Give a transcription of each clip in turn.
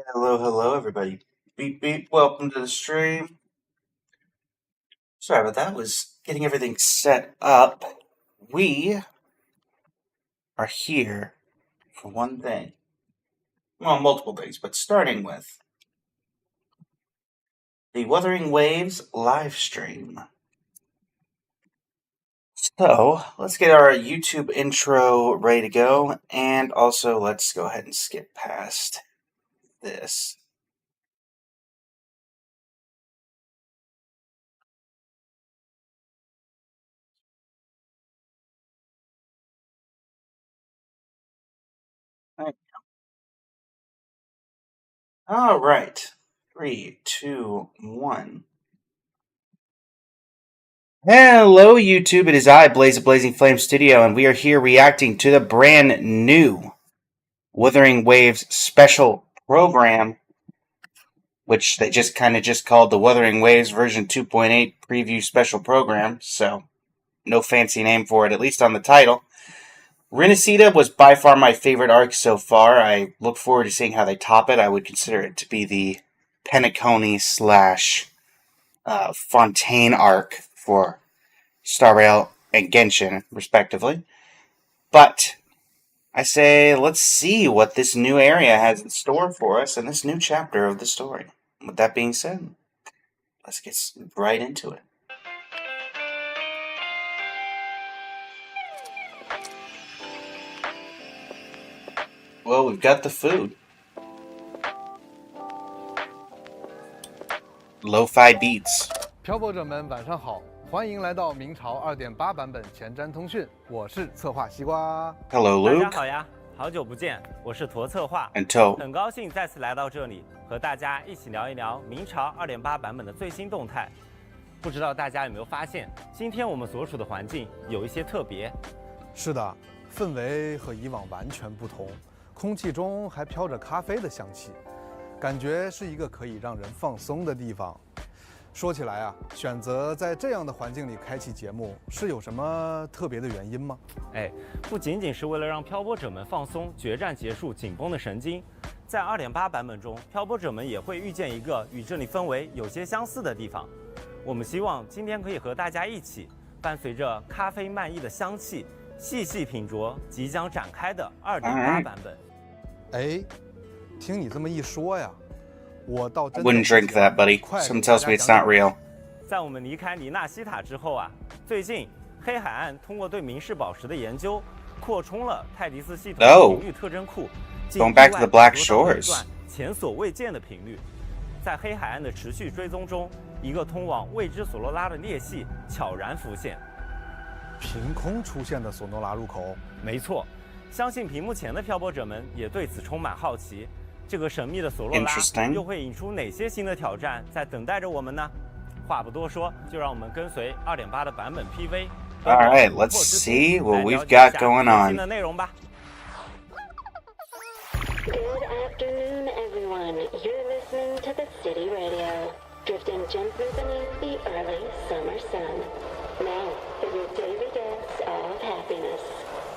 Hello, hello, everybody. Beep, beep. Welcome to the stream. Sorry about that. Was getting everything set up. We are here for one thing. Well, multiple things, but starting with the Wuthering Waves live stream. So, let's get our YouTube intro ready to go, and also let's go ahead and skip past this. All right. 3, 2, 1. Hello, YouTube. It is I, Blaze of Blazing Flame Studio, and we are here reacting to the brand new Wuthering Waves special program, which they just called the Wuthering Waves version 2.8 preview special program. So, no fancy name for it, at least on the title. Renacida was by far my favorite arc so far. I look forward to seeing how they top it. I would consider it to be the Penacony / Fontaine arc for Star Rail and Genshin, respectively. But I say, let's see what this new area has in store for us in this new chapter of the story. With that being said, let's get right into it. Well, we've got the food. Lo-fi beats. 漂泊者们晚上好，欢迎来到明朝2.8版本前瞻通讯，我是策划西瓜。 Hello, 大家 Luke 好呀，好久不见，我是驼策划， and Toe. 很高兴再次来到这里，和大家一起聊一聊明朝2.8版本的最新动态。不知道大家有没有发现，今天我们所处的环境有一些特别。是的，氛围和以往完全不同，空气中还飘着咖啡的香气，感觉是一个可以让人放松的地方。 说起来啊，选择在这样的环境里开启节目，是有什么特别的原因吗？不仅仅是为了让漂泊者们放松决战结束紧绷的神经，在2.8版本中，漂泊者们也会遇见一个与这里氛围有些相似的地方。我们希望今天可以和大家一起，伴随着咖啡漫溢的香气，细细品酌即将展开的2.8版本。哎，听你这么一说呀。 我倒真 Wouldn't drink that, buddy. Someone tells me it's not real. 在我们离开尼纳西塔之后啊，最近黑海岸通过对明式宝石的研究，扩充了泰迪斯系统的频率特征库， Going back to the Black Shores. 前所未见的频率。在黑海岸的持续追踪中，一个通往未知索罗拉的裂隙悄然浮现。凭空出现的索诺拉入口，没错，相信屏幕前的漂泊者们也对此充满好奇。 这个神秘的索洛拉又会引出哪些新的挑战在等待着我们呢？话不多说，就让我们跟随2.8的版本 PV。All right, let's see what we've got going on. 新的内容吧。 Good afternoon, everyone. You're listening to the City Radio, drifting gently beneath the early summer sun. Now, for your daily dose of happiness.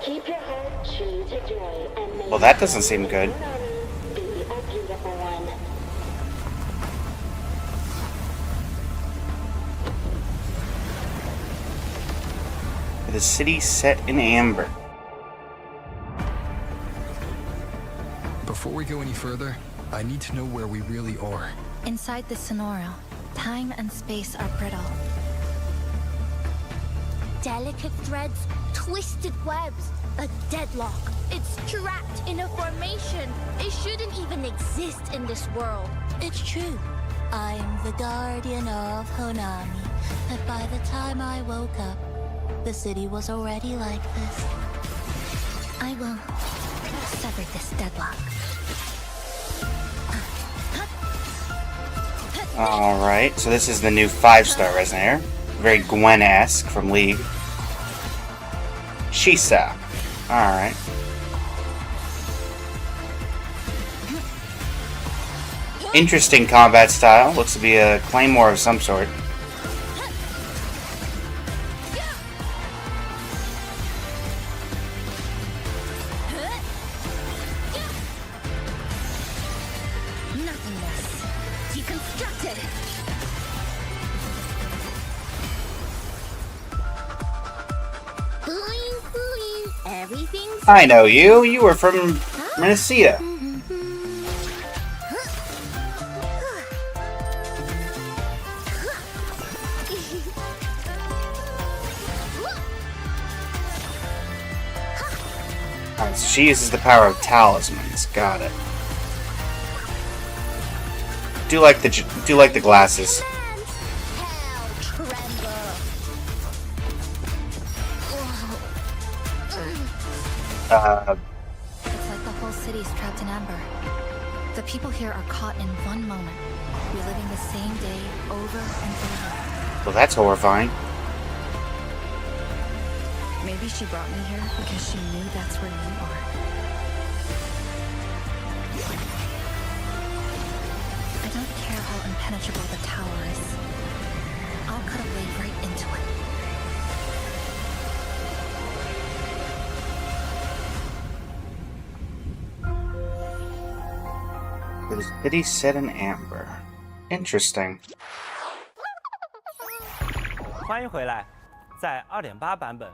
Keep your heart true to joy and make Well, that doesn't seem good. be a beautiful one. The city set in amber. Before we go any further, I need to know where we really are. Inside the Sonoro, time and space are brittle. Delicate threads, twisted webs, a deadlock. It's trapped in a formation. It shouldn't even exist in this world. It's true. I'm the guardian of Honami. But by the time I woke up, the city was already like this. I will sever this deadlock. Alright, so this is the new 5-star Resonator. Very Gwen-esque from League. Shisa. Alright. Interesting combat style. Looks to be a claymore of some sort. everything's... I know you. You were from Minnesota. Alright, so she uses the power of talismans. Got it. Do like the glasses. Hell tremble. It's like the whole city's trapped in amber. The people here are caught in one moment, reliving the same day over and over. Well, that's horrifying. Maybe she brought me here because she knew that's where you are. I don't care how impenetrable the tower is. I'll cut a way right into it. The city set in amber. Interesting. 欢迎回来，在2.8版本，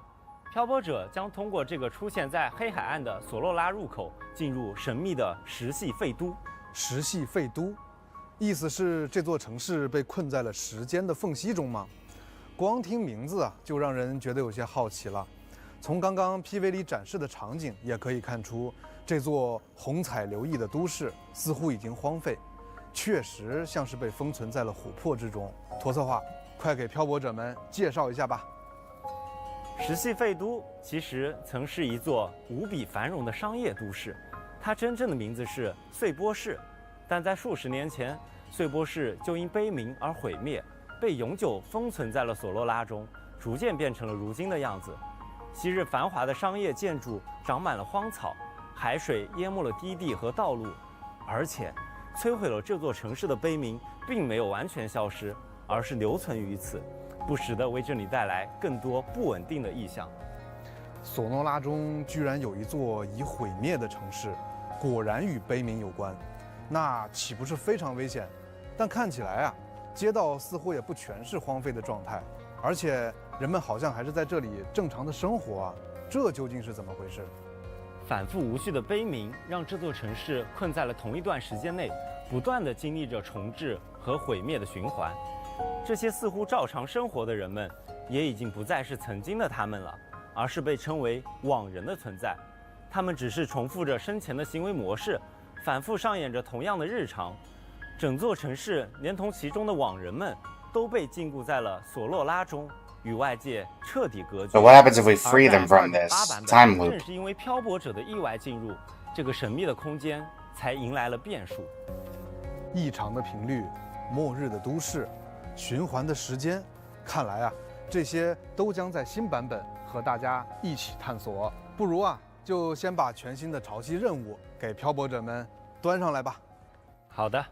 漂泊者将通过这个出现在黑海岸的索洛拉入口，进入神秘的石系废都。石系废都，意思是这座城市被困在了时间的缝隙中吗？光听名字啊，就让人觉得有些好奇了。从刚刚 PV 里展示的场景也可以看出，这座虹彩流溢的都市似乎已经荒废，确实像是被封存在了琥珀之中。驼色画，快给漂泊者们介绍一下吧。石系废都其实曾是一座无比繁荣的商业都市，它真正的名字是碎波市，但在数十年前，碎波市就因悲鸣而毁灭，被永久封存在了索洛拉中，逐渐变成了如今的样子。昔日繁华的商业建筑长满了荒草，海水淹没了低地和道路，而且摧毁了这座城市的悲鸣并没有完全消失，而是留存于此，不时地为这里带来更多不稳定的异象。索诺拉中居然有一座已毁灭的城市，果然与悲鸣有关，那岂不是非常危险？但看起来啊，街道似乎也不全是荒废的状态，而且人们好像还是在这里正常的生活啊，这究竟是怎么回事？反复无序的悲鸣让这座城市困在了同一段时间内，不断地经历着重置和毁灭的循环。这些似乎照常生活的人们，也已经不再是曾经的他们了，而是被称为网人的存在。他们只是重复着生前的行为模式，反复上演着同样的日常。整座城市连同其中的网人们都被禁锢在了索洛拉中，与外界彻底隔绝。 So what happens if we free them from this time loop? 正是因为漂泊者的意外进入，这个神秘的空间才迎来了变数。异常的频率，末日的都市，循环的时间，看来啊，这些都将在新版本和大家一起探索。不如啊，就先把全新的潮汐任务给漂泊者们端上来吧。好的，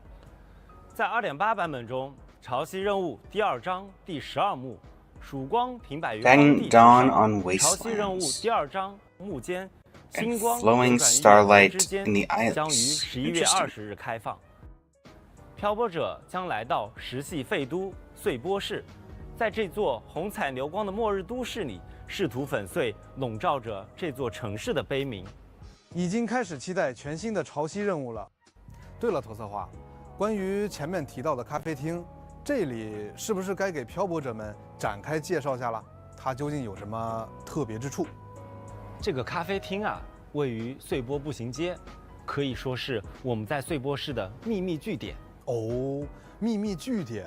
在2.8版本中，潮汐任务第2章第12幕，曙光停摆于荒地之 Dawn 上。 on 潮汐任务 wastelands 第2章幕间，星光 flowing 流转于 starlight 之間 in the islands 将于11月 Interesting 20日开放。漂泊者将来到石系废都碎波市，在这座虹彩流光的末日都市里，试图粉碎笼罩着这座城市的悲鸣。已经开始期待全新的潮汐任务了。对了，驼色花，关于前面提到的咖啡厅，这里是不是该给漂泊者们展开介绍下了？它究竟有什么特别之处？这个咖啡厅啊，位于碎波步行街，可以说是我们在碎波市的秘密据点。哦，秘密据点。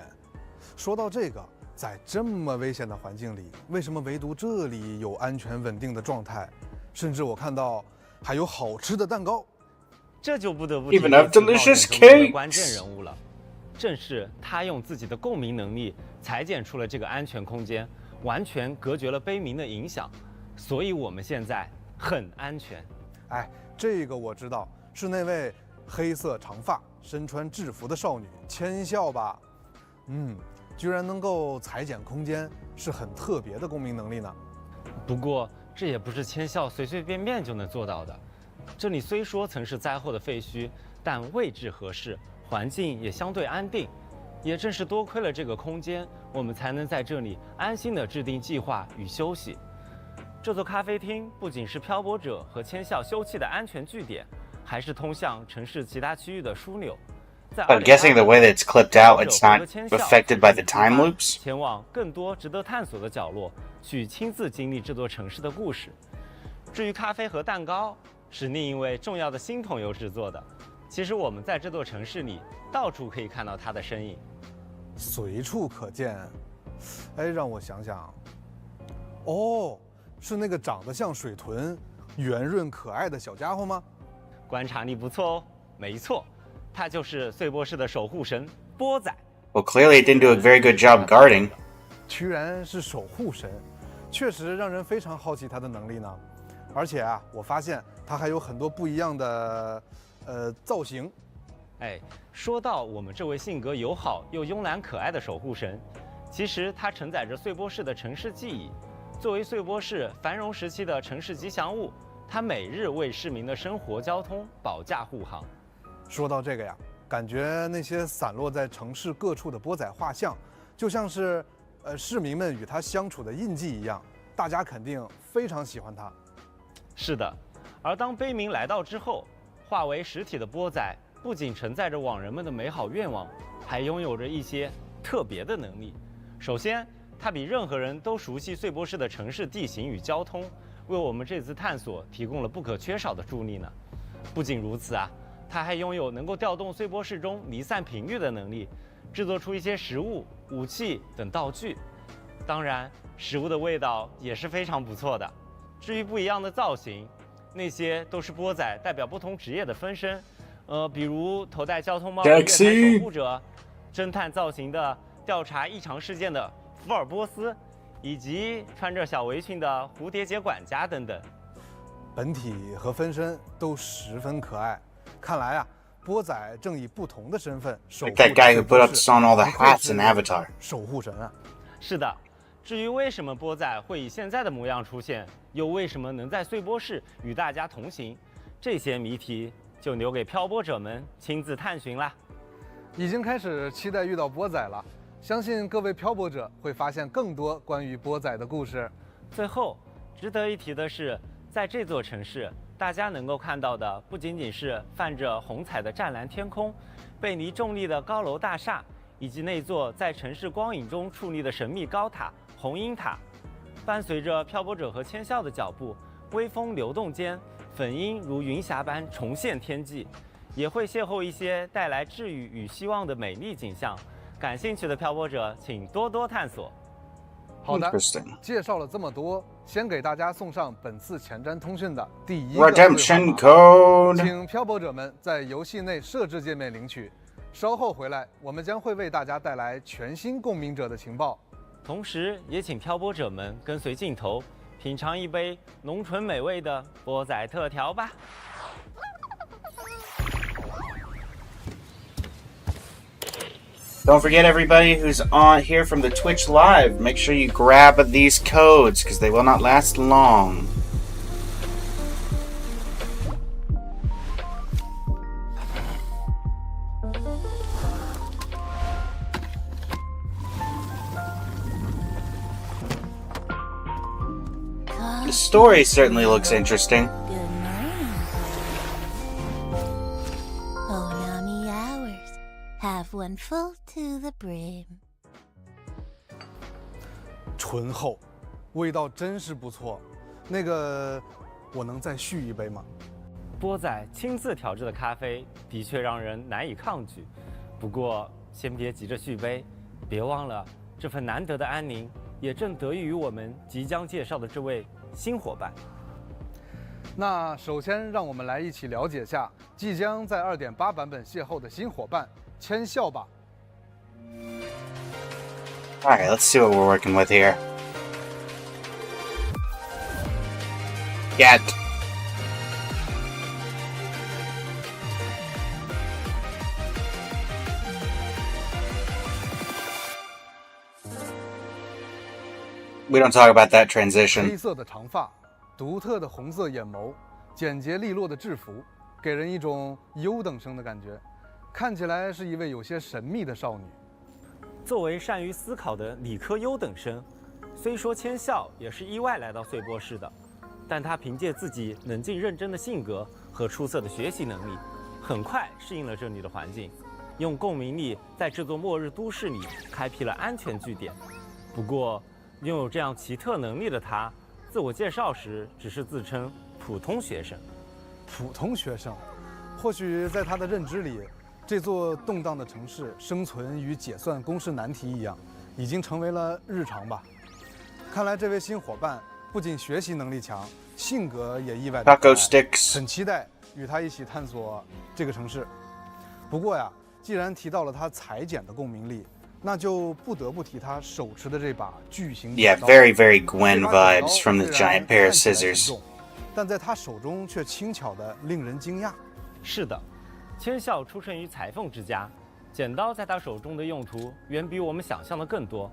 说到这个，在这么危险的环境里，为什么唯独这里有安全稳定的状态？甚至我看到还有好吃的蛋糕。这就不得不提 Even have 这起冒险 delicious 中的 cakes 关键人物了。正是他用自己的共鸣能力裁剪出了这个安全空间，完全隔绝了悲鸣的影响，所以我们现在很安全。哎，这个我知道，是那位黑色长发、身穿制服的少女千笑吧？居然能够裁剪空间，是很特别的共鸣能力呢。不过这也不是千笑随随便便就能做到的。这里虽说曾是灾后的废墟，但位置合适，环境也相对安定。也正是多亏了这个空间，我们才能在这里安心地制定计划与休息。这座咖啡厅不仅是漂泊者和千孝休憩的安全据点，还是通向城市其他区域的枢纽。I'm guessing the way that it's clipped out, it's not affected by the time loops. 前往更多值得探索的角落，去亲自经历这座城市的故事。至于咖啡和蛋糕，是另一位重要的新朋友制作的。其实我们在这座城市里，到处可以看到它的身影，随处可见。哎，让我想想，哦，是那个长得像水豚、圆润可爱的小家伙吗？观察力不错哦。没错，他就是碎波市的守护神波仔。Well, clearly it didn't do a very good job guarding. 居然是守护神，确实让人非常好奇他的能力呢。而且啊，我发现他还有很多不一样的造型。哎，说到我们这位性格友好又慵懒可爱的守护神，其实他承载着碎波市的城市记忆。作为碎波市繁荣时期的城市吉祥物，他每日为市民的生活交通保驾护航。说到这个呀，感觉那些散落在城市各处的波仔画像，就像是市民们与他相处的印记一样，大家肯定非常喜欢他。是的，而当悲鸣来到之后，化为实体的波仔不仅承载着往人们的美好愿望，还拥有着一些特别的能力。首先，它比任何人都熟悉碎波市的城市地形与交通，为我们这次探索提供了不可缺少的助力呢。不仅如此啊，它还拥有能够调动碎波市中离散频率的能力，制作出一些食物、武器等道具。当然，食物的味道也是非常不错的。至于不一样的造型，那些都是波仔代表不同职业的分身。比如头戴交通帽的月台守护者，侦探造型的调查异常事件的福尔波斯，以及穿着小围裙的蝴蝶结管家等等。本体和分身都十分可爱。看来啊，波仔正以不同的身份守护 Like that guy who put up on all the hats in Avatar. 守护神啊！是的。至于为什么波仔会以现在的模样出现，又为什么能在碎波市与大家同行，这些谜题就留给漂泊者们亲自探寻啦。已经开始期待遇到波仔了，相信各位漂泊者会发现更多关于波仔的故事。最后，值得一提的是，在这座城市，大家能够看到的不仅仅是泛着红彩的湛蓝天空、背离重力的高楼大厦，以及那座在城市光影中矗立的神秘高塔红鹰塔。伴随着漂泊者和千孝的脚步，微风流动间，粉鹰如云霞般重现天际，也会邂逅一些带来治愈与希望的美丽景象。感兴趣的漂泊者，请多多探索。好的， Interesting. 介绍了这么多，先给大家送上本次前瞻通讯的第一个 Redemption 兑换码 code. 请漂泊者们在游戏内设置界面领取。稍后回来，我们将会为大家带来全新共鸣者的情报。同时，也请漂泊者们跟随镜头，品尝一杯浓醇美味的波仔特调吧。Don't forget, everybody who's on here from the Twitch Live, make sure you grab these codes, because they will not last long. The story certainly looks interesting. Good morning. Honami hours. Have one full to the brim. 醇厚，味道真是不错。那个，我能再续一杯吗？波仔亲自调制的咖啡的确让人难以抗拒，不过先别急着续杯，别忘了这份难得的安宁也正得益于我们即将介绍的这位新伙伴。那首先让我们来一起了解下即将在2.8版本邂逅的新伙伴千孝吧。Alright, let's see what we're working with here. Get. We don't talk about that 黑 transition. 色的长发，独特的红色眼眸，简洁利落的制服，给人一种优等生的感觉，看起来是一位有些神秘的少女。作为善于思考的理科优等生，虽说千孝也是意外来到穗波市的，但他凭借自己冷静认真的性格和出色的学习能力，很快适应了这里的环境，用共鸣力在这座末日都市里开辟了安全据点。不过，拥有这样奇特能力的他，自我介绍时只是自称普通学生。普通学生，或许在他的认知里，这座动荡的城市生存与解算公式难题一样，已经成为了日常吧。看来这位新伙伴不仅学习能力强，性格也意外的可 Taco 爱， sticks. 很期待与他一起探索这个城市。不过呀，既然提到了他裁剪的共鸣力，那就不得不提他手持的这把巨型 Yeah, 剪刀。 very, very 这 Gwen 把剪刀 vibes from the 虽然 giant pair of 看起来 scissors. 沉重，但在他手中却轻巧的令人惊讶。是的，千孝出生于裁缝之家，剪刀在他手中的用途远比我们想象的更多。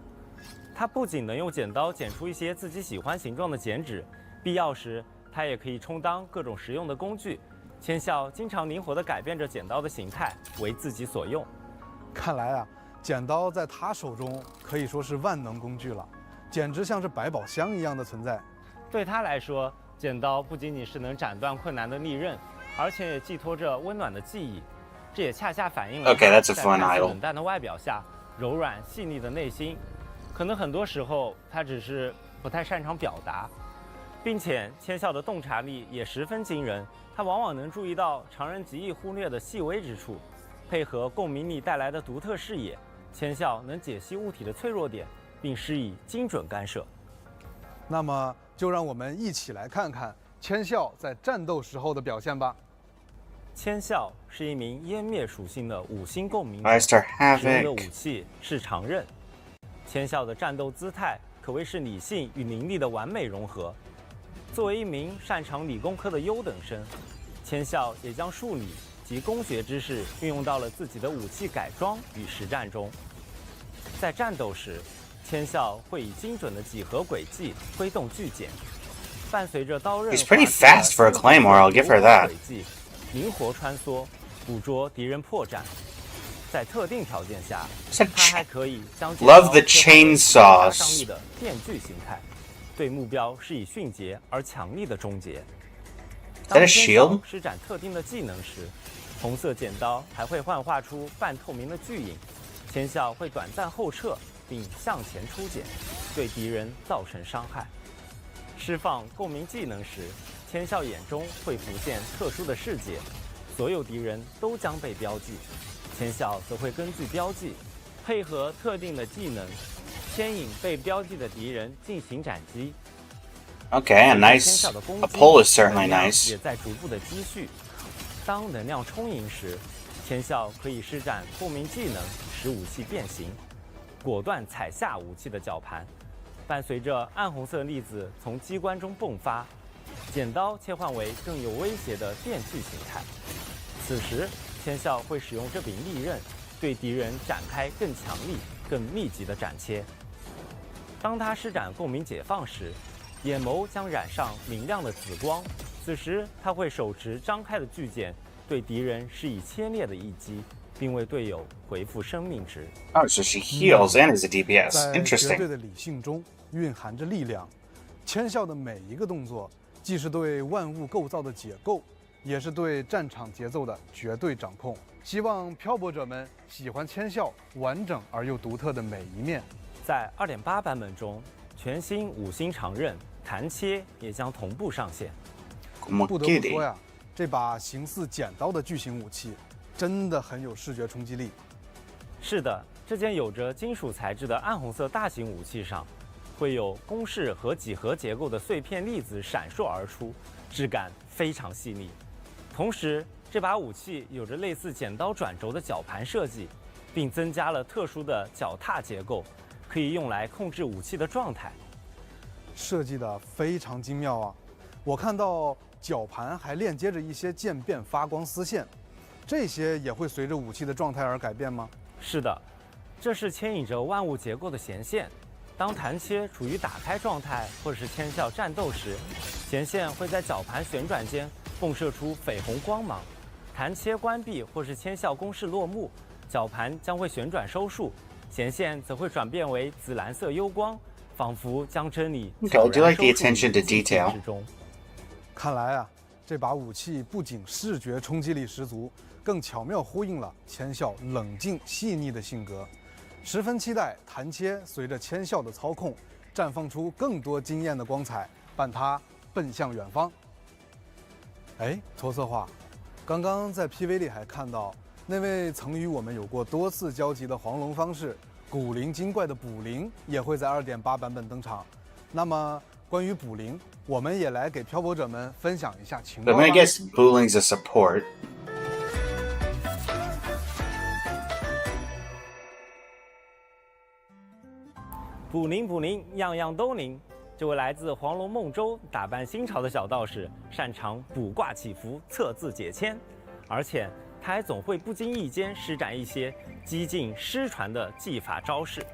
他不仅能用剪刀剪出一些自己喜欢形状的剪纸，必要时他也可以充当各种实用的工具。千孝经常灵活地改变着剪刀的形态，为自己所用。看来啊，剪刀在他手中可以说是万能工具了，简直像是百宝箱一样的存在。对他来说，剪刀不仅仅是能斩断困难的利刃，而且也寄托着温暖的记忆。这也恰恰反映了 Okay, 他 that's a 在 fun 看似 idol. 冷淡的外表下柔软细腻的内心。可能很多时候他只是不太擅长表达，并且千孝的洞察力也十分惊人。他往往能注意到常人极易忽略的细微之处，配合共鸣力带来的独特视野，千孝能解析物体的脆弱点，并施以精准干涉。那么，就让我们一起来看看千孝在战斗时候的表现吧。千孝是一名湮灭属性的5星共鸣者， Meister 使用的武 Havoc. 器是长刃。千孝的战斗姿态可谓是理性与灵力的完美融合。作为一名擅长理工科的优等生，千孝也将数理及工学知识运用到了自己的武器改装与实战中。在战斗时，千孝会以精准的几何轨迹挥动巨剪，伴随着刀刃 He's pretty 滑稽的 fast for a Claymore, I'll give her that. 轨迹，灵活穿梭，捕捉敌人破绽。在特定条件下， It's a 它还可以将 Love the 切换为 chainsaws 大伤力的电锯形态，对目标施以迅捷而强力的终结。 that a 当千 shield? 孝施展特定的技能时，红色剪刀还会幻化出半透明的巨影，千孝会短暂后撤并向前出剪，对敌人造成伤害。释放共鸣技能时，千孝眼中会浮现特殊的世界，所有敌人都将被标记。千孝则会根据标记，配合特定的技能，牵引被标记的敌人进行斩击。 Okay, a 千 nice. 孝的攻 A 击 pull is certainly 能量 nice. 也在逐步的积蓄。当能量充盈时，千孝可以施展共鸣技能，使武器变形，果断踩下武器的绞盘。伴随着暗红色粒子从机关中迸发，剪刀切换为更有威胁的电锯形态。此时，千孝会使用这柄利刃，对敌人展开更强力、更密集的斩切。当他施展共鸣解放时，眼眸将染上明亮的紫光。此时，他会手持张开的巨剪，对敌人施以切裂的一击，并为队友回复生命值。 Oh, so she heals and is a DPS. 在绝对 Interesting. 的理性中蕴含着力量。千孝的每一个动作，既是对万物构造的解构，也是对战场节奏的绝对掌控。希望漂泊者们喜欢千孝完整而又独特的每一面。在2.8版本中，全新5星长刃弹切也将同步上线。 Como 不得不 kitty. 说呀，这把形似剪刀的巨型武器，真的很有视觉冲击力。是的，这件有着金属材质的暗红色大型武器上，会有公式和几何结构的碎片粒子闪烁而出，质感非常细腻。同时，这把武器有着类似剪刀转轴的绞盘设计，并增加了特殊的脚踏结构，可以用来控制武器的状态。设计的非常精妙啊！我看到绞盘还链接着一些渐变发光丝线，这些也会随着武器的状态而改变吗？是的，这是牵引着万物结构的弦线。当弹切处于打开状态或者是千孝战斗时，弦线会在绞盘旋转间迸射出绯红光芒。弹切关闭或是千孝攻势落幕，绞盘将会旋转收束，弦线则会转变为紫蓝色幽光，仿佛将真理 Okay, I do like the 悄然 attention to 收束于 detail. 之中。看来啊，这把武器不仅视觉冲击力十足，更巧妙呼应了千孝冷静细腻的性格。十分期待弹切随着千孝的操控，绽放出更多惊艳的光彩，伴他奔向远方。哎，托策划，刚刚在 PV 里还看到那位曾与我们有过多次交集的黄龙方士古灵精怪的卜灵也会在 2.8 版本登场。那么关于卜灵，我们也来给漂泊者们分享一下情 But 报 I'm 吧。 gonna guess Booling's a support. 卜灵卜灵，样样都灵。这位来自黄龙孟州、打扮新潮的小道士，擅长卜卦祈福、测字解签，而且他还总会不经意间施展一些激进失传的技法招式。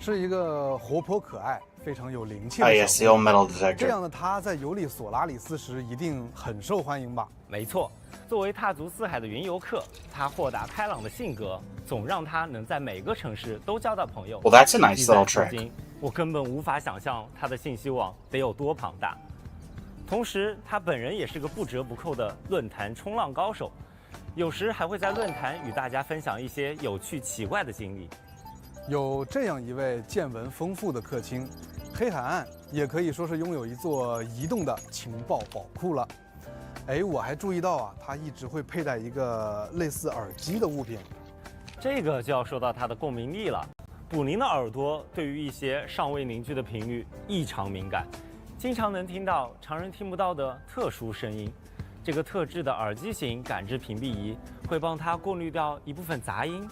是一个活泼可爱、非常有灵气 Oh 的 yes, 小 the 姑 old 娘。 metal 这 detector. 样的她在游历索拉里斯时一定很受欢迎吧？没错，作为踏足四海的云游客，他豁达开朗的性格总让他能在每个城市都交到朋友。 Well, that's a nice 记载 little 至 trick. 今，我根本无法想象他的信息网得有多庞大。同时，他本人也是个不折不扣的论坛冲浪高手，有时还会在论坛与大家分享一些有趣奇怪的经历。有这样一位见闻丰富的客卿，黑海岸也可以说是拥有一座移动的情报宝库了。哎，我还注意到啊，他一直会佩戴一个类似耳机的物品。这个就要说到他的共鸣力了。卜灵的耳朵对于一些尚未凝聚的频率异常敏感，经常能听到常人听不到的特殊声音。这个特制的耳机型感知屏蔽仪会帮他过滤掉一部分杂音，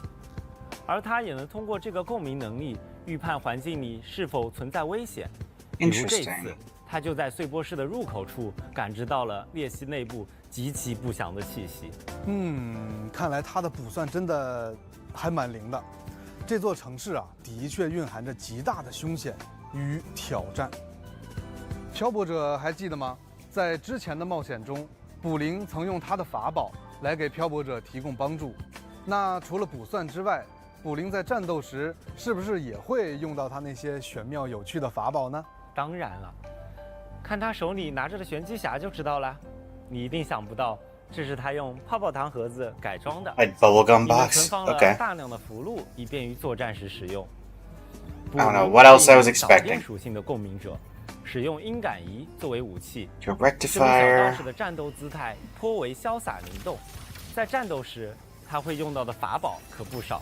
而他也能通过这个共鸣能力预判环境里是否存在危险。比如这次 Interesting. 他就在碎波室的入口处感知到了裂隙内部极其不祥的气息。看来他的卜算真的还蛮灵的。这座城市啊，的确蕴含着极大的凶险与挑战。漂泊者还记得吗？在之前的冒险中，卜灵曾用他的法宝来给漂泊者提供帮助。那除了卜算之外，卜灵在战斗时是不是也会用到他那些玄妙有趣的法宝呢？当然了，看他手里拿着的玄机匣就知道了。你一定想不到，这是他用泡泡糖盒子改装的， A bubblegum 里面存 box. 放了 Okay. 大量的符箓，以便于作战时使用。 I don't know, what else I was 少电 expecting. 属性的共鸣者，使用音感仪作为武器。 Your 这位小道 rectifier. 士的战斗姿态颇为潇洒灵动，在战斗时他会用到的法宝可不少。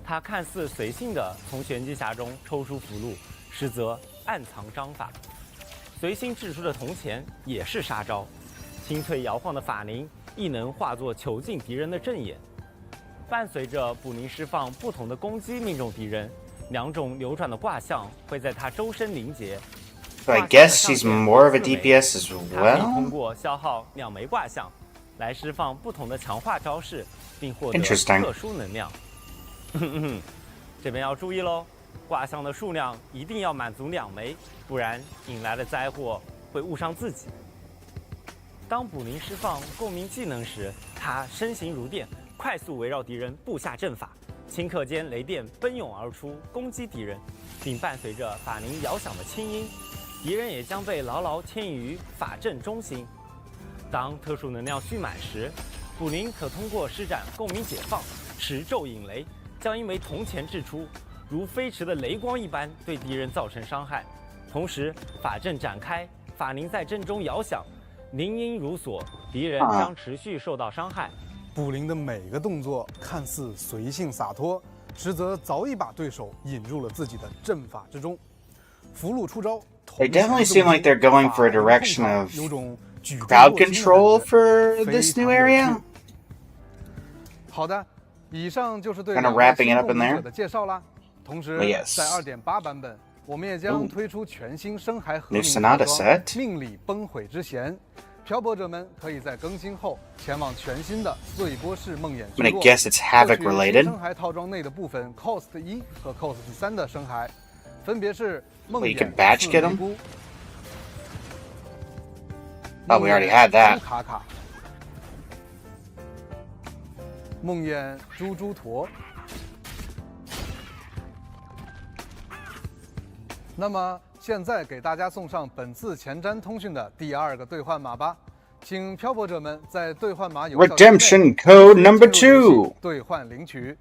他看似随性地从玄机匣中抽出符箓，实则暗藏章法。随心掷出的铜钱也是杀招，清脆摇晃的法铃亦能化作囚禁敌人的阵眼。伴随着卜灵释放不同的攻击命中敌人，两种流转的卦象会在他周身凝结。 So I 卦象的 guess 上 she's 限 more of a 4枚 DPS as 它可以通 well. 过消耗2枚卦象，来释放不同的强化招式，并获得 Interesting. 特殊能量。这边要注意喽，卦象的数量一定要满足2枚，不然引来的灾祸会误伤自己。当卜灵释放共鸣技能时，他身形如电，快速围绕敌人布下阵法，顷刻间雷电奔涌而出，攻击敌人，并伴随着法铃摇响的轻音，敌人也将被牢牢牵引于法阵中心。当特殊能量蓄满时，卜灵可通过施展共鸣解放，持咒引雷，将一枚铜钱掷出，如飞驰的雷光一般对敌人造成伤害。同时，法阵展开，法铃在阵中摇响，铃音如锁，敌人将持续受到伤害。卜灵的每个动作看似随性洒脱，实则早已把对手引入了自己的阵法之中。符箓出招， They definitely seem like they're going for a direction of 有种举重 crowd 若轻的 control 感觉 for 非 this 常 new 有 area. 趣。以上就是对 Kinda 两位 wrapping 新 it up 共 in 鸣 there. 者的介绍啦。同时 Yes. 在 2.8 版本，我们也将推出全新深海和 New 平 Sonata 套装 set. 命里崩毁之弦。漂泊者们可以在更新后前往全新的碎波式梦魇 I'm 聚 gonna 落， guess it's Havoc 获取新 related. 深海套装内的部分 Cost 1和 Cost 3的深海，分别是梦 Well, you 魇 can batch 四 get 梅 them? 菇 Oh, we already had that. 朱卡卡、梦魇猪猪驼、那么现在给大家送上本次前瞻通讯的第2个兑换码吧，请漂泊者们在兑换码有效期内 Redemption code number 2兑换领取。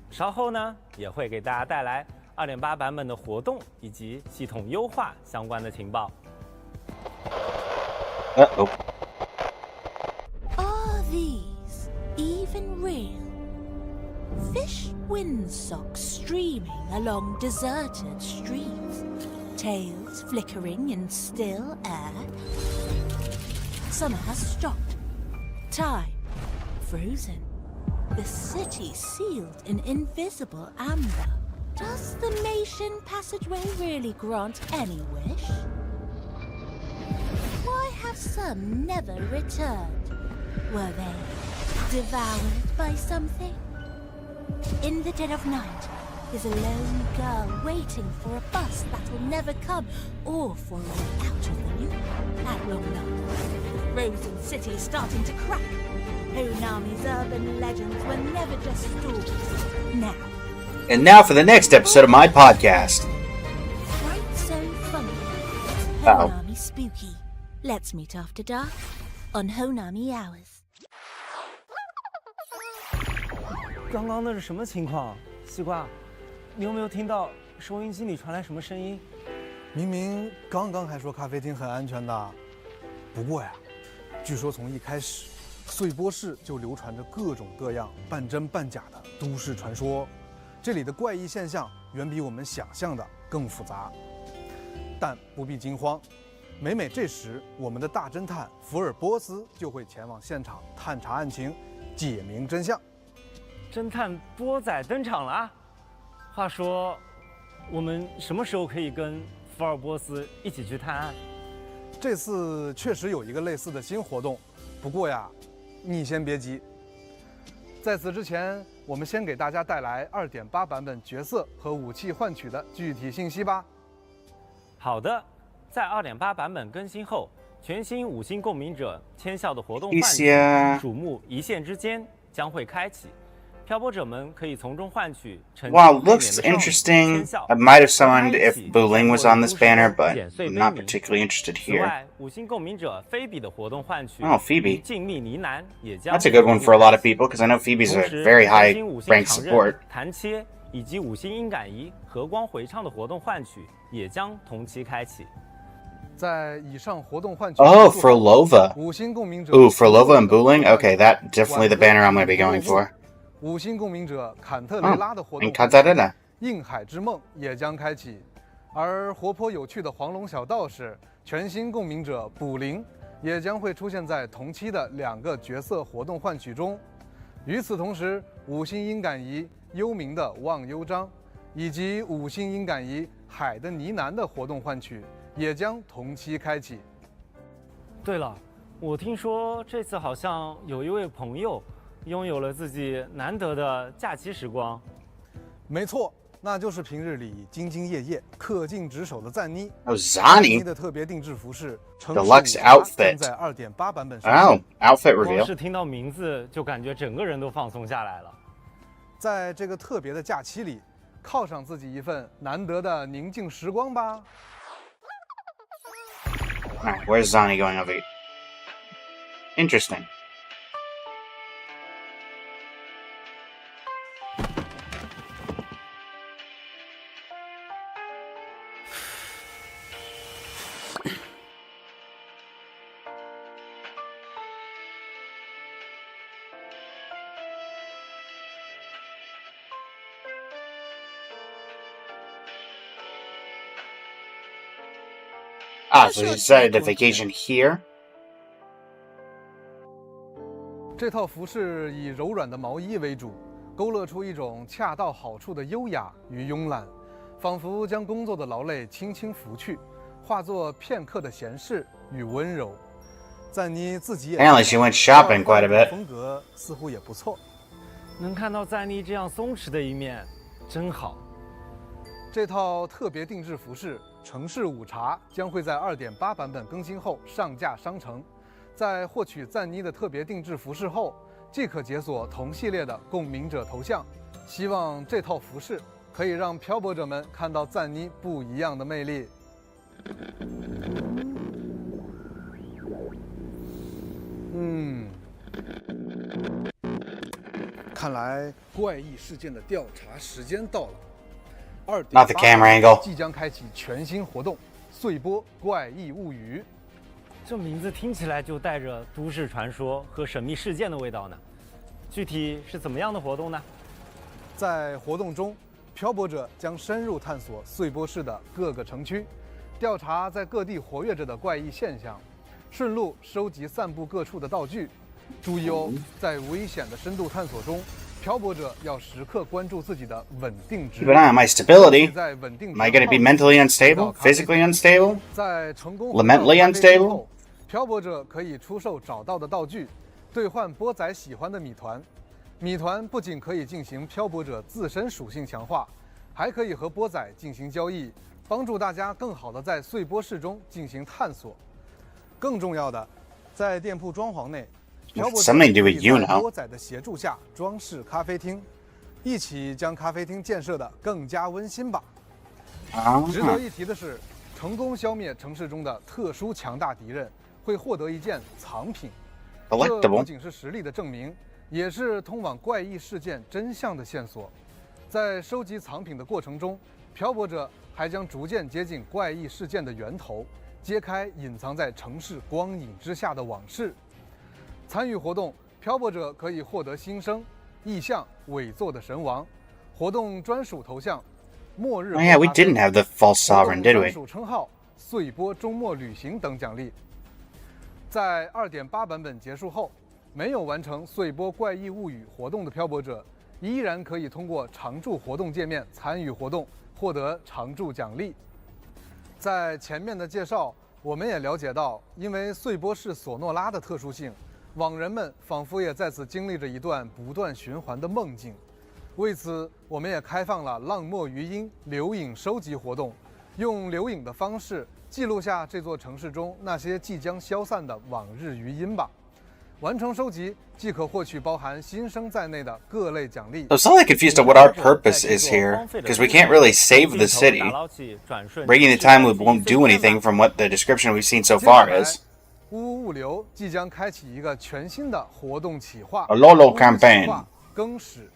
稍后呢，也会给大家带来2.8版本的活动以及系统优化相关的情报。Uh-oh. Are these even real? Fish windsocks streaming along deserted streets, tails flickering in still air. Summer has stopped. Time frozen. The city sealed in invisible amber. Does the Mason passageway really grant any wish? Why have some never returned? Were they devoured by something? In the dead of night, is a lone girl waiting for a bus that'll never come, or for a way out of the loop at long last. Frozen City starting to crack. Honami's urban legends were never just stories. Now, And now for the next episode of my podcast. right so funny. Uh-oh. Honami spooky. Let's meet after dark on Honami Hours. 刚刚那是什么情况？西瓜，你有没有听到收音机里传来什么声音？明明刚刚还说咖啡厅很安全的，不过呀，据说从一开始，穗波市就流传着各种各样半真半假的都市传说，这里的怪异现象远比我们想象的更复杂。但不必惊慌，每每这时，我们的大侦探福尔波斯就会前往现场探查案情，解明真相。侦探波仔登场了啊！话说，我们什么时候可以跟福尔波斯一起去探案？这次确实有一个类似的新活动，不过呀，你先别急。在此之前，我们先给大家带来2.8版本角色和武器换取的具体信息吧。好的，在2.8版本更新后，全新5星共鸣者签效的活动一换取些鼠目一线之间将会开启。漂泊者们可以从中换取 Wow, looks interesting. I might have summoned if Booling was on this banner, but I'm not particularly interested 此 here. 外，5星共鸣者菲比的活动换取 Oh, Phoebe. 静谧呢喃也将 That's a good one for a lot of people, because I know Phoebe's 同 a 时 very high 5星 ranked 常任 support. 弹切以及5星音感仪和光回畅的活动换取也将同期开启。在以上活动换取 Oh, Frolova. 5星共鸣者 Ooh, Frolova and Booling? Okay, that definitely the banner I'm going to be going for. 5星共鸣者坎特雷拉的活动 And Kazarena. 映海之梦也将开启，而活泼有趣的黄龙小道士全新共鸣者卜灵也将会出现在同期的2个角色活动换取中。与此同时，5星音感仪幽冥的忘忧章以及5星音感仪海的呢喃的活动换取也将同期开启。对了，我听说这次好像有一位朋友拥有了自己难得的假期时光。没错，那就是平日里兢兢业业、恪尽职守的赞妮。 Oh, 赞妮 Zani. 的特别定制服饰 Deluxe outfit 将在2.8版本上 Oh, 线。 outfit 光 reveal. 是听到名字就感觉整个人都放松下来了。在这个特别的假期里，犒赏自己一份难得的宁静时光吧。Alright, where's Zani going over here? Interesting. Ah, so he decided to vacation here? 这套服饰以柔软的毛衣为主，勾勒出一种恰到好处的优雅与慵懒，仿佛将工作的劳累轻轻拂去，化作片刻的闲适与温柔。赞妮自己也 Apparently she went shopping quite a bit. 风格似乎也不错。能看到赞妮这样松弛的一面，真好。这套特别定制服饰《城市午茶》将会在2.8版本更新后上架商城。在获取赞妮的特别定制服饰后，即可解锁同系列的共鸣者头像。希望这套服饰可以让漂泊者们看到赞妮不一样的魅力。看来怪异事件的调查时间到了。 Not the camera angle. 即将开启全新活动——穗波怪异物语。这名字听起来就带着都市传说和神秘事件的味道呢。具体是怎么样的活动呢？在活动中，漂泊者将深入探索穗波市的各个城区，调查在各地活跃着的怪异现象，顺路收集散布各处的道具。注意哦，在危险的深度探索中，漂泊者要时刻关注自己的稳定值。 Keep an eye on my stability. 在稳定值 Am I going to be mentally unstable? Physically unstable? 在成功 Lamentally 活动咖啡厅 unstable? 后，漂泊者可以出售找到的道具，兑换波仔喜欢的米团。米团不仅可以进行漂泊者自身属性强化，还可以和波仔进行交易，帮助大家更好地在穗波市中进行探索。更重要的，在店铺装潢内，漂泊者 Something to do 可 with 以 you 在 now. 波仔的协助下装饰咖啡厅，一起将咖啡厅建设得更加温馨吧。值得 Ah. 一提的是，成功消灭城市中的特殊强大敌人，会获得一件藏品。这不 Collectible. 仅是实力的证明，也是通往怪异事件真相的线索。在收集藏品的过程中，漂泊者还将逐渐接近怪异事件的源头，揭开隐藏在城市光影之下的往事。参与活动，漂泊者可以获得新生、意象、伪作的神王、活动专属头像、末日。 Oh yeah, we didn't have the false sovereign, did 专 we? 属称号、穗波周末旅行等奖励。在 2.8 版本结束后，没有完成穗波怪异物语活动的漂泊者，依然可以通过常驻活动界面参与活动，获得常驻奖励。在前面的介绍，我们也了解到，因为穗波市索诺拉的特殊性，网人们仿佛也在此经历着一段不断循环的梦境。为此，我们也开放了浪墨余音留影收集活动，用留影的方式记录下这座城市中那些即将消散的往日余音吧。完成收集，即可获取包含新生在内的各类奖励。 So I'm slightly confused on what our purpose is here, because we can't really save the city. Breaking the time loop won't do anything from what the description we've seen so 接下 far 来 is. 乌物流即将开启一个全新的活动企划 A Lolo 乌物 campaign 企划更始，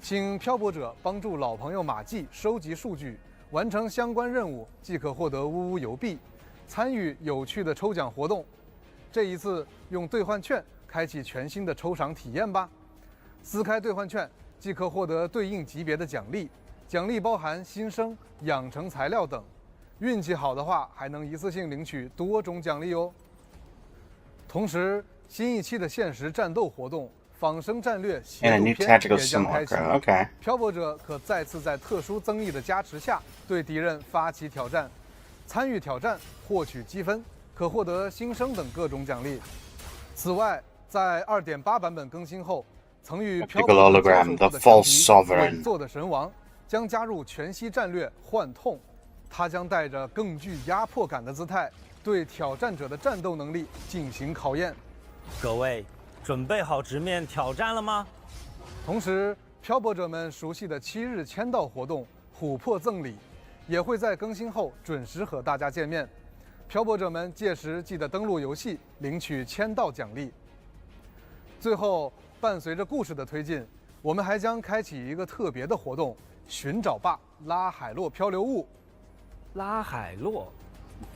请漂泊者帮助老朋友马季收集数据，完成相关任务即可获得乌邮币，参与有趣的抽奖活动。这一次用兑换券开启全新的抽赏体验吧！撕开兑换券即可获得对应级别的奖励，奖励包含新生、养成材料等。运气好的话，还能一次性领取多种奖励哦。同时，新一期的限时战斗活动“仿生战略协 And a 助 new 篇” tactical 也将开启。 simulacra. Okay. 漂泊者可再次在特殊增益的加持下，对敌人发起挑战。参与挑战获取积分，可获得新生等各种奖励。此外，在 2.8 版本更新后，曾与漂泊者 hologram, 交手过 the 的 false 强敌 sovereign. 伪作的神王将加入全息战略幻痛，他将带着更具压迫感的姿态，对挑战者的战斗能力进行考验。各位，准备好直面挑战了吗？同时，漂泊者们熟悉的7日签到活动“琥珀赠礼”也会在更新后准时和大家见面。漂泊者们届时记得登录游戏，领取签到奖励。最后，伴随着故事的推进，我们还将开启一个特别的活动——寻找吧拉海洛漂流物。拉海洛，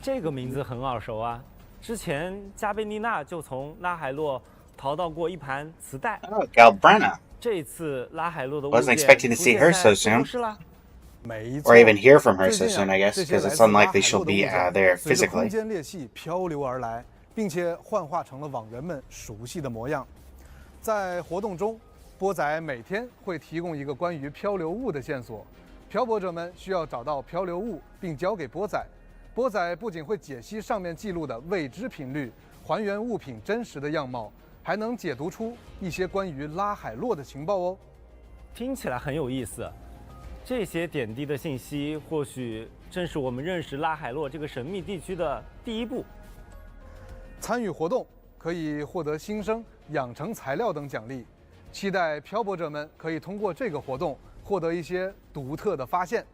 这个名字很耳熟啊！之前加贝妮娜就从拉海洛淘到过一盘磁带。 Oh, Galbrenna. 这一次拉海洛的物 Wasn't 件 expecting to see her so 出现在 soon. 不是啦。没错 Or even hear from her 最 so 近 soon, I guess, 这些 because 来 it's 自拉 unlikely 海 she'll 洛的 be 物件 there 随着空 physically. 间裂隙漂流而来，并且幻化成了网人们熟悉的模样。在活动中，波仔每天会提供一个关于漂流物的线索，漂泊者们需要找到漂流物并交给波仔。波仔不仅会解析上面记录的未知频率，还原物品真实的样貌，还能解读出一些关于拉海洛的情报哦。听起来很有意思。这些点滴的信息，或许正是我们认识拉海洛这个神秘地区的第一步。参与活动可以获得新生、养成材料等奖励。期待漂泊者们可以通过这个活动获得一些独特的发现。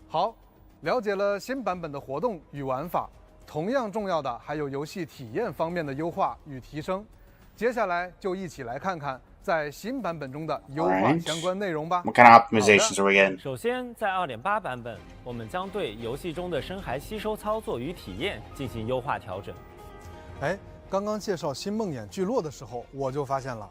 好，了解了新版本的活动与玩法，同样重要的还有游戏体验方面的优化与提升。接下来就一起来看看在新版本中的优化相关内容吧。 What kind of optimizations are we getting? 首先，在2.8版本，我们将对游戏中的深海吸收操作与体验进行优化调整。哎，刚刚介绍新梦魇聚落的时候，我就发现了，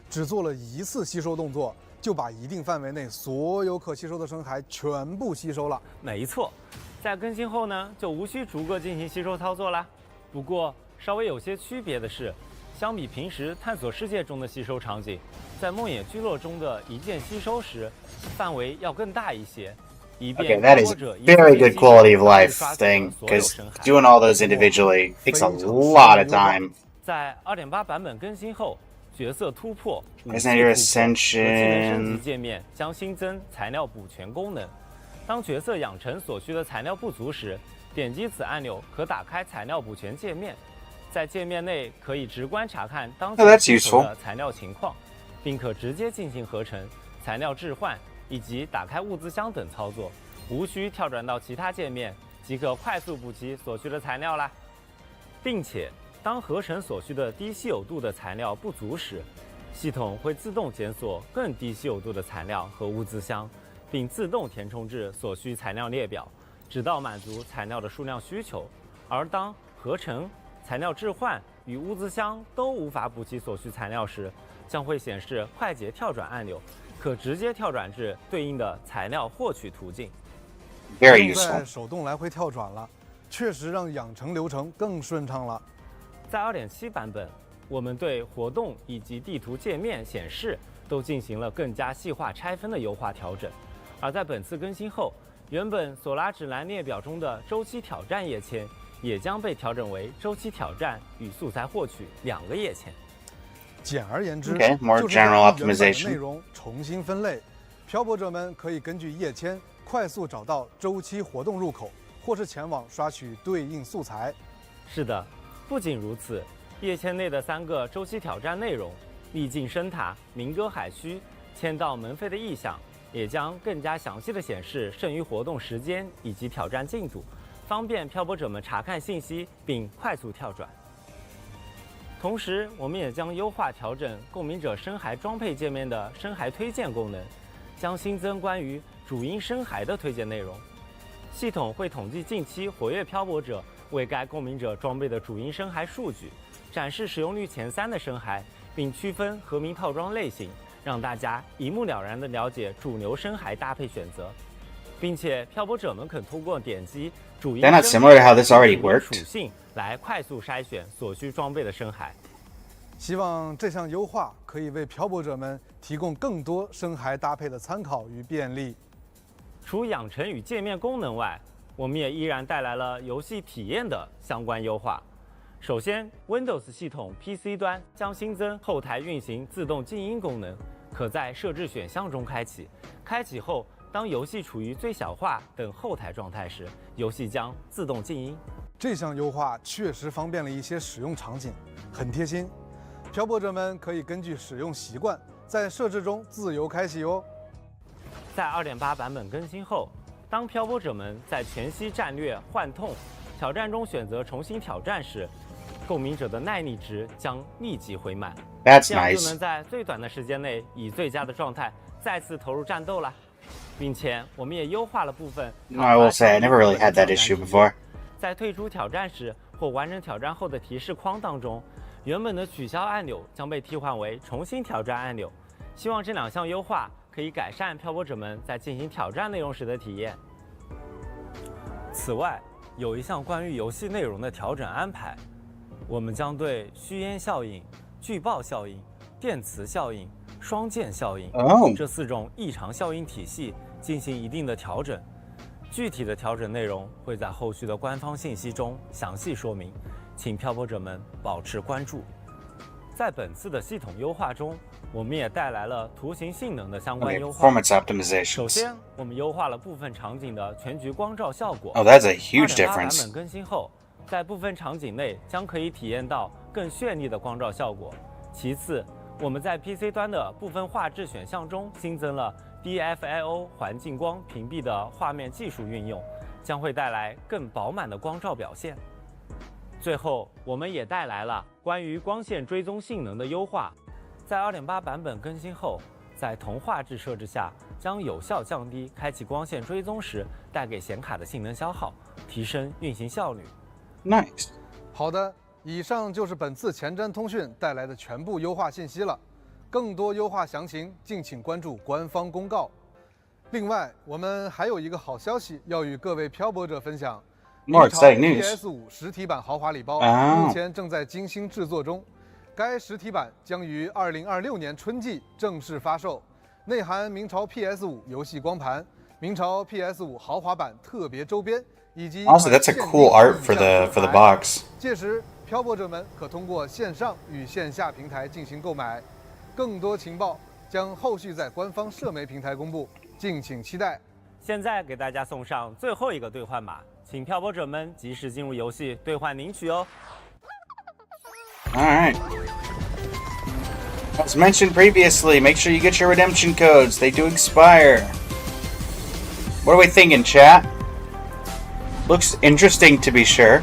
只做了一次吸收动作，就把一定范围内所有可吸收的深海全部吸收了。没错，在更新后呢，就无需逐个进行吸收操作啦。不过稍微有些区别的是，相比平时探索世界中的吸收场景，在梦魇聚落中的一键吸收时，范围要更大一些。Okay, that is a very good quality of life thing, because doing all those individually takes a lot of time. 在2.8版本更新后，角色突破、武器 Isn't your 突破和技能升级 ascension? 界面将新增材料补全功能。当角色养成所需的材料不足时，点击此按钮可打开材料补全界面，在界面内可以直观查看当前 that's 需求 useful. 的材料情况，并可直接进行合成、材料置换以及打开物资箱等操作，无需跳转到其他界面即可快速补齐所需的材料啦。并且，当合成所需的低稀有度的材料不足时，系统会自动检索更低稀有度的材料和物资箱，并自动填充至所需材料列表，直到满足材料的数量需求。而当合成、材料置换与物资箱都无法补齐所需材料时，将会显示快捷跳转按钮，可直接跳转至对应的材料获取途径。Very 不用再 useful. 手动来回跳转了，确实让养成流程更顺畅了。在2.7版本，我们对活动以及地图界面显示都进行了更加细化拆分的优化调整。而在本次更新后，原本索拉指南列表中的周期挑战页签也将被调整为周期挑战与素材获取2个页签。简而言之， Okay, more 就是 general 将原本的 optimization. 内容重新分类，漂泊者们可以根据页签快速找到周期活动入口，或是前往刷取对应素材。是的，不仅如此，页签内的3个周期挑战内容——历尽深塔、鸣歌海区、签到门扉的意象，也将更加详细地显示剩余活动时间以及挑战进度，方便漂泊者们查看信息并快速跳转。同时，我们也将优化调整共鸣者深海装配界面的深海推荐功能，将新增关于主因深海的推荐内容。系统会统计近期活跃漂泊者为该共鸣者装备的主因深海数据，展示使用率前3的深海，并区分和鸣套装类型，让大家一目了然地了解主流深海搭配选择，并且漂泊者们可通过点击主因 They're not 深 similar to how this already 属 worked. 性来快速筛选所需装备的深海。希望这项优化可以为漂泊者们提供更多深海搭配的参考与便利。除养成与界面功能外，我们也依然带来了游戏体验的相关优化。首先 ，Windows 系统 PC 端将新增后台运行自动静音功能，可在设置选项中开启。开启后，当游戏处于最小化等后台状态时，游戏将自动静音。这项优化确实方便了一些使用场景，很贴心。漂泊者们可以根据使用习惯，在设置中自由开启哦。在2.8版本更新后，当漂泊者们在全息战略幻痛挑战中选择重新挑战时，共鸣者的耐力值将立即回满， That's 这样就能 nice. 在最短的时间内以最佳的状态再次投入战斗了。并且我们也优化了部分。I will say, I never really had that issue before. 在退出挑战时或完成挑战后的提示框当中，原本的取消按钮将被替换为重新挑战按钮。希望这2项优化可以改善漂泊者们在进行挑战内容时的体验。此外，有一项关于游戏内容的调整安排，我们将对虚烟效应、巨爆效应、电磁效应、双剑效应 Oh. 这4种异常效应体系进行一定的调整。具体的调整内容会在后续的官方信息中详细说明，请漂泊者们保持关注。在本次的系统优化中，我们也带来了图形性能的相关 Okay, 优化。 performance 首 optimizations. 先，我们优化了部分场景的全局光照效果。 Oh, that's a huge 2.8版 difference. 本更新后，在部分场景内将可以体验到更绚丽的光照效果。其次，我们在 PC 端的部分画质选项中新增了 DFIO 环境光屏蔽的画面技术运用，将会带来更饱满的光照表现。最后，我们也带来了关于光线追踪性能的优化，在2.8版本更新后，在同画质设置下，将有效降低开启光线追踪时带给显卡的性能消耗，提升运行效率。Nice. 好的，以上就是本次前瞻通讯带来的全部优化信息了。更多优化详情，敬请关注官方公告。另外，我们还有一个好消息要与各位漂泊者分享。 More exciting news. PS5 实体版豪华礼包 Oh. 目前正在精心制作中，该实体版将于2026年春季正式发售，内含明朝 PS5 游戏光盘、明朝 PS5 豪华版特别周边以及 Also, that's a cool art for the box. 届时，漂泊者们可通过线上与线下平台进行购买。更多情报将后续在官方社媒平台公布，敬请期待。现在给大家送上最后一个兑换码，请漂泊者们及时进入游戏兑换领取哦。All right. As mentioned previously, make sure you get your redemption codes. They do expire. What are we thinking, chat? Looks interesting to be sure.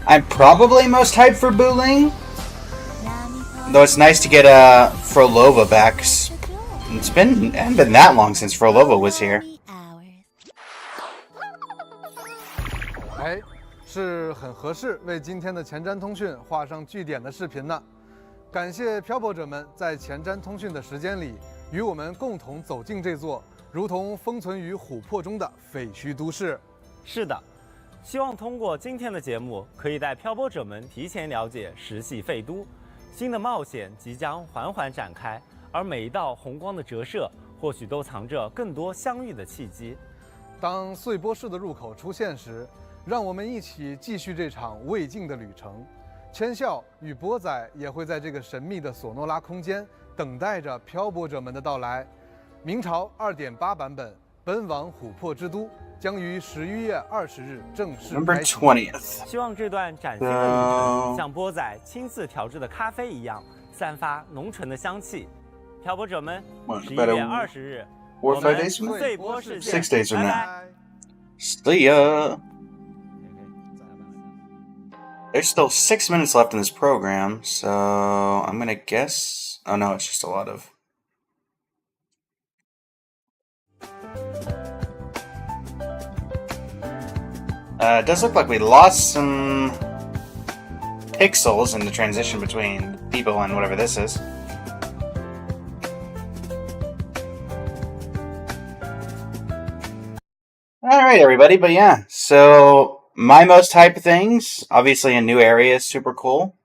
I'm probably most hyped for Booling, though it's nice to get Frolova back. It hasn't been that long since Frolova was here. 哎，是很合适为今天的前瞻通讯画上句点的视频呢。感谢漂泊者们在前瞻通讯的时间里，与我们共同走进这座如同封存于琥珀中的废墟都市。是的。 希望通过今天的节目，可以带漂泊者们提前了解石系废都，新的冒险即将缓缓展开，而每一道红光的折射，或许都藏着更多相遇的契机。当碎波市的入口出现时，让我们一起继续这场未尽的旅程。千笑与波仔也会在这个神秘的索诺拉空间等待着漂泊者们的到来。明朝2.8版本《奔往琥珀之都》。 将于11月20日正式开启。 20th. 希望这段崭新的旅程像波仔亲自调制的咖啡一样，散发浓醇的香气。漂泊者们，11月20日，我们碎波世界6 days from 拜 now. 拜。 See ya. There's still 6 minutes left in this program, so I'm gonna guess. Oh no, it's just a lot of. It does look like we lost some pixels in the transition between people and whatever this is. Alright, everybody, but yeah, so my most hype things, obviously a new area is super cool.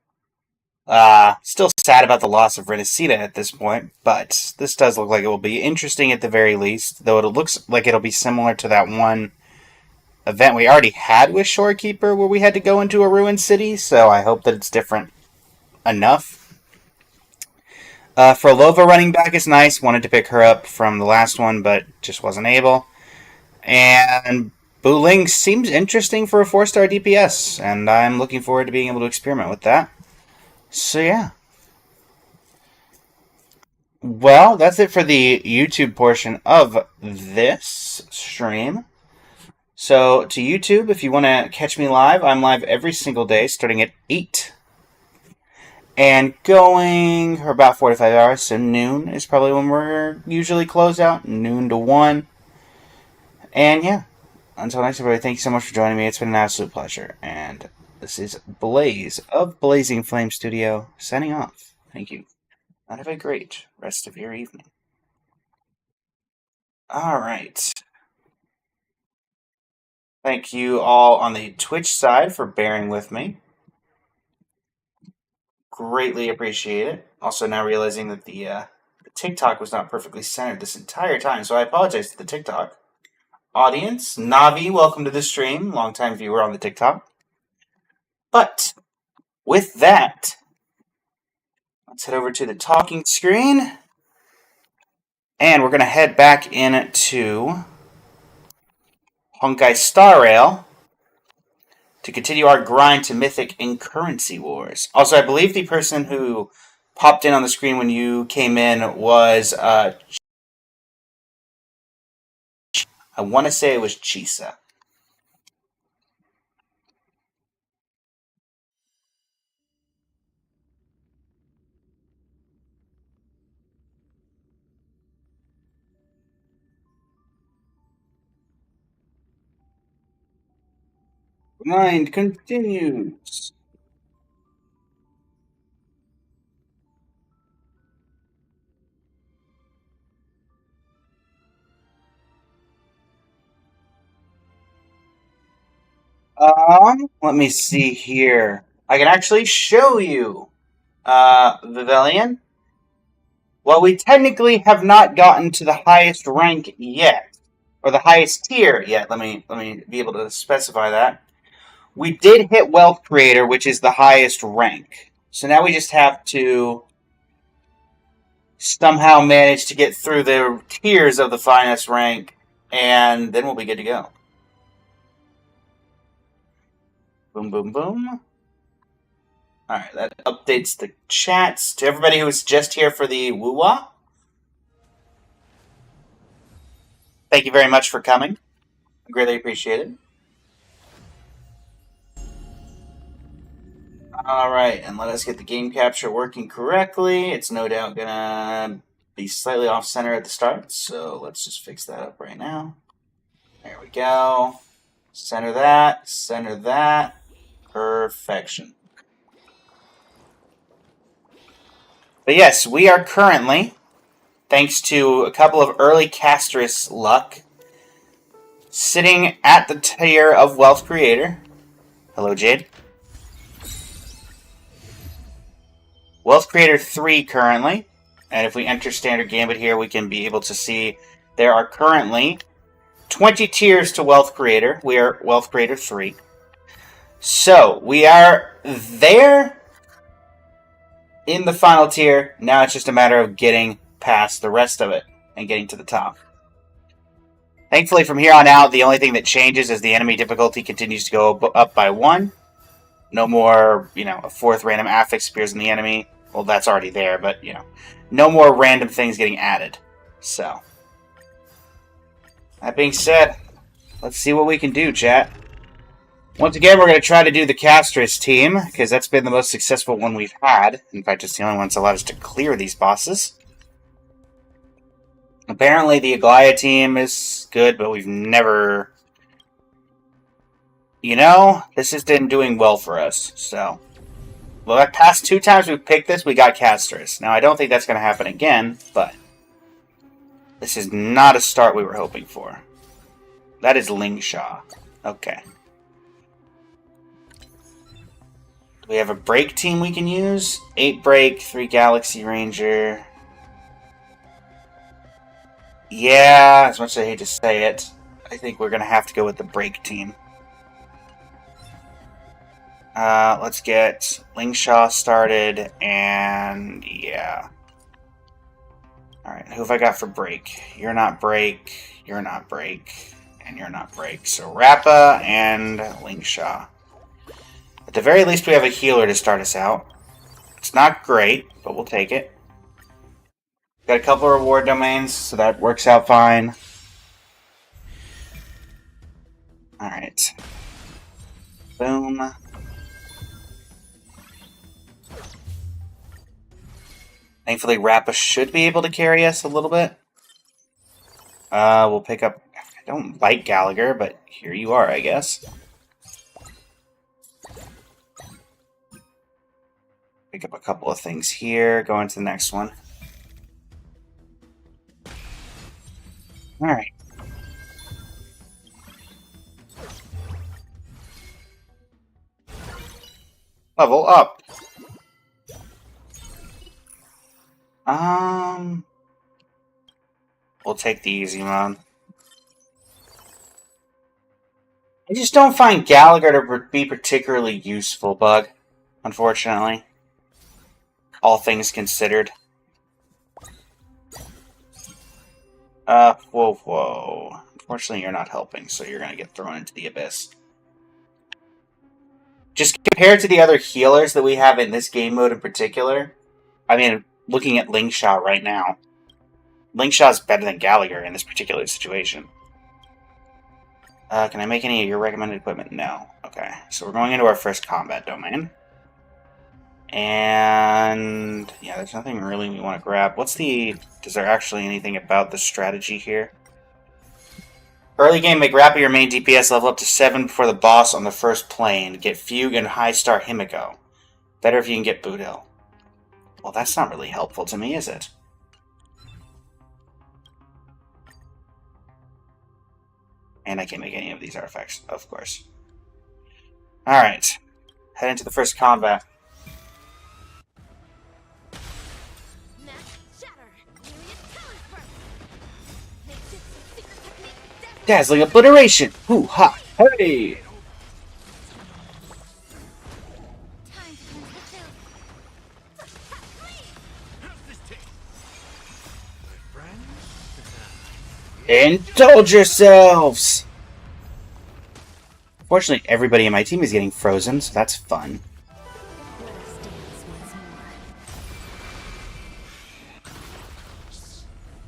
Still sad about the loss of Renacita at this point, but this does look like it will be interesting at the very least, though it looks like it'll be similar to that one event we already had with Shorekeeper where we had to go into a ruined city, so I hope that it's different enough. Frolova running back is nice. Wanted to pick her up from the last one, but just wasn't able. And Booling seems interesting for a 4-star DPS, and I'm looking forward to being able to experiment with that. So yeah. Well, that's it for the YouTube portion of this stream. So, to YouTube, if you want to catch me live, I'm live every single day starting at 8. And going for about 45 hours, so noon is probably when we're usually close out, noon to 1. And yeah, until next everybody, thank you so much for joining me. It's been an absolute pleasure. And this is Blaze of Blazing Flame Studio signing off. Thank you. And have a great rest of your evening. Alright. Thank you all on the Twitch side for bearing with me. Greatly appreciate it. Also now realizing that the TikTok was not perfectly centered this entire time, so I apologize to the TikTok audience. Navi, welcome to the stream. Longtime viewer on the TikTok. But with that, let's head over to the talking screen. And we're going to head back into Honkai Star Rail to continue our grind to Mythic and Currency Wars. Also, I believe the person who popped in on the screen when you came in was, I want to say it was Chisa. Grind continues. Let me see here. I can actually show you, Vivelian. Well, we technically have not gotten to the highest rank yet, or the highest tier yet. Let me be able to specify that. We did hit Wealth Creator, which is the highest rank. So now we just have to somehow manage to get through the tiers of the finest rank, and then we'll be good to go. Boom, boom, boom. Alright, that updates the chats. To everybody who was just here for the woo-wah, thank you very much for coming. I greatly appreciate it. Alright, and let us get the game capture working correctly. It's no doubt gonna be slightly off-center at the start, so let's just fix that up right now. There we go. Center that, center that. Perfection. But yes, we are currently, thanks to a couple of early Castress luck, sitting at the tier of Wealth Creator. Hello, Jade. Wealth Creator 3 currently, and if we enter Standard Gambit here, we can be able to see there are currently 20 tiers to Wealth Creator. We are Wealth Creator 3. So, we are there in the final tier. Now it's just a matter of getting past the rest of it and getting to the top. Thankfully, from here on out, the only thing that changes is the enemy difficulty continues to go up by 1. No more, a fourth random affix appears in the enemy. Well, that's already there, but, no more random things getting added. So, that being said, let's see what we can do, chat. Once again, we're going to try to do the Castress team, because that's been the most successful one we've had. In fact, it's the only one that's allowed us to clear these bosses. Apparently, the Aglaia team is good, but we've never... this has been doing well for us, so... Well, the past 2 times we picked this, we got Castress. Now, I don't think that's going to happen again, but... This is not a start we were hoping for. That is Lingshaw. Okay. We have a break team we can use. 8 break, 3 Galaxy Ranger. Yeah, as much as I hate to say it, I think we're going to have to go with the break team. Let's get Lingshaw started, and yeah. Alright, who have I got for break? You're not break, you're not break, and you're not break. So Rappa and Lingshaw. At the very least, we have a healer to start us out. It's not great, but we'll take it. Got a couple of reward domains, so that works out fine. Alright. Boom. Thankfully, Rappa should be able to carry us a little bit. We'll pick up... I don't like Gallagher, but here you are, I guess. Pick up a couple of things here, go into the next one. Alright. Level up. We'll take the easy mode. I just don't find Gallagher to be particularly useful, Bug. Unfortunately. All things considered. Whoa. Unfortunately, you're not helping, so you're gonna get thrown into the abyss. just compared to the other healers that we have in this game mode in particular, I mean, looking at Lingshaw right now, Lingshaw's better than Gallagher in this particular situation. Can I make any of your recommended equipment? No. Okay, so we're going into our first combat domain. And yeah, there's nothing really we want to grab. Is there actually anything about the strategy here? Early game, make Rappa your main DPS level up to 7 before the boss on the first plane. Get Fugue and High Star Himiko. Better if you can get Boodle. Well, that's not really helpful to me, is it? And I can't make any of these artifacts, of course. Alright. Head into the first combat. Dazzling Obliteration! Hoo ha! Hey! Indulge yourselves! Fortunately, everybody in my team is getting frozen, so that's fun.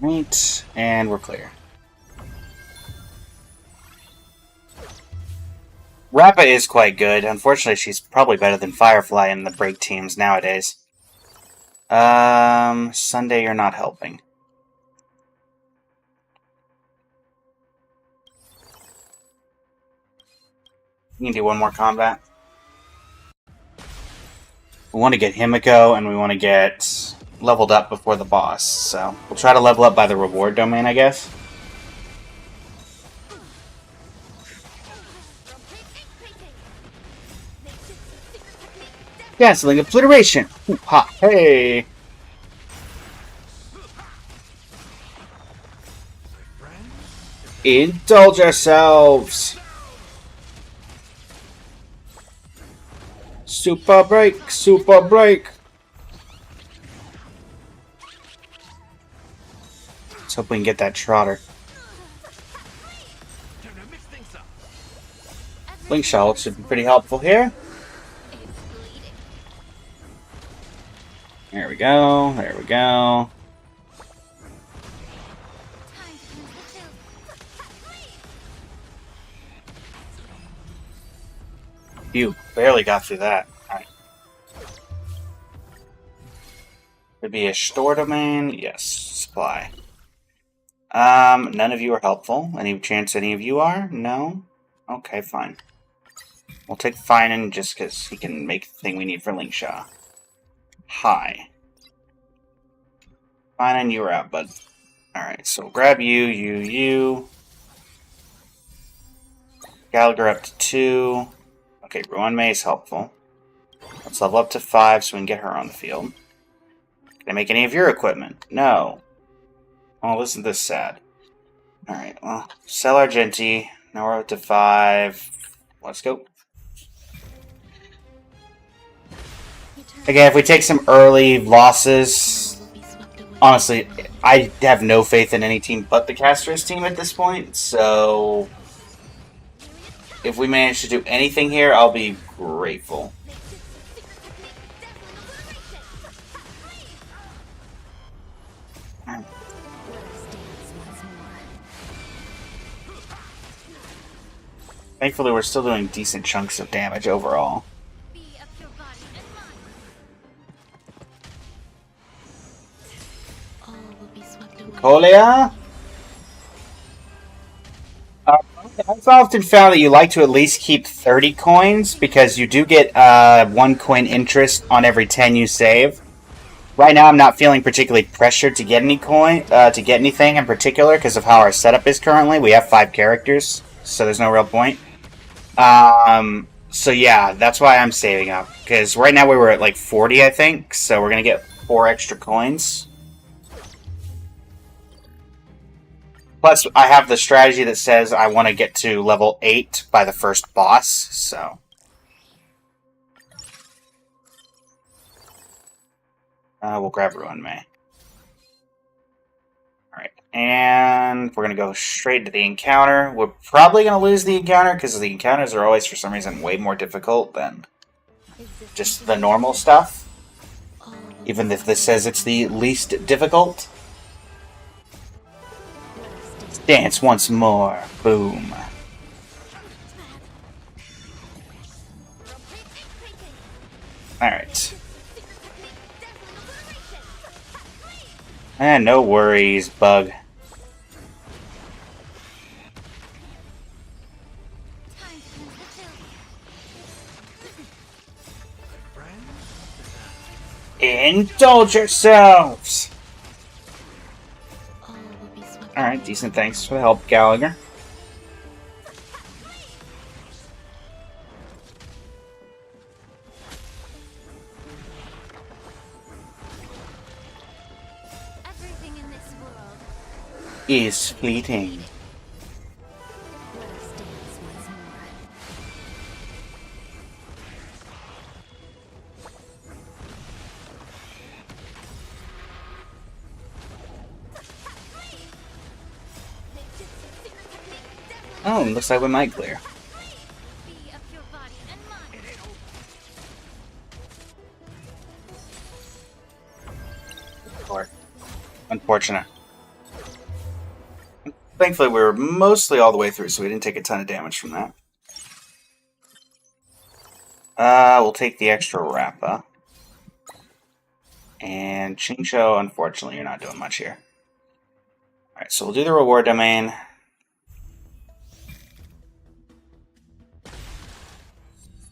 Right, and we're clear. Rappa is quite good. Unfortunately, she's probably better than Firefly in the break teams nowadays. Sunday, you're not helping. We can do one more combat. We want to get Himiko, and we want to get leveled up before the boss. So, we'll try to level up by the reward domain, I guess. Dazzling Obliteration! Ooh, ha! Hey! Indulge ourselves! Super break! Super break! Let's hope we can get that Trotter. Link Shot should be pretty helpful here. There we go, there we go. Phew, barely got through that. Alright. Could be a store domain. Yes, supply. None of you are helpful. Any chance any of you are? No? Okay, fine. We'll take Finan just because he can make the thing we need for Lingshaw. Hi. Finan, you were out, bud. Alright, so we'll grab you. Gallagher up to 2. Okay, Ruanmei is helpful. Let's level up to 5 so we can get her on the field. Can I make any of your equipment? No. Oh, isn't this sad? Alright, well, sell Argenti. Now we're up to 5. Let's go. Again, if we take some early losses, honestly, I have no faith in any team but the Castros team at this point, so if we manage to do anything here, I'll be grateful. Thankfully, we're still doing decent chunks of damage overall. Colia? I've often found that you like to at least keep 30 coins because you do get 1 coin interest on every 10 you save. Right now, I'm not feeling particularly pressured to get any anything in particular because of how our setup is currently. We have 5 characters, so there's no real point. So yeah, that's why I'm saving up because right now we were at like 40, I think. So we're gonna get 4 extra coins. Plus, I have the strategy that says I want to get to level 8 by the first boss, so. We'll grab Ruanmei. Alright, and we're going to go straight to the encounter. We're probably going to lose the encounter, because the encounters are always, for some reason, way more difficult than just the normal stuff. Even if this says it's the least difficult. Dance once more. Boom. Alright. No worries, bug. Indulge yourselves! Alright, decent thanks for the help, Gallagher. Everything in this world. Is fleeting. Let us dance once more. Oh, looks like we might clear. Be of your body and mind. Lord. Unfortunate. Thankfully, we were mostly all the way through, so we didn't take a ton of damage from that. We'll take the extra Rappa. And Chincho, unfortunately, you're not doing much here. Alright, so we'll do the reward domain.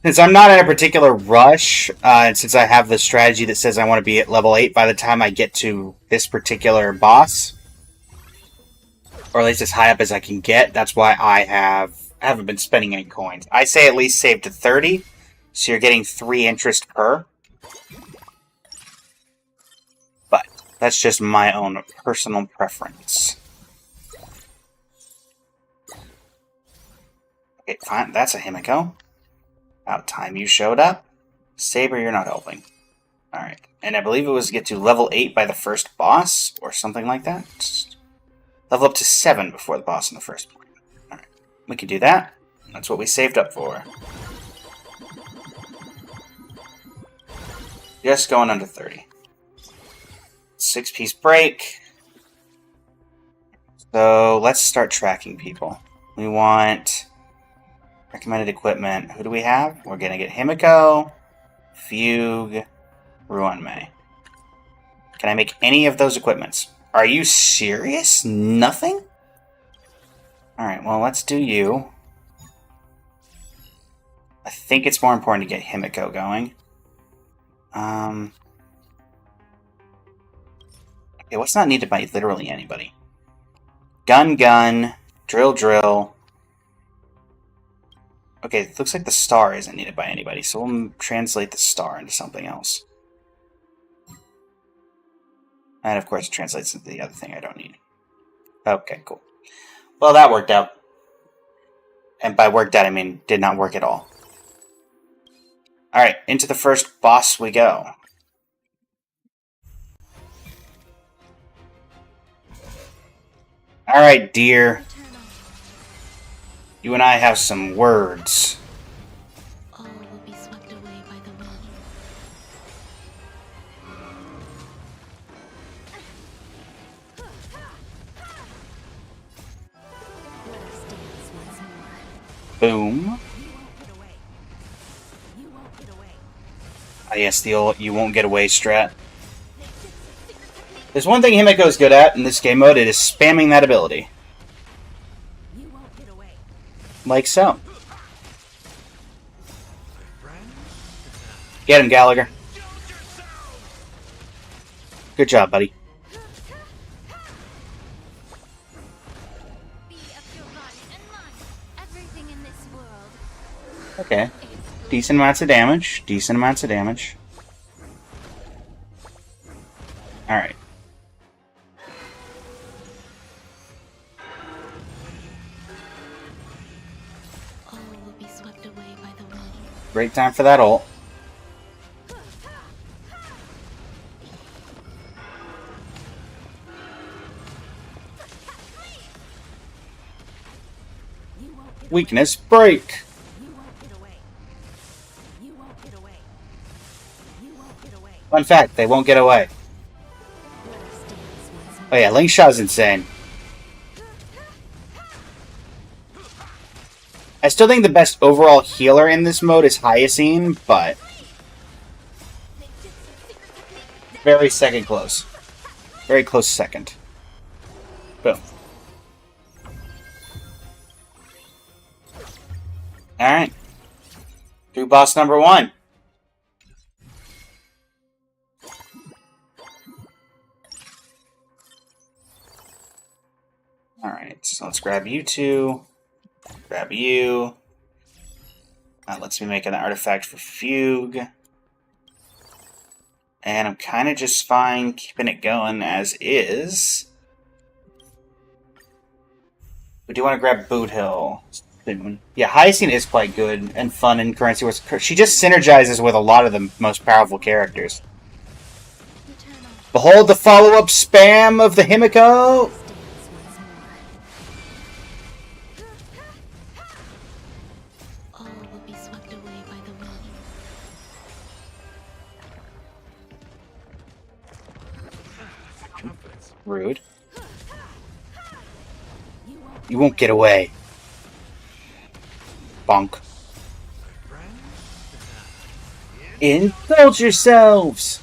Since I'm not in a particular rush, and since I have the strategy that says I want to be at level 8 by the time I get to this particular boss, or at least as high up as I can get, that's why I haven't been spending any coins. I say at least save to 30, so you're getting 3 interest per. But that's just my own personal preference. Okay, fine, that's a Himiko. About time you showed up. Saber, you're not helping. Alright. And I believe it was to get to level 8 by the first boss, or something like that. Just level up to 7 before the boss in the first one. Alright. We can do that. That's what we saved up for. Just going under 30. 6-piece break. So, let's start tracking people. We want... recommended equipment. Who do we have? We're gonna get Himiko, Fugue, Ruanmei. Can I make any of those equipments? Are you serious? Nothing? Alright, well, let's do you. I think it's more important to get Himiko going. Okay, what's not needed by literally anybody? Gun, drill. Okay, it looks like the star isn't needed by anybody, so we'll translate the star into something else. And of course it translates into the other thing I don't need. Okay, cool. Well, that worked out. And by worked out, I mean did not work at all. Alright, into the first boss we go. Alright, dear. You and I have some words. All will be swept away by the wind. Let us dance once more. Boom. You won't get away. You won't get away. Ah, yes, the old you won't get away strat. There's one thing Himiko's good at in this game mode, it is spamming that ability. You won't get away. Like so. Get him, Gallagher. Good job, buddy. Be of your body and mind. Everything in this world. Okay. Decent amounts of damage. Alright. All will be swept away by the wind. Great time for that ult. Weakness break. You won't get away. You won't get away. Fun fact, they won't get away. Oh yeah, Ling Shao's insane. I still think the best overall healer in this mode is Hyacine, but very second close. Very close second. Boom. Alright. Do boss number 1. Alright, so let's grab you two. Grab you. That lets me make an artifact for Fugue. And I'm kind of just fine keeping it going as is. We do want to grab Boot Hill soon. Yeah, Hyacine is quite good and fun in Currency Wars. She just synergizes with a lot of the most powerful characters. Behold the follow-up spam of the Himiko! All will be swept away by the wind. Rude. You won't get away. Bonk. Indulge yourselves!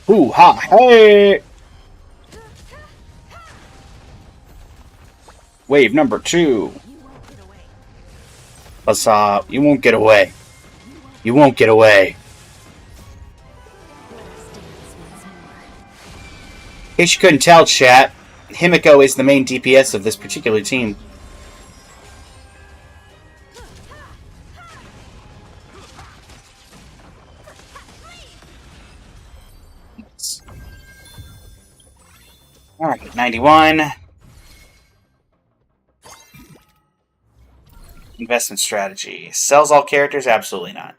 Hoo ha hey! Wave number 2. Huzzah! You won't get away. You won't get away. In case you couldn't tell, chat, Himiko is the main DPS of this particular team. Alright, 91. Investment strategy. Sells all characters? Absolutely not.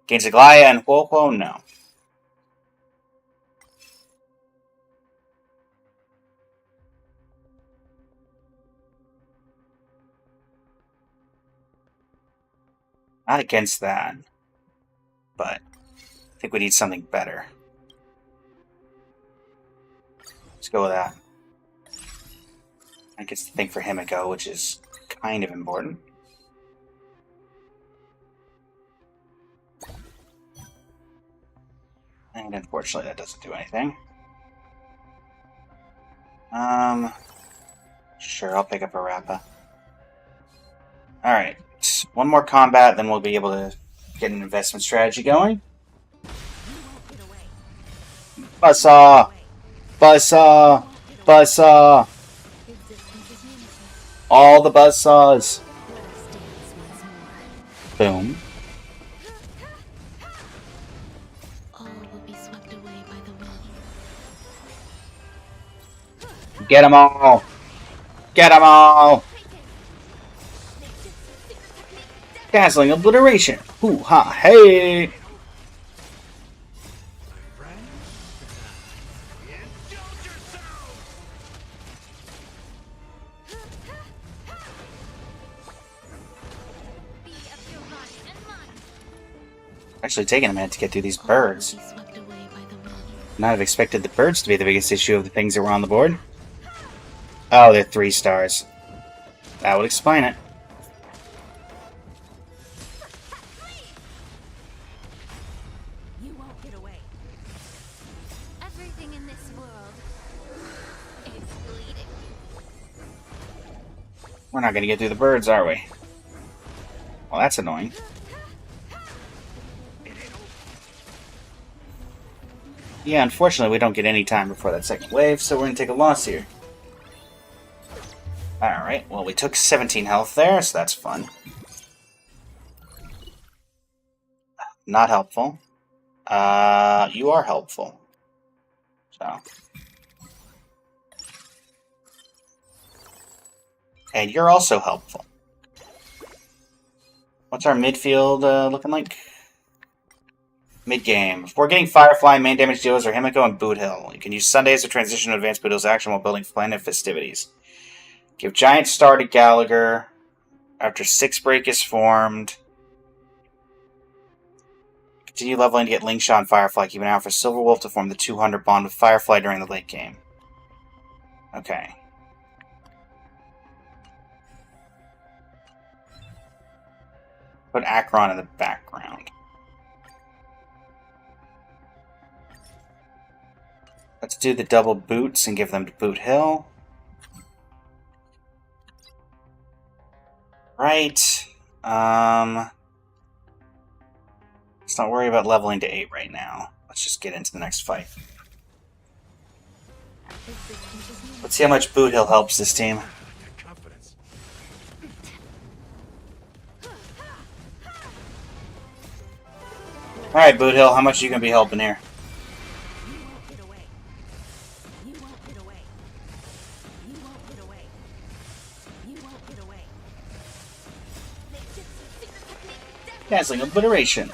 Gains Aglaya and Huohuo? No. Not against that. But I think we need something better. Let's go with that. I guess the thing for Himiko, which is kind of important. And unfortunately that doesn't do anything. Sure, I'll pick up a Rappa. Alright, one more combat, then we'll be able to get an investment strategy going. Buzzsaw! Buzzsaw! Buzzsaw! All the buzzsaws! Boom. All will be swept away by the wind. Get them all! Get them all! Dazzling obliteration! Hoo ha hey! Actually taking a minute to get through these birds. All will be swept away by the wind. Not have expected the birds to be the biggest issue of the things that were on the board. Oh, they're 3 stars. That would explain it. You won't get away. Everything in this world is bleeding. We're not going to get through the birds, are we? Well, that's annoying. Yeah, unfortunately, we don't get any time before that second wave, so we're going to take a loss here. Alright, well, we took 17 health there, so that's fun. Not helpful. You are helpful. So. And you're also helpful. What's our midfield looking like? Mid-game. Before getting Firefly, main damage dealers are Himiko and Boot Hill. You can use Sundays to transition to advance Boot Hill's action while building planet festivities. Give Giant Star to Gallagher. After 6 break is formed. Continue leveling to get Lingsha and Firefly, keeping an eye out for Silverwolf to form the 200 bond with Firefly during the late game. Okay. Put Acheron in the background. Let's do the double boots and give them to Boot Hill. Right. Let's not worry about leveling to 8 right now. Let's just get into the next fight. Let's see how much Boot Hill helps this team. Alright, Boot Hill, how much are you going to be helping here? Canceling obliteration.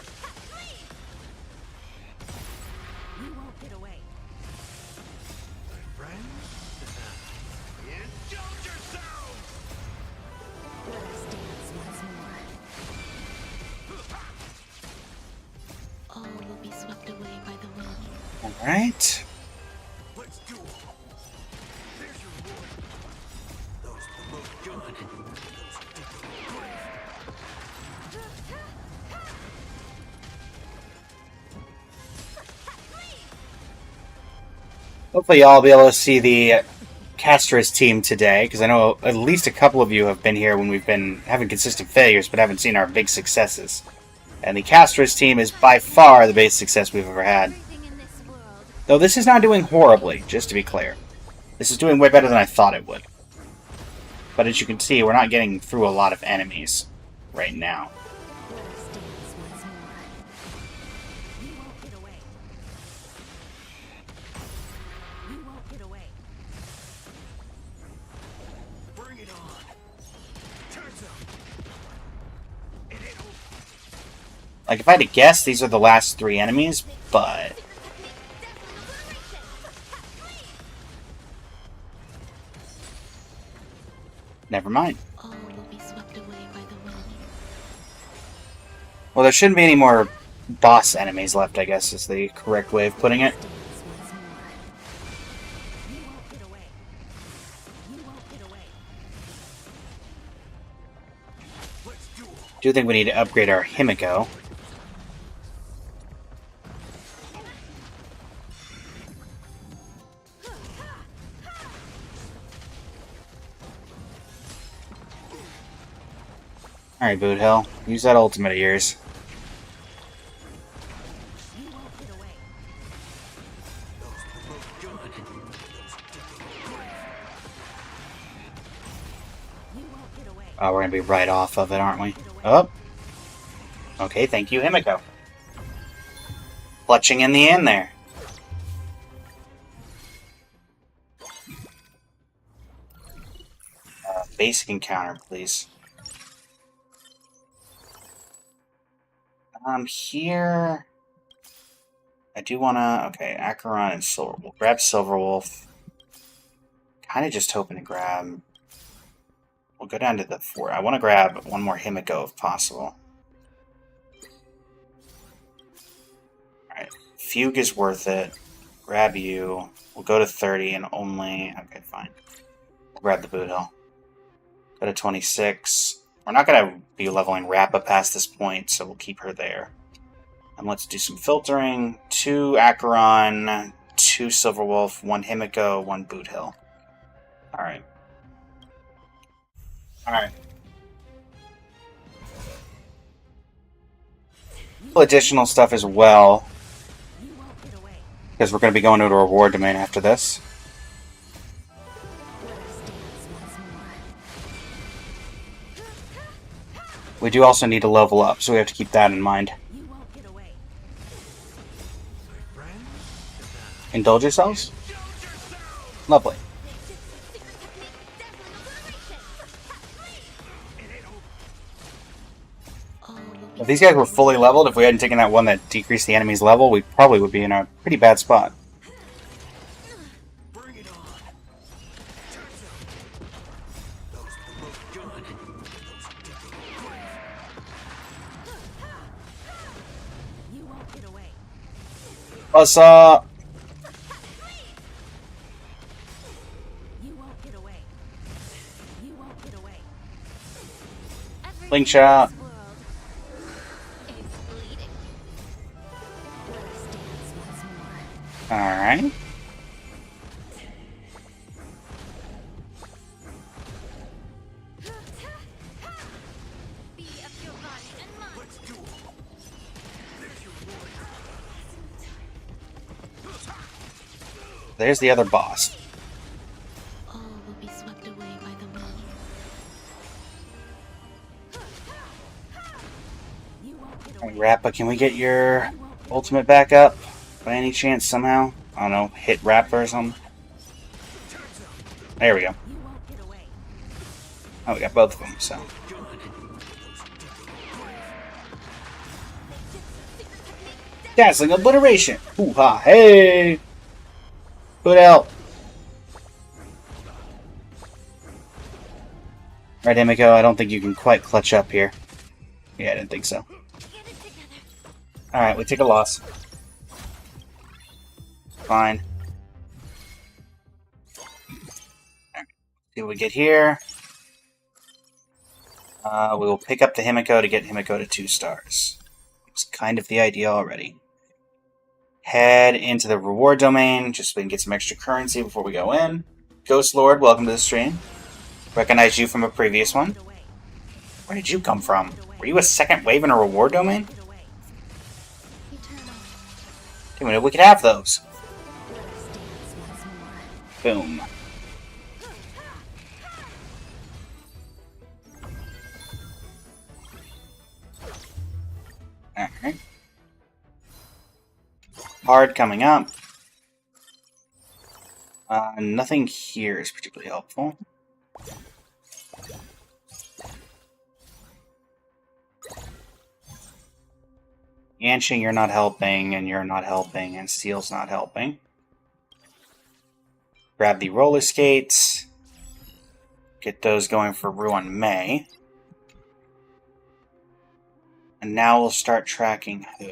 All will be swept away by the wind. Alright. Hopefully y'all will be able to see the Castris team today, because I know at least a couple of you have been here when we've been having consistent failures, but haven't seen our big successes. And the Castris team is by far the biggest success we've ever had. Though this is not doing horribly, just to be clear. This is doing way better than I thought it would. But as you can see, we're not getting through a lot of enemies right now. Like, if I had to guess, these are the last 3 enemies, but... never mind. All will be swept away by the wind. Well, there shouldn't be any more boss enemies left, I guess, is the correct way of putting it. I do think we need to upgrade our Himiko. Alright, Boot Hill. Use that ultimate of yours. Oh, we're gonna be right off of it, aren't we? Oh. Okay, thank you, Himiko. Clutching in the end there. Basic encounter, please. Here... I do wanna... Okay, Acheron and Silverwolf. Grab Silverwolf. Kinda just hoping to grab... We'll go down to the 4. I want to grab one more Himiko if possible. Alright, Fugue is worth it. Grab you. We'll go to 30 and only... Okay, fine. We'll grab the Boot Hill. Go to 26. We're not going to be leveling Rappa past this point, so we'll keep her there. And let's do some filtering. 2 Acheron, 2 Silverwolf, 1 Himiko, 1 Boot Hill. Alright. Alright. Additional stuff as well, because we're going to be going to a reward domain after this. We do also need to level up, so we have to keep that in mind. Indulge yourselves? Lovely. If these guys were fully leveled, if we hadn't taken that one that decreased the enemy's level, we probably would be in a pretty bad spot. What's up? You won't get away. You won't get away. Everything Blink shot. in this world is bleeding. Let us dance once more. Alright. Be of your body and mind. There's the other boss. All will be swept away by the wind. You won't get Hey, away. Rappa, can we get your ultimate back up? By any chance, somehow? I don't know, hit Rappa or something? There we go. You won't get away. Oh, we got both of them, so. Dazzling obliteration! Hoo-ha, hey! Put out! Right, Himiko, I don't think you can quite clutch up here. Yeah, I didn't think so. Get it together. Alright, we take a loss. Fine. Alright, see what we get here. We will pick up the Himiko to get Himiko to 2 stars. It's kind of the idea already. Head into the reward domain, just so we can get some extra currency before we go in. Ghost Lord, welcome to the stream. Recognize you from a previous one. Get away. Where did you come from? Were you a second wave in a reward domain? Get away. Eternal. Didn't know we could have those. Let us dance once more. Boom. Alright. Hard coming up. Nothing here is particularly helpful. Yanqing, you're not helping, and you're not helping, and Steel's not helping. Grab the roller skates. Get those going for Ruan Mei. And now we'll start tracking who?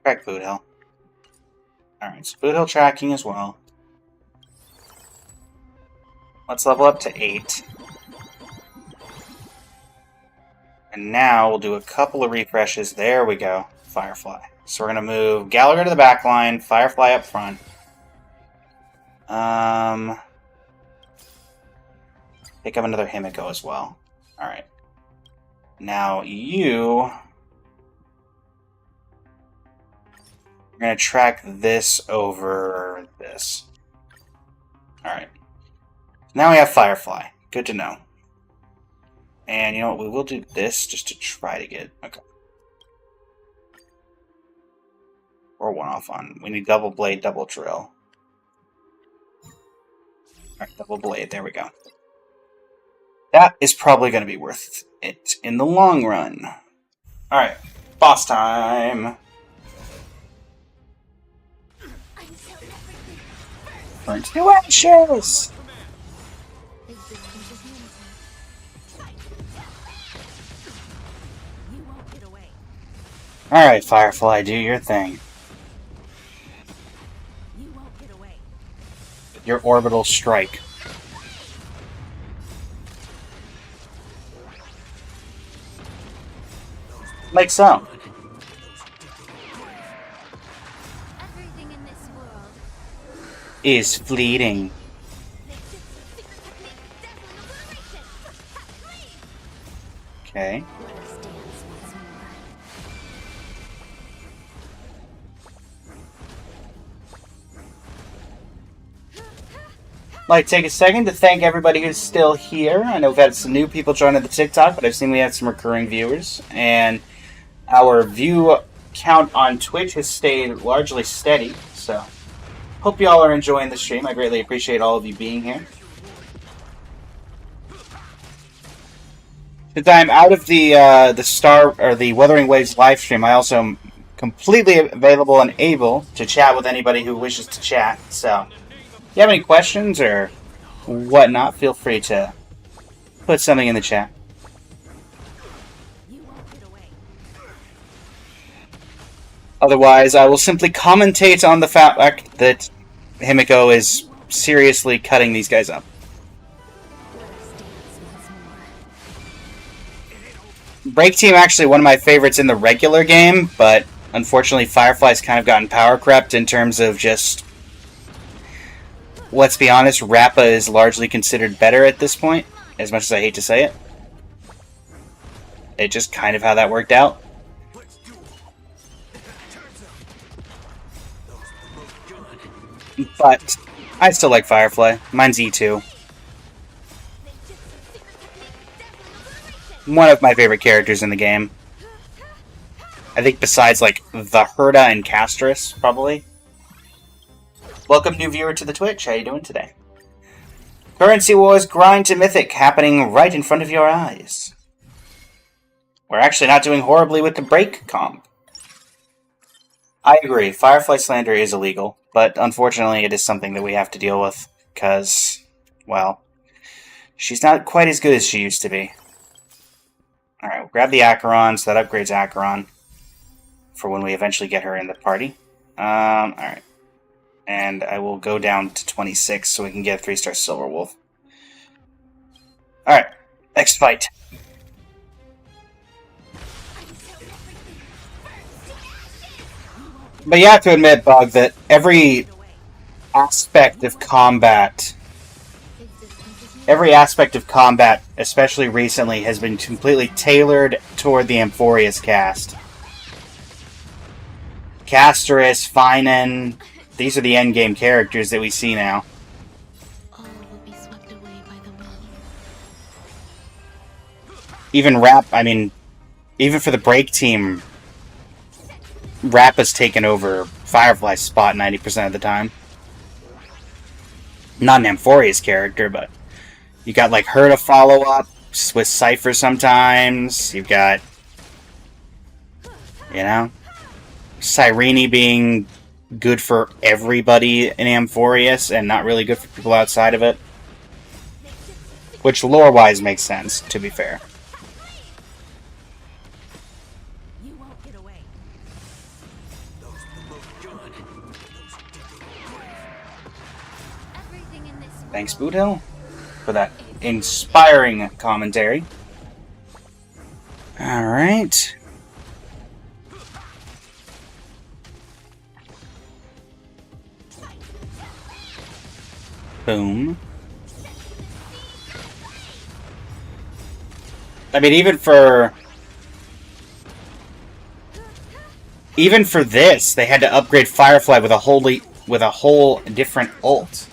Track Boothill. Alright, so Boothill tracking as well. Let's level up to 8. And now we'll do a couple of refreshes. There we go. Firefly. So we're going to move Gallagher to the back line, Firefly up front. Pick up another Himiko as well. Alright. Now you... We're going to track this over this. Alright. Now we have Firefly. Good to know. And you know what? We will do this just to try to get... Okay. Or one off on. We need double blade, double drill. Alright, double blade. There we go. That is probably going to be worth it in the long run. Alright. Boss time! Burnt to ashes! Existence is limited. You won't get away. Alright, Firefly, do your thing. You won't get away. Your orbital strike. Like so. Everything in this world. Is fleeting. Okay. Let us dance once more. Like, take a second to thank everybody who's still here. I know we've had some new people joining the TikTok, but I've seen we had some recurring viewers. And our view count on Twitch has stayed largely steady. So, hope y'all are enjoying the stream. I greatly appreciate all of you being here. Since I'm out of the Star or the Wuthering Waves live stream, I also am completely available and able to chat with anybody who wishes to chat. So, if you have any questions or whatnot, feel free to put something in the chat. You won't get away. Otherwise, I will simply commentate on the fact that Himiko is seriously cutting these guys up. Break Team actually one of my favorites in the regular game, but unfortunately Firefly's kind of gotten power crept in terms of just... Let's be honest, Rappa is largely considered better at this point, as much as I hate to say it. It's just kind of how that worked out. But I still like Firefly. Mine's E2. One of my favorite characters in the game. I think besides, like, the Herda and Castris, probably. Welcome, new viewer, to the Twitch. How you doing today? Currency Wars Grind to Mythic happening right in front of your eyes. We're actually not doing horribly with the break comp. I agree, Firefly slander is illegal, but unfortunately it is something that we have to deal with, because, well, she's not quite as good as she used to be. Alright, we'll grab the Acheron, so that upgrades Acheron for when we eventually get her in the party. Alright. And I will go down to 26 so we can get a 3-star Silverwolf. Alright, next fight. But you have to admit, Bug, that every aspect of combat, especially recently, has been completely tailored toward the Amphorius cast. Castris, Finan, these are the endgame characters that we see now. Even even for the break team, Rappa's taken over Firefly's spot 90% of the time. Not an Amphorius character, but you got like her to follow up with Cypher sometimes. You've got, you know, Cyrene being good for everybody in Amphorius and not really good for people outside of it. Which lore-wise makes sense, to be fair. Thanks, Boothill, for that inspiring commentary. Alright. Boom. I mean, even for this, they had to upgrade Firefly with a whole different ult.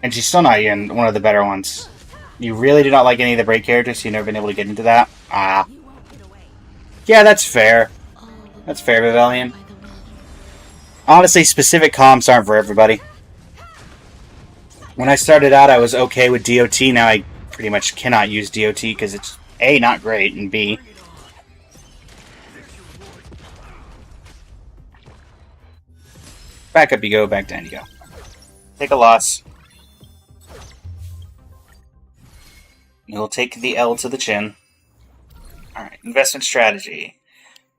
And she's still not even one of the better ones. You really do not like any of the break characters, so you've never been able to get into that? Ah. Yeah, that's fair. That's fair, Vivelian. Honestly, specific comps aren't for everybody. When I started out, I was okay with DOT. Now I pretty much cannot use DOT because it's A, not great, and B, back up you go, back down you go. Take a loss. You'll take the L to the chin. Alright, investment strategy.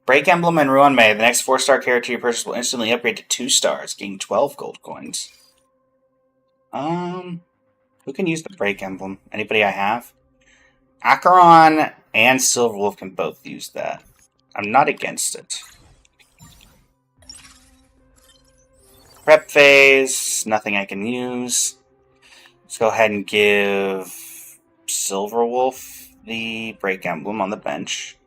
Break Emblem and Ruan Mei. The next 4-star character you purchase will instantly upgrade to 2 stars, gaining 12 gold coins. Who can use the Break Emblem? Anybody I have? Acheron and Silverwolf can both use that. I'm not against it. Prep phase, nothing I can use. Let's go ahead and give Silverwolf the Break Emblem on the bench.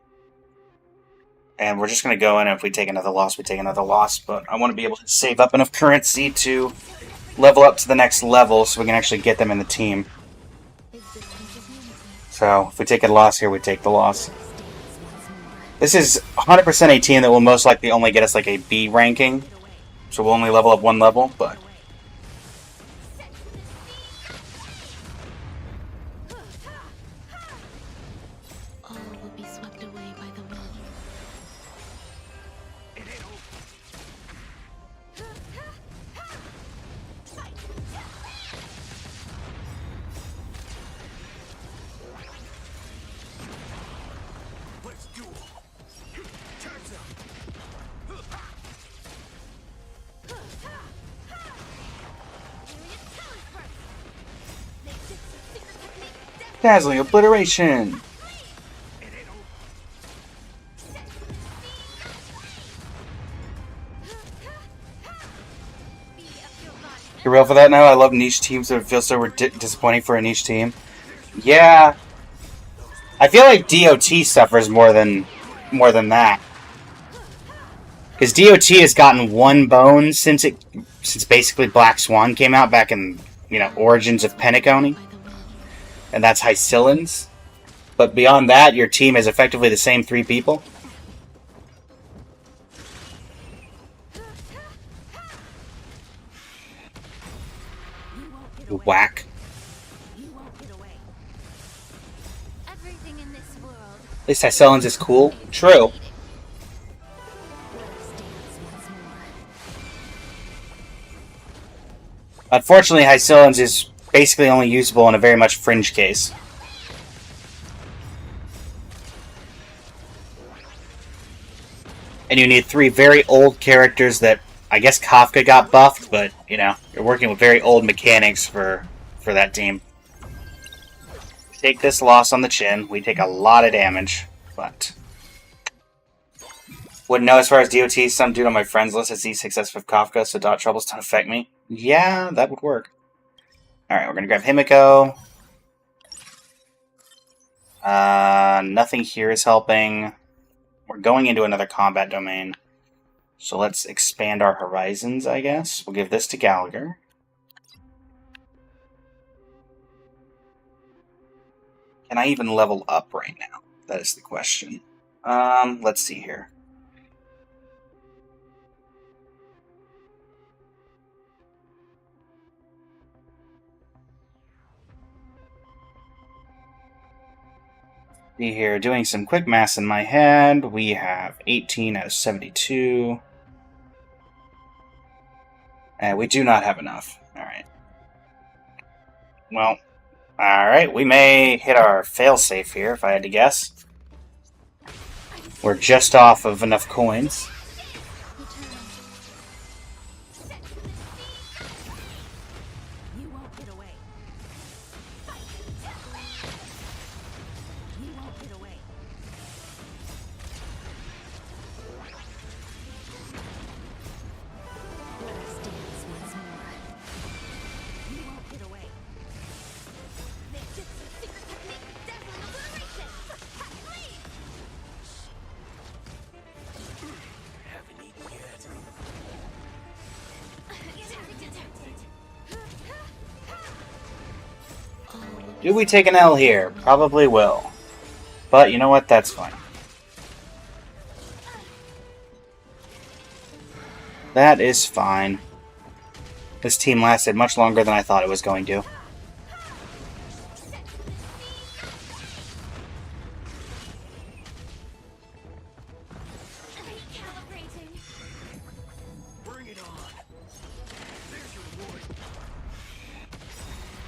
And we're just going to go in, and if we take another loss, we take another loss. But I want to be able to save up enough currency to level up to the next level so we can actually get them in the team. So if we take a loss here, we take the loss. This is 100% a team that will most likely only get us like a B ranking. So we'll only level up 1 level, but Dazzling obliteration. You real for that now? I love niche teams, but it feels so disappointing for a niche team. Yeah, I feel like DOT suffers more than that, because DOT has gotten one bone since basically Black Swan came out back in Origins of Penacony, and that's Hycillans. But beyond that, your team is effectively the same 3 people. Whack. At least Hycillans is cool. True. Unfortunately, Hycillans is basically only usable in a very much fringe case. And you need 3 very old characters that, I guess Kafka got buffed, but, you're working with very old mechanics for that team. Take this loss on the chin. We take a lot of damage, but... Wouldn't know as far as DOT. Some dude on my friends list has Z6S with Kafka, so dot troubles don't affect me. Yeah, that would work. Alright, we're gonna grab Himiko. Nothing here is helping. We're going into another combat domain. So let's expand our horizons, I guess. We'll give this to Gallagher. Can I even level up right now? That is the question. Let's see here. See here, doing some quick math in my head. We have 18 out of 72. And we do not have enough. Alright. Well, alright, we may hit our failsafe here, if I had to guess. We're just off of enough coins. Do we take an L here? Probably will. But you know what? That's fine. That is fine. This team lasted much longer than I thought it was going to.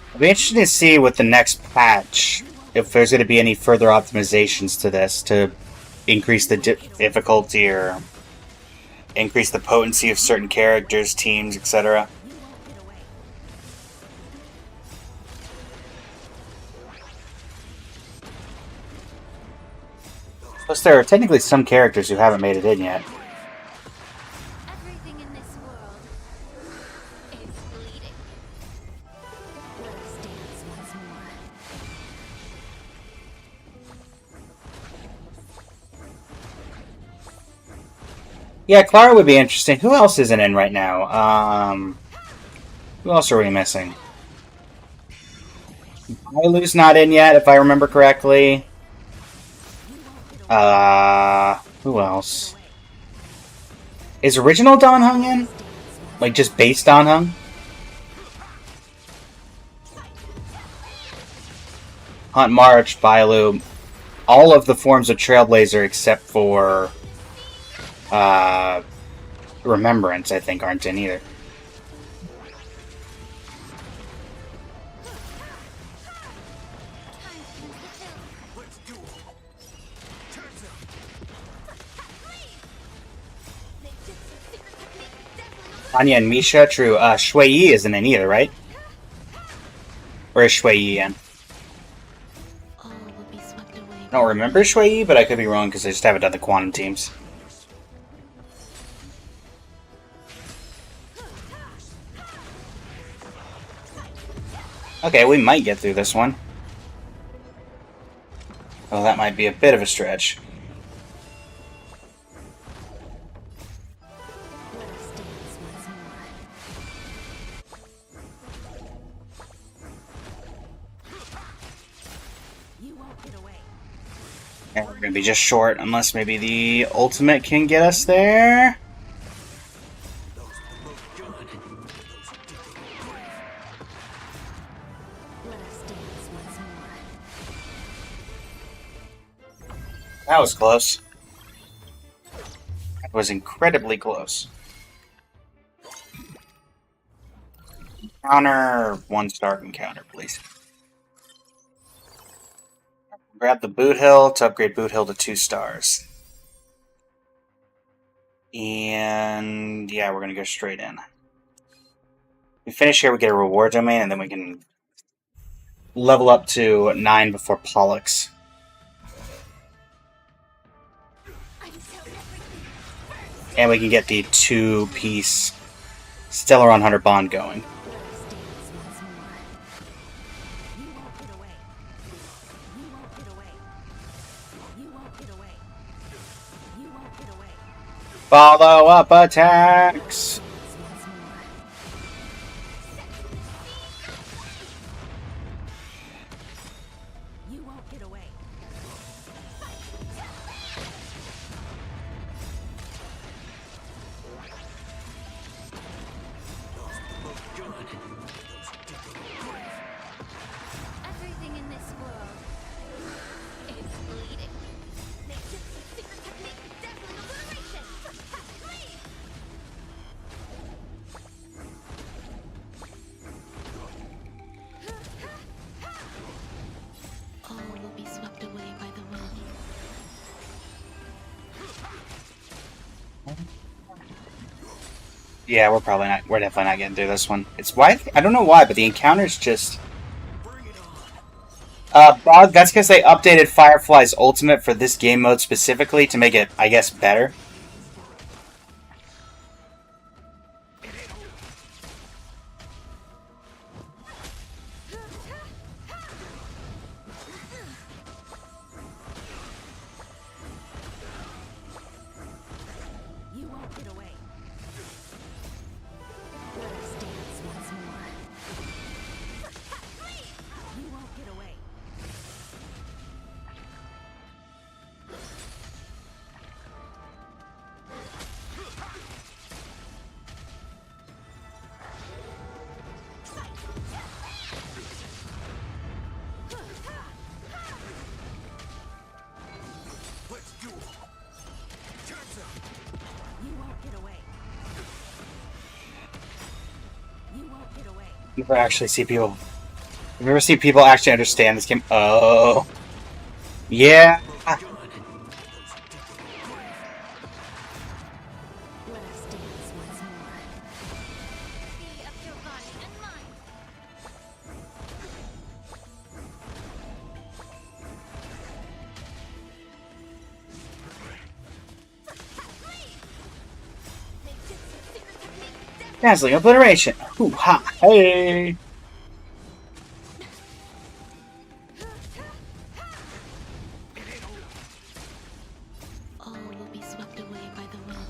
It'll be interesting to see with the next patch if there's going to be any further optimizations to this to increase the difficulty or increase the potency of certain characters, teams, etc. Plus, there are technically some characters who haven't made it in yet. Everything in this world is bleeding. Let us dance once more. Yeah, Clara would be interesting. Who else isn't in right now? Who else are we missing? Bailu's not in yet, if I remember correctly. Who else? Is original Dan Heng in? Like, just base Dan Heng? Hunt March, Bailu, all of the forms of Trailblazer except for Remembrance, I think, aren't in either. Anya and Misha, true. Shui Yi isn't in either, right? Or is Shui Yi in? I don't remember Shui Yi, but I could be wrong because I just haven't done the quantum teams. Okay, we might get through this one. Well, that might be a bit of a stretch. And we're gonna be just short, unless maybe the ultimate can get us there. That was close. That was incredibly close. Counter, 1-star encounter, please. Grab the boot hill to upgrade boot hill to 2 stars. And yeah, we're gonna go straight in. We finish here, we get a reward domain, and then we can level up to 9 before Pollux. And we can get the 2-piece Stellaron Hunter Bond going. Follow-up attacks! Everything in this world is bleeding. Ninjutsu, secret technique, dazzling obliteration. Please! All will be swept away by the wind. Yeah, we're definitely not getting through this one. It's why, I don't know why, but the encounter's just... Bog, that's because they updated Firefly's ultimate for this game mode specifically to make it, I guess, better. You won't get away. Let us dance once more. You won't get away. You won't get away. You won't get away. You never actually see people... Have you ever seen people actually understand this game? Oh. Yeah. Let us dance once more. Be of your body and mind. Ninjutsu, secret technique, Dazzling obliteration. Hoo ha. Hey. All will be swept away by the wind.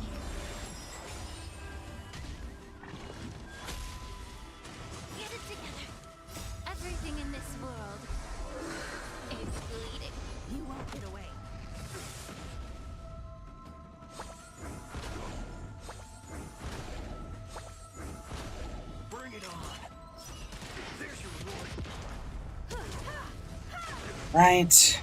Get it together. Everything in this world is bleeding. You won't get away. Bring it on. There's your reward. Right.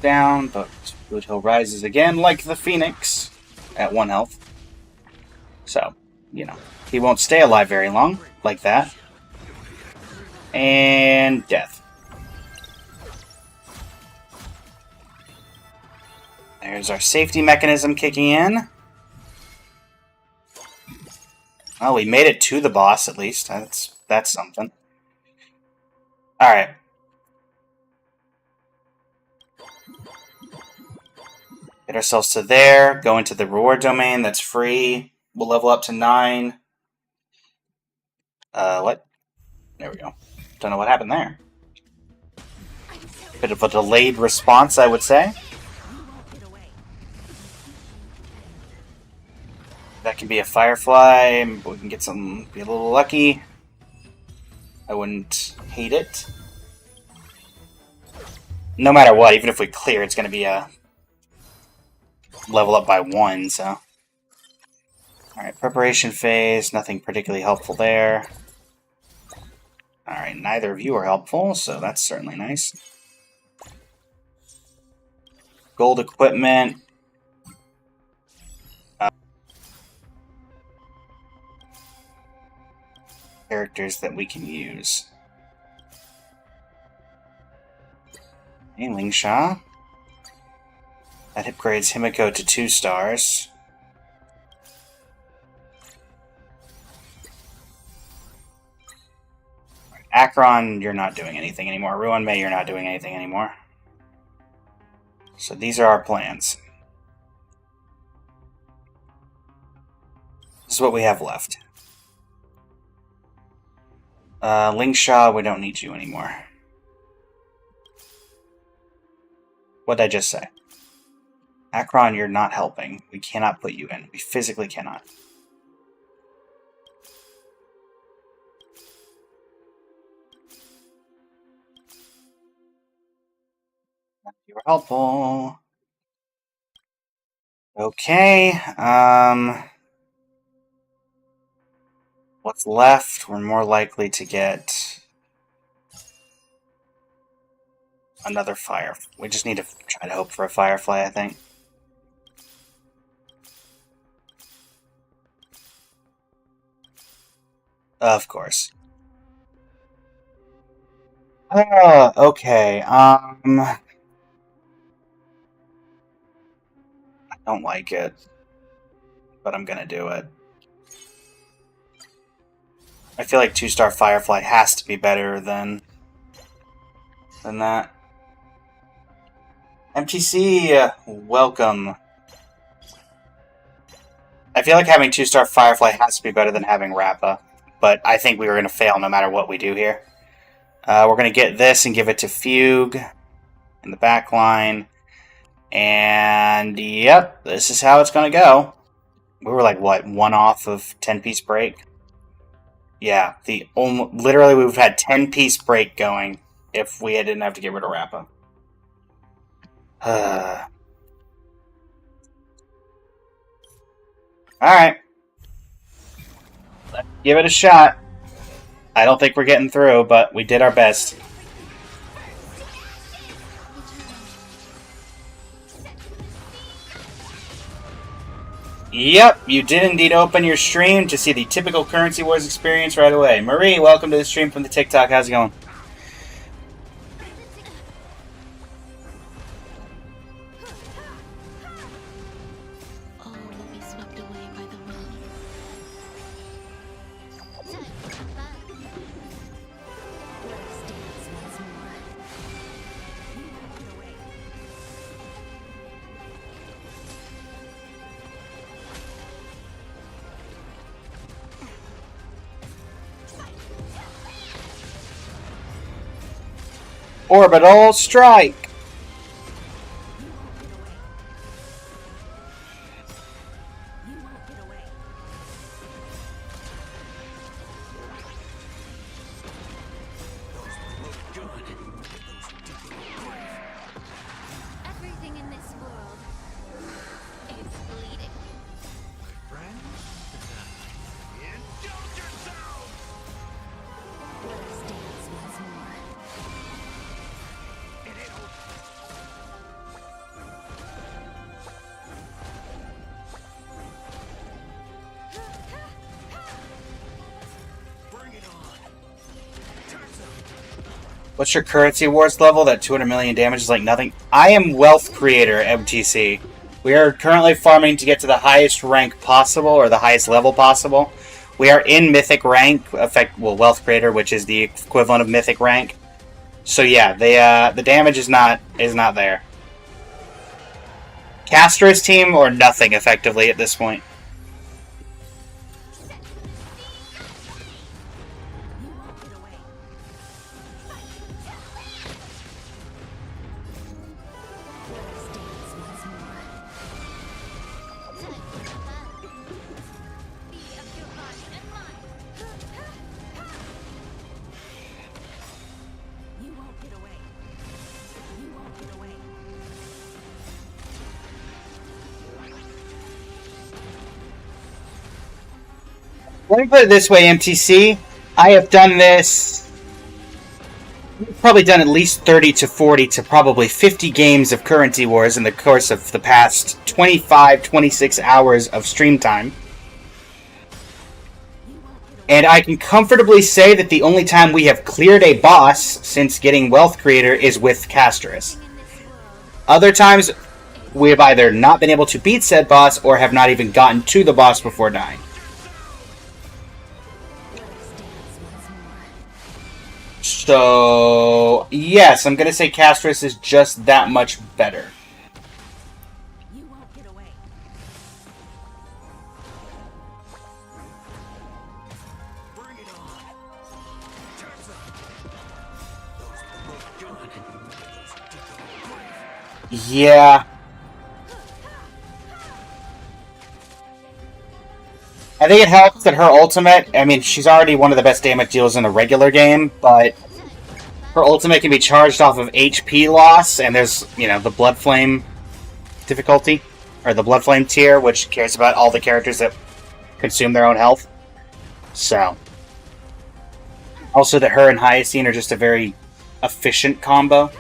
Down, but Boot Hill rises again like the Phoenix at 1 health. So, you know, he won't stay alive very long, like that. And death. There's our safety mechanism kicking in. Well, we made it to the boss, at least. That's something. Alright. Get ourselves to there. Go into the reward domain. That's free. We'll level up to 9. What? There we go. Don't know what happened there. Bit of a delayed response, I would say. That can be a Firefly. We can get some. Be a little lucky. I wouldn't hate it. No matter what, even if we clear, it's going to be a level up by 1. So, all right, preparation phase. Nothing particularly helpful there. All right, neither of you are helpful, so that's certainly nice. Gold equipment. Characters that we can use. Hey, Lingsha. That upgrades Himiko to 2 stars. Akron, you're not doing anything anymore. Ruan Mei, you're not doing anything anymore. So these are our plans. This is what we have left. Lingsha, we don't need you anymore. What did I just say? Akron, you're not helping. We cannot put you in. We physically cannot. You were helpful. Okay, what's left? We're more likely to get another fire. We just need to try to hope for a Firefly, I think. Of course. Okay, I don't like it, but I'm gonna do it. I feel like 2-star Firefly has to be better than that. MTC, welcome. I feel like having 2-star Firefly has to be better than having Rappa, but I think we were going to fail no matter what we do here. We're going to get this and give it to Fugue in the back line. And, yep, this is how it's going to go. We were like, what, 1 off of 10-piece break? Yeah, literally we've had 10-piece break going if we didn't have to get rid of Rappa. Alright. Let's give it a shot. I don't think we're getting through, but we did our best. Yep, you did indeed open your stream to see the typical Currency Wars experience right away. Marie, welcome to the stream from the TikTok. How's it going? All will be swept away by the wind. Time for some fun. Let us dance once more. Orbital strike! Everything in this world is bleeding. Let us dance once more. What's your Currency Wars level? That 200 million damage is like nothing. I am Wealth Creator, MTC. We are currently farming to get to the highest rank possible, or the highest level possible. We are in Mythic rank, Wealth Creator, which is the equivalent of Mythic rank. So yeah, the damage is not there. Castra's team or nothing effectively at this point. Let me put it this way, MTC. I have done this. I've probably done at least 30 to 40 to probably 50 games of Currency Wars in the course of the past 25, 26 hours of stream time. And I can comfortably say that the only time we have cleared a boss since getting Wealth Creator is with Castris. Other times, we have either not been able to beat said boss or have not even gotten to the boss before dying. So, yes, I'm going to say Castris is just that much better. You won't get away. Bring it on. Time's up. Yeah. I think it helps that her ultimate, I mean, she's already one of the best damage dealers in the regular game, but her ultimate can be charged off of HP loss, and there's, you know, the Blood Flame difficulty, or the Blood Flame tier, which cares about all the characters that consume their own health. So. Also that her and Hyacine are just a very efficient combo.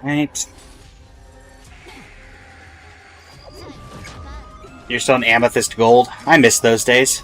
Right. You're still an Amethyst Gold. I miss those days.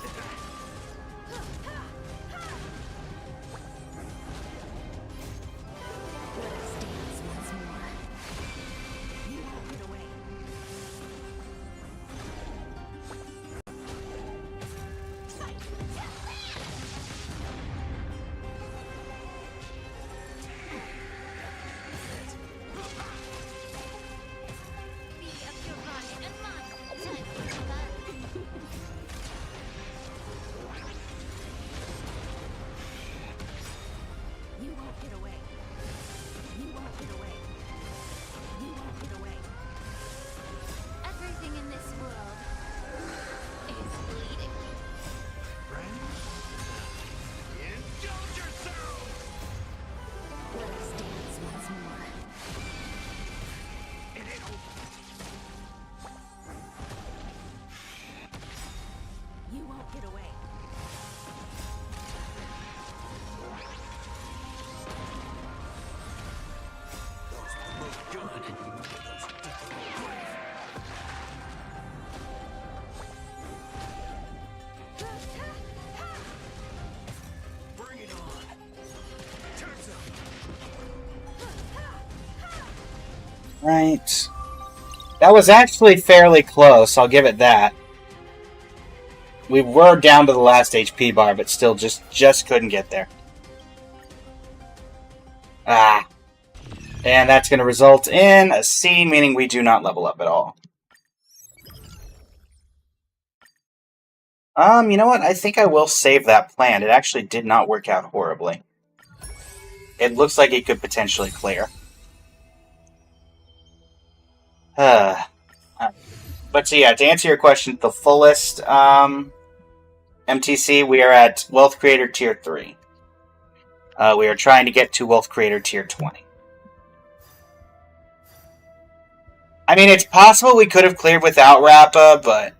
Everything in this world is bleeding. Indulge yourself! Let us dance once more. It ain't over. You won't get away. Bring it on. Time's up. Right. That was actually fairly close, I'll give it that. We were down to the last HP bar, but still just couldn't get there. Ah. And that's going to result in a C, meaning we do not level up at all. You know what? I think I will save that plan. It actually did not work out horribly. It looks like it could potentially clear. But so yeah, to answer your question, the fullest MTC, we are at Wealth Creator Tier 3. We are trying to get to Wealth Creator Tier 20. I mean, it's possible we could have cleared without Rappa, but...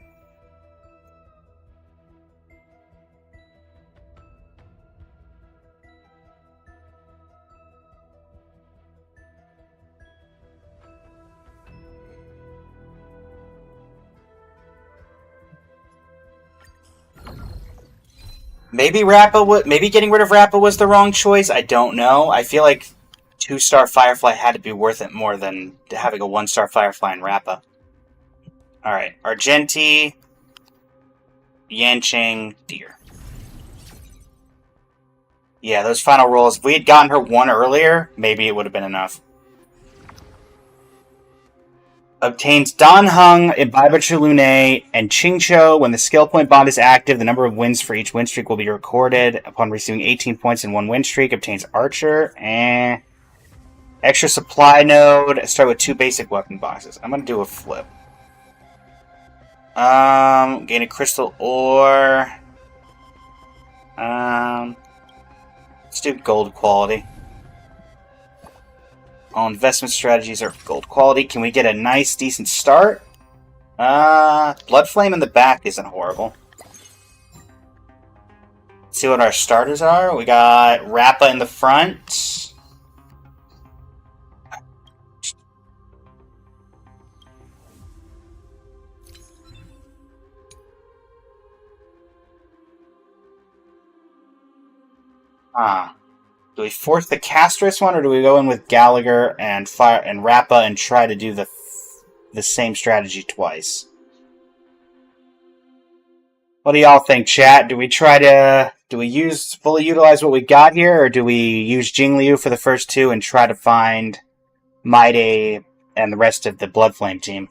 Maybe getting rid of Rappa was the wrong choice. I don't know. I feel like 2-star Firefly had to be worth it more than having a 1-star Firefly and Rappa. Alright, Argenti, Yancheng, Deer. Yeah, those final rolls, if we had gotten her one earlier, maybe it would have been enough. Obtains Dan Heng, Imbibe Chilune, and Qingqiu. When the skill point bond is active, the number of wins for each win streak will be recorded. Upon receiving 18 points in one win streak, obtains Archer. Extra supply node. Start with 2 basic weapon boxes. I'm going to do a flip. Gain a crystal ore. Let's do gold quality. All investment strategies are gold quality. Can we get a nice, decent start? Blood Flame in the back isn't horrible. Let's see what our starters are. We got Rappa in the front. Do we force the Castress one, or do we go in with Gallagher and Rappa and try to do the same strategy twice? What do y'all think, chat? Do we fully utilize what we got here, or do we use Jingliu for the first 2 and try to find Maide and the rest of the Blood Flame team?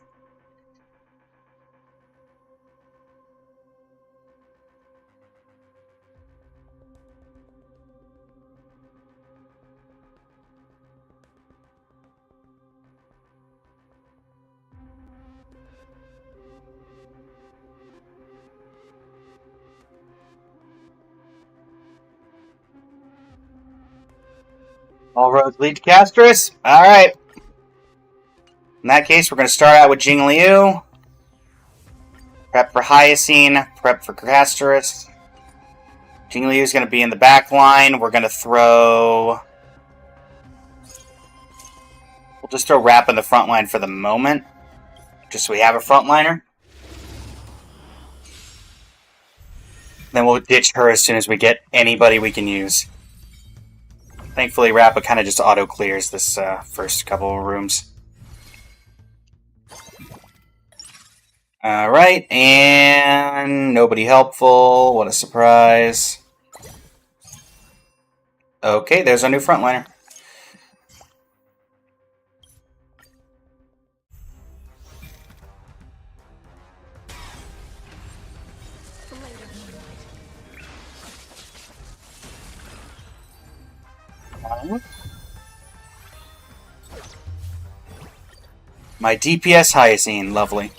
All roads lead to Castress? Alright. In that case, we're going to start out with Jingliu. Prep for Hyacine. Prep for Castress. Jingliu is going to be in the back line. We're going to throw... We'll just throw Rappa in the front line for the moment. Just so we have a frontliner. Then we'll ditch her as soon as we get anybody we can use. Thankfully, Rappa kind of just auto-clears this first couple of rooms. Alright, and nobody helpful. What a surprise. Okay, there's our new frontliner. My DPS Hyacine, lovely.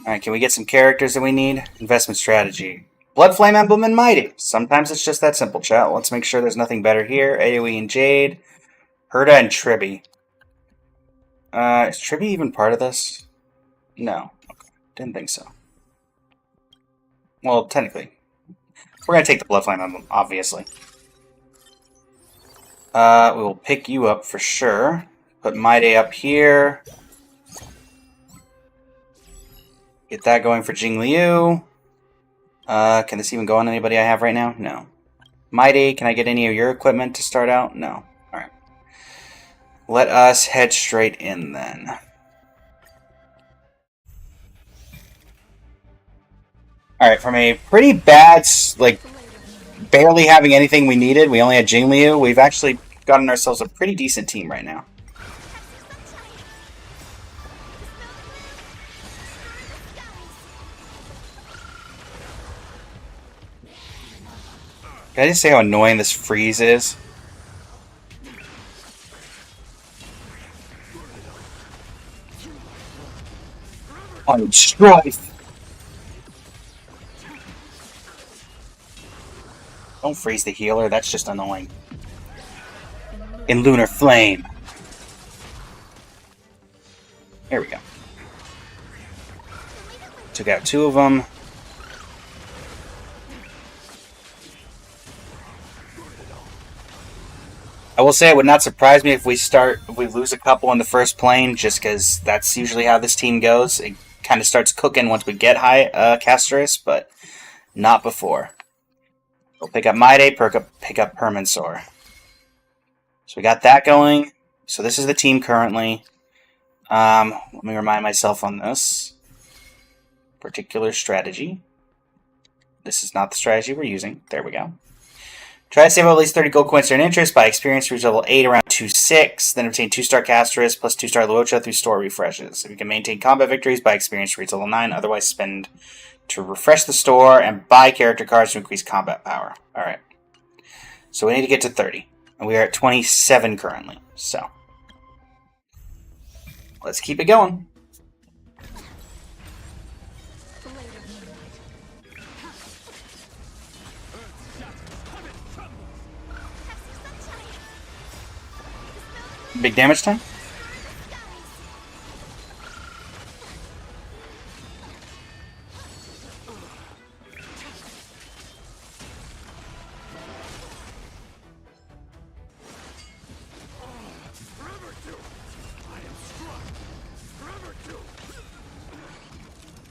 Alright, can we get some characters that we need? Investment strategy. Blood Flame Emblem and Mighty. Sometimes it's just that simple, chat. Let's make sure there's nothing better here. AoE and Jade. Herta and Tribby. Is Tribby even part of this? No. Okay. Didn't think so. Well, technically. We're going to take the Blood Flame Emblem, obviously. We will pick you up for sure. Put Maide up here. Get that going for Jingliu. Can this even go on anybody I have right now? No. Maide, can I get any of your equipment to start out? No. Alright. Let us head straight in then. Alright, from a pretty bad, like, barely having anything we needed, we only had Jingliu, we've actually gotten ourselves a pretty decent team right now. Can I just say how annoying this freeze is? On strife! Don't freeze the healer, that's just annoying. In Lunar Flame. There we go. Took out 2 of them. I will say it would not surprise me if we lose a couple in the first plane, just because that's usually how this team goes. It kind of starts cooking once we get high Castress, but Not before. We'll pick up My Day, pick up Permansor. So we got that going. So this is the team currently. Let me remind myself on this particular strategy. This is not the strategy we're using. There we go. Try to save at least 30 gold coins to earn interest by experience reach level 8 around 2-6. Then obtain 2-star Castris plus 2-star Luocha through store refreshes. If you can maintain combat victories by experience reach level 9, otherwise spend to refresh the store and buy character cards to increase combat power. Alright. So we need to get to 30. And we are at 27 currently. So let's keep it going. Big damage time?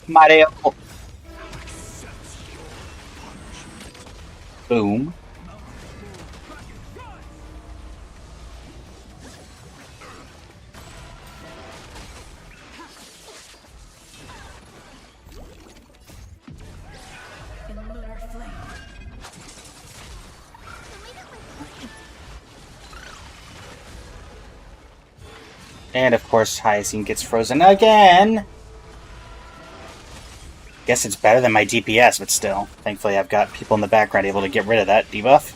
Mario. Boom. And of course, Hyacinth gets frozen again. Guess it's better than my DPS, but still. Thankfully, I've got people in the background able to get rid of that debuff.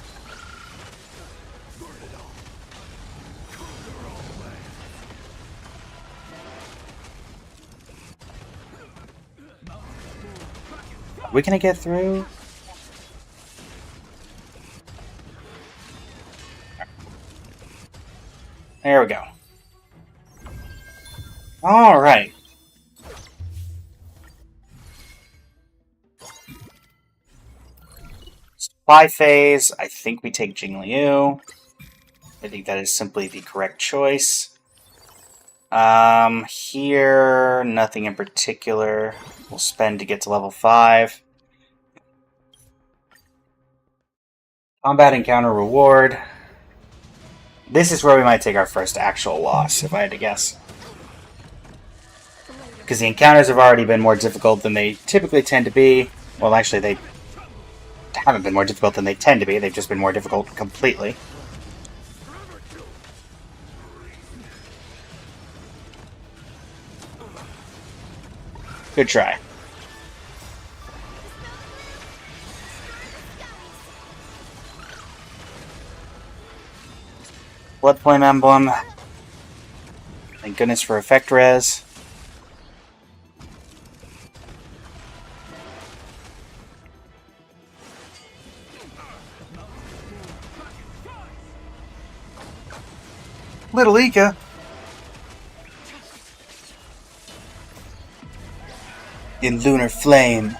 Are we gonna get through? There we go. Alright. Supply phase. I think we take Jingliu. I think that is simply the correct choice. Here, nothing in particular. We'll spend to get to level 5. Combat encounter reward. This is where we might take our first actual loss, if I had to guess. Because the encounters have already been more difficult than they typically tend to be. Well, actually, they haven't been more difficult than they tend to be. They've just been more difficult completely. Good try. Blood Flame Emblem. Thank goodness for effect res. Little Ika. In Lunar Flame.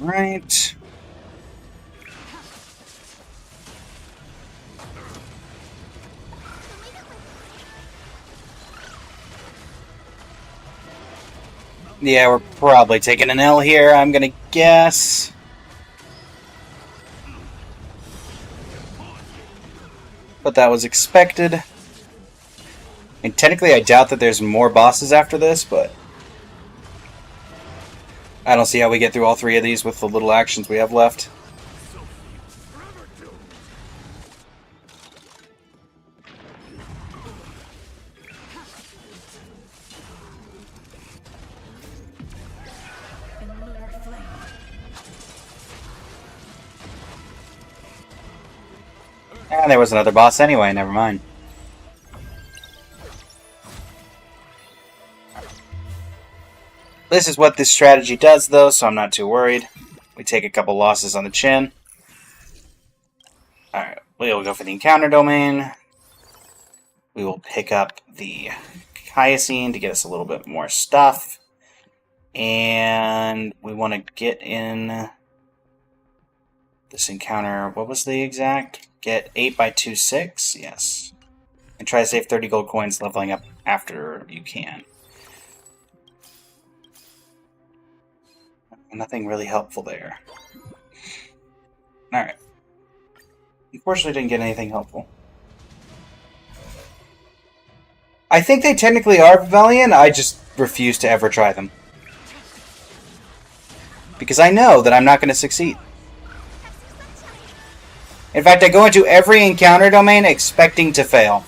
Right. Yeah, we're probably taking an L here, I'm gonna guess. But that was expected. And technically I doubt that there's more bosses after this, but I don't see how we get through all 3 of these with the little actions we have left. And there was another boss anyway, never mind. This is what this strategy does, though, so I'm not too worried. We take a couple losses on the chin. We will go for the encounter domain. We will pick up the Hyoscene to get us a little bit more stuff. And we want to get in this encounter. What was the exact? Get 8x2, 6. Yes. And try to save 30 gold coins leveling up after you can. Nothing really helpful there. Alright. Unfortunately, didn't get anything helpful. I think they technically are Valiant, I just refuse to ever try them. Because I know that I'm not going to succeed. In fact, I go into every encounter domain expecting to fail.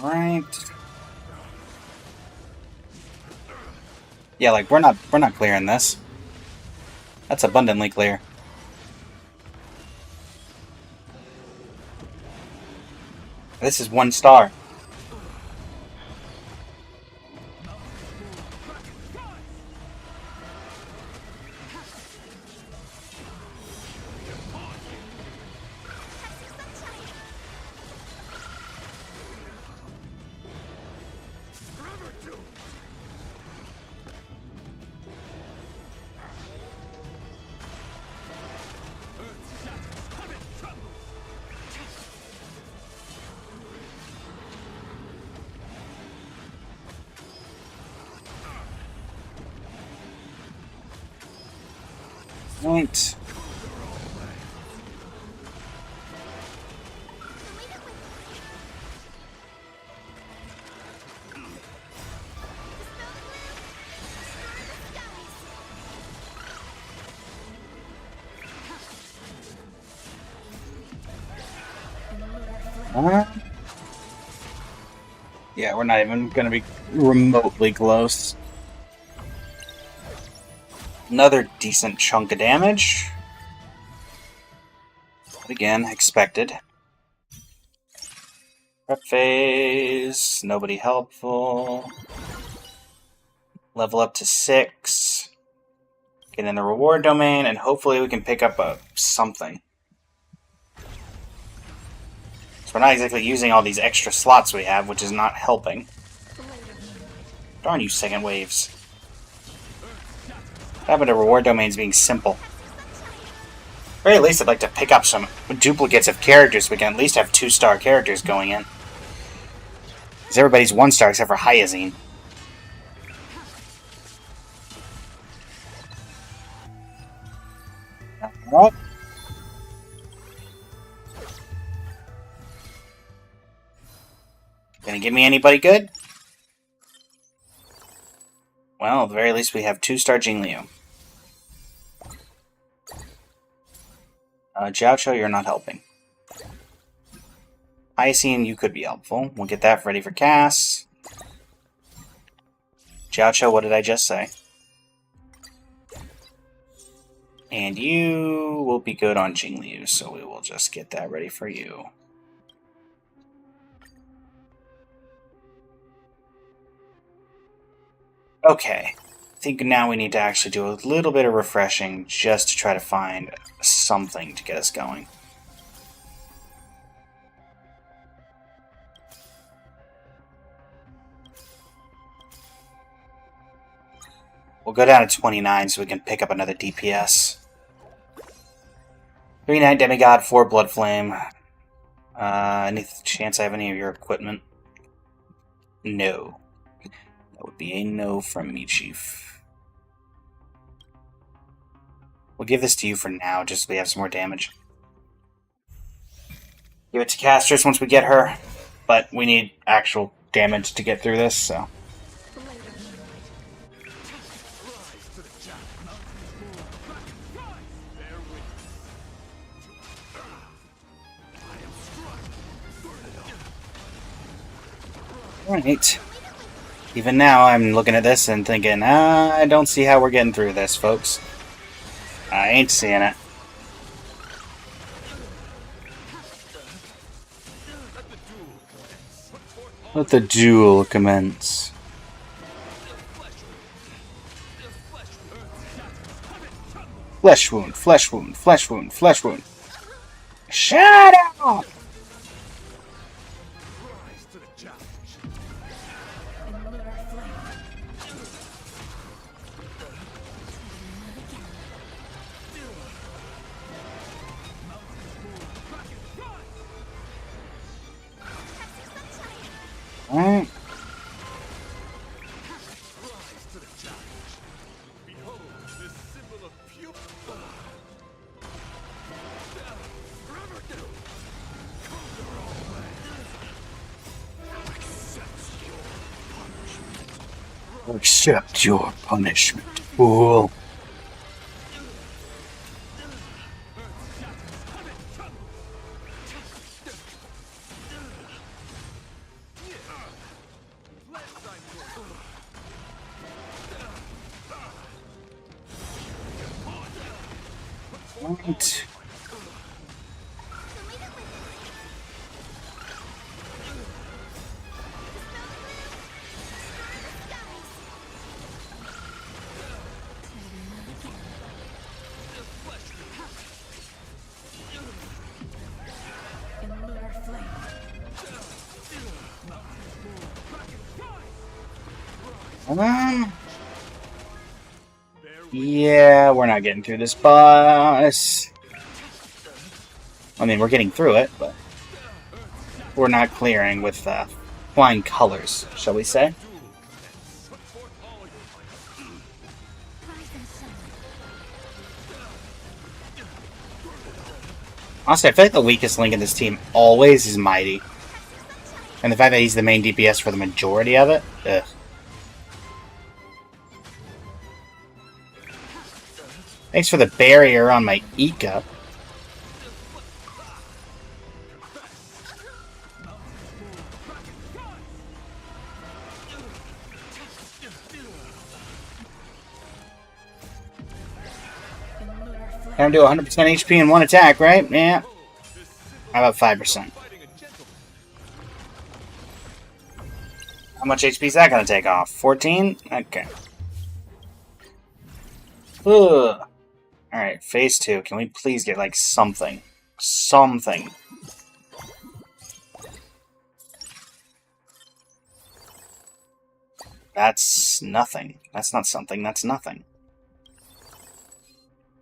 Right. Yeah, like we're not clearing this. That's abundantly clear. This is 1 star. Right. Yeah, we're not even going to be remotely close. Another decent chunk of damage. But again, expected. Prep phase, nobody helpful. Level up to 6. Get in the reward domain, and hopefully we can pick up something. So we're not exactly using all these extra slots we have, which is not helping. Darn you, second waves. What happened to reward domains being simple? Or at least I'd like to pick up some duplicates of characters. We can at least have 2-star characters going in. Because everybody's 1-star except for Hyoscene. Alright. Gonna give me anybody good? Well, at the very least we have 2-star Jingliu. Jiaoqiu, you're not helping. Hyoscene, you could be helpful. We'll get that ready for Cass. Jiaoqiu, what did I just say? And you will be good on Jingliu, so we will just get that ready for you. Okay. I think now we need to actually do a little bit of refreshing just to try to find something to get us going. We'll go down to 29 so we can pick up another DPS. 3 Night Demigod, 4 Blood Flame. Any chance I have any of your equipment? No. That would be a no from me, Chief. We'll give this to you for now, just so we have some more damage. Give it to Castris once we get her, but we need actual damage to get through this, so... Alright. Even now, I'm looking at this and thinking, I don't see how we're getting through this, folks. I ain't seeing it. Let the duel commence. Flesh wound, flesh wound, flesh wound, flesh wound. Shut up! Alright. Accept your punishment, fool. Right. Yeah, we're not getting through this boss. I mean, we're getting through it, but we're not clearing with flying colors, shall we say? Honestly, I feel like the weakest link in this team always is Mighty. And the fact that he's the main DPS for the majority of it, ugh. Thanks for the barrier on my Ika. I'm do 100% HP in one attack, right? Yeah. How about 5%? How much HP is that going to take off? 14? Okay. Ugh. Alright, phase 2. Can we please get, like, something? Something. That's nothing. That's not something, that's nothing.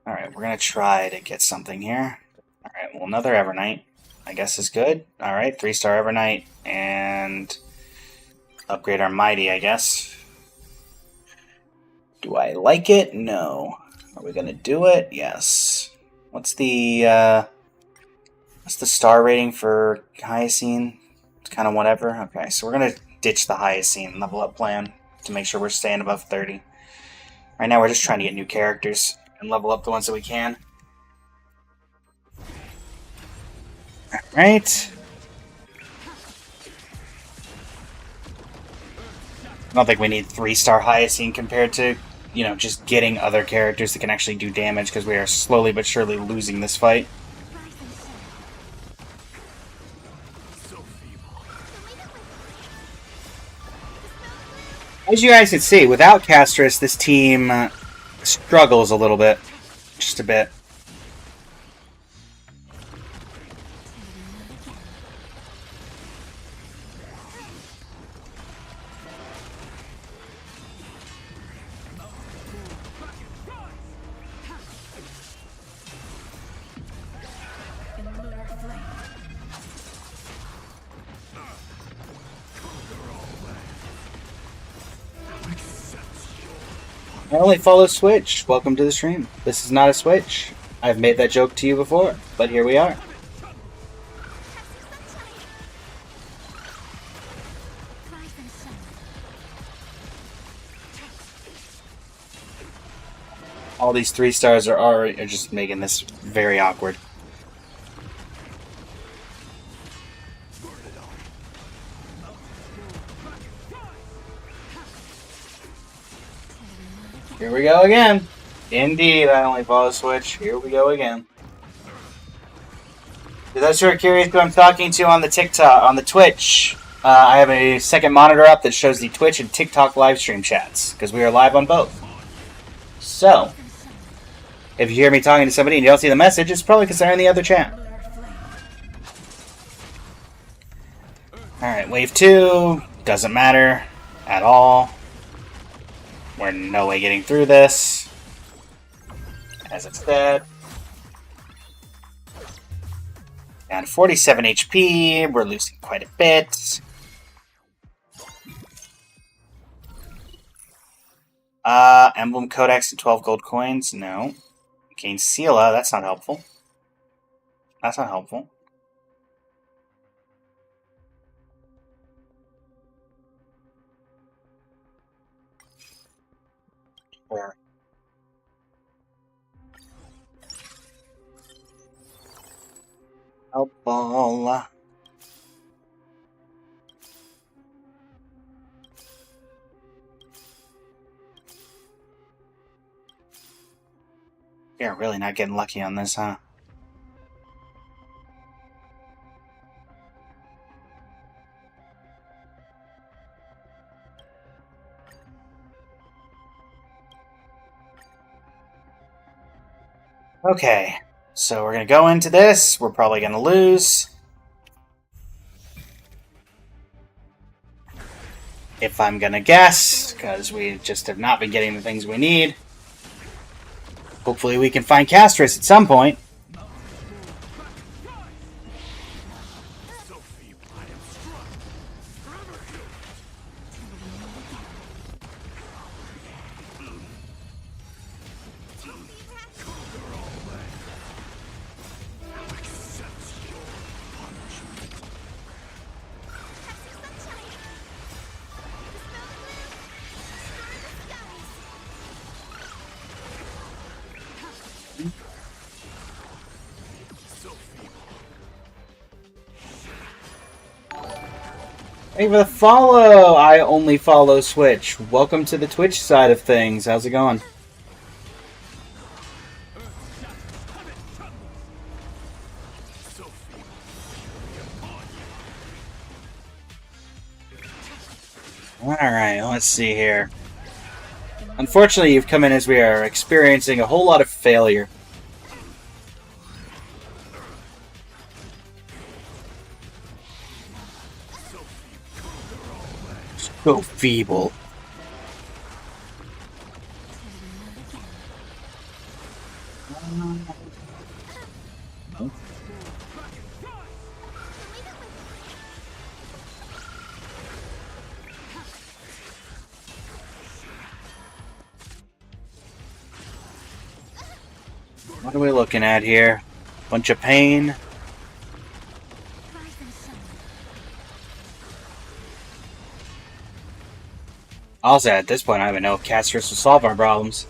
Alright, we're gonna try to get something here. Alright, well, another Evernight, I guess is good. Alright, 3-star Evernight, and upgrade our Mighty, I guess. Do I like it? No. Are we gonna do it? Yes. What's the star rating for Hyacine? It's kind of whatever. Okay, so we're gonna ditch the Hyacine level up plan to make sure we're staying above 30. Right now we're just trying to get new characters and level up the ones that we can. Alright. I don't think we need 3-star Hyacine compared to, you know, just getting other characters that can actually do damage, because we are slowly but surely losing this fight. As you guys can see, without Castris, this team struggles a little bit. Just a bit. I only follow Switch. Welcome to the stream. This is not a Switch. I've made that joke to you before, but here we are. All these 3 stars are just making this very awkward. Here we go again. Indeed, I only follow Switch. Here we go again. For those who are curious who I'm talking to on the TikTok, on the Twitch, I have a second monitor up that shows the Twitch and TikTok live stream chats, because we are live on both. So, if you hear me talking to somebody and you don't see the message, it's probably because they're in the other chat. Alright, wave 2. Doesn't matter at all. We're in no way getting through this. As it's dead. Down to 47 HP. We're losing quite a bit. Emblem Codex and 12 gold coins? No. Gain Sela, that's not helpful. That's not helpful. Where? Helpful. You're really not getting lucky on this, huh? Okay, so we're gonna go into this. We're probably gonna lose. If I'm gonna guess, because we just have not been getting the things we need. Hopefully we can find Castris at some point. Thank you for the follow! I only follow Switch. Welcome to the Twitch side of things. How's it going? Alright, let's see here. Unfortunately, you've come in as we are experiencing a whole lot of failure. So feeble. What are we looking at here? Bunch of pain. Also, at this point, I don't even know if Castris will solve our problems.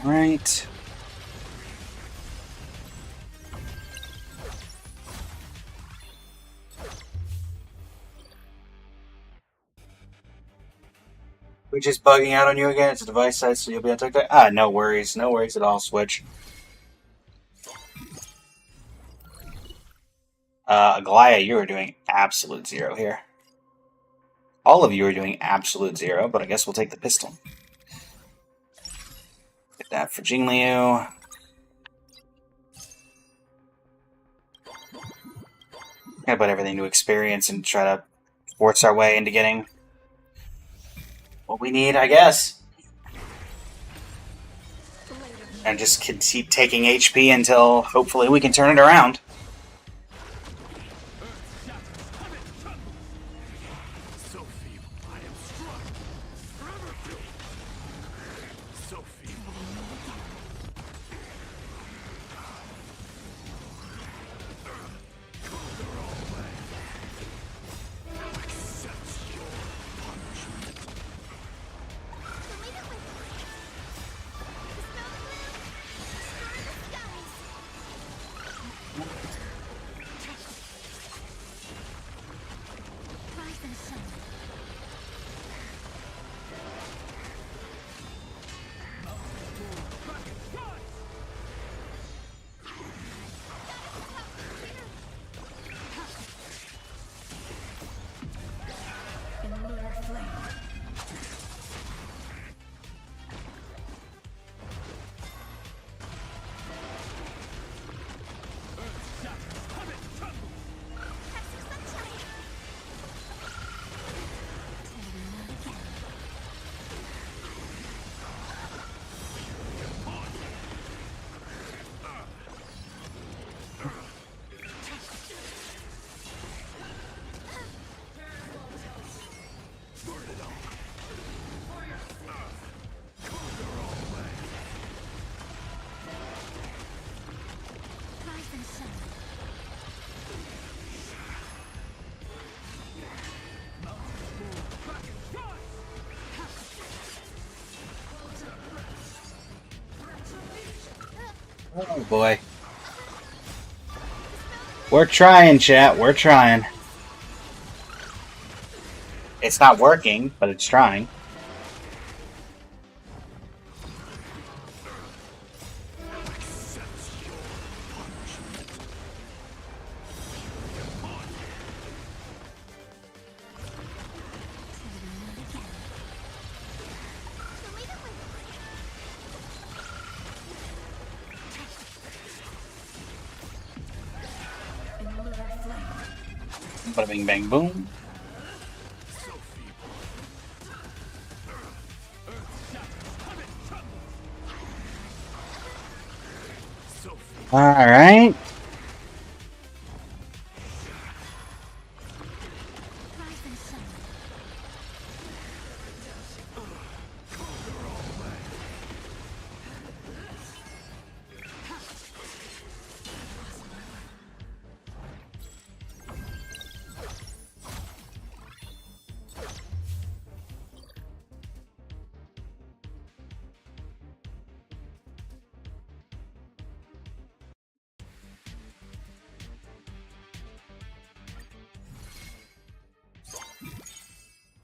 Right. Which is bugging out on you again? It's a device side, so you'll be on TikTok. No worries at all, Switch. Aglaya, you are doing absolute zero here. All of you are doing absolute zero, but I guess we'll take the pistol. Get that for Jingliu. Gonna put everything to experience and try to force our way into getting what we need, I guess. And just keep taking HP until hopefully we can turn it around. So feeble, I am struck. Forever filled. So feeble. Accept your punishment. Rise and shine. In lunar flame. Rise and shine. Oh boy. We're trying, chat. We're trying. It's not working, but it's trying. In lunar flame. Bada bing bang boom. Alright. Rise and shine.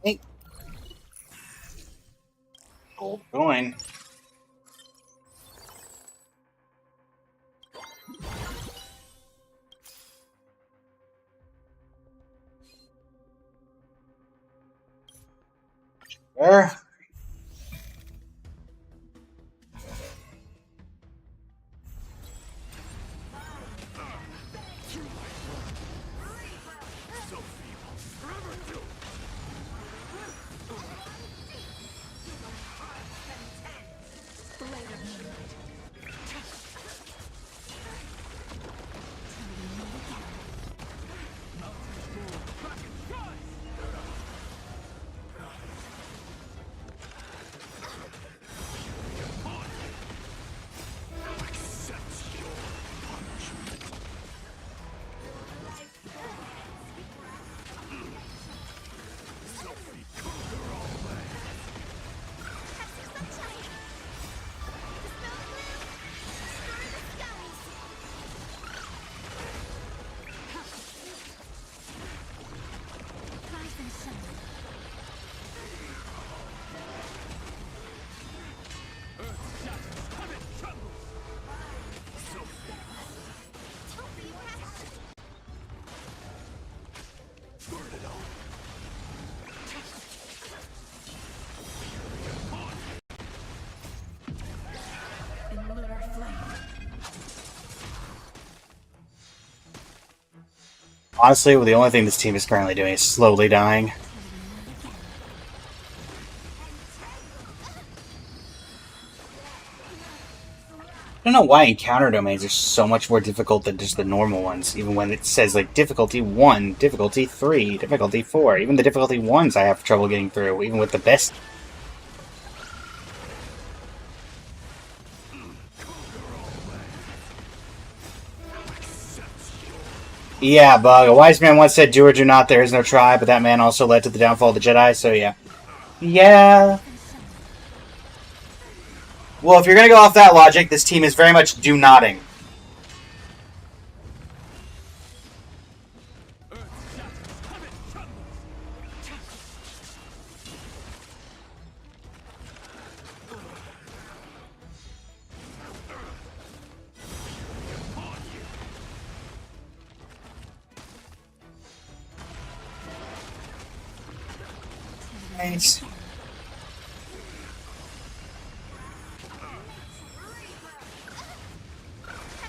Hey. Gold coin. There. Blade of moonlight. Honestly, the only thing this team is currently doing is slowly dying. I don't know why encounter domains are so much more difficult than just the normal ones, even when it says like difficulty 1, difficulty 3, difficulty 4. Even the difficulty 1s I have trouble getting through, even with the best. Yeah, Bug. A wise man once said, do or do not, there is no try, but that man also led to the downfall of the Jedi, so yeah. Yeah. Well, if you're going to go off that logic, this team is very much do-notting. Nice.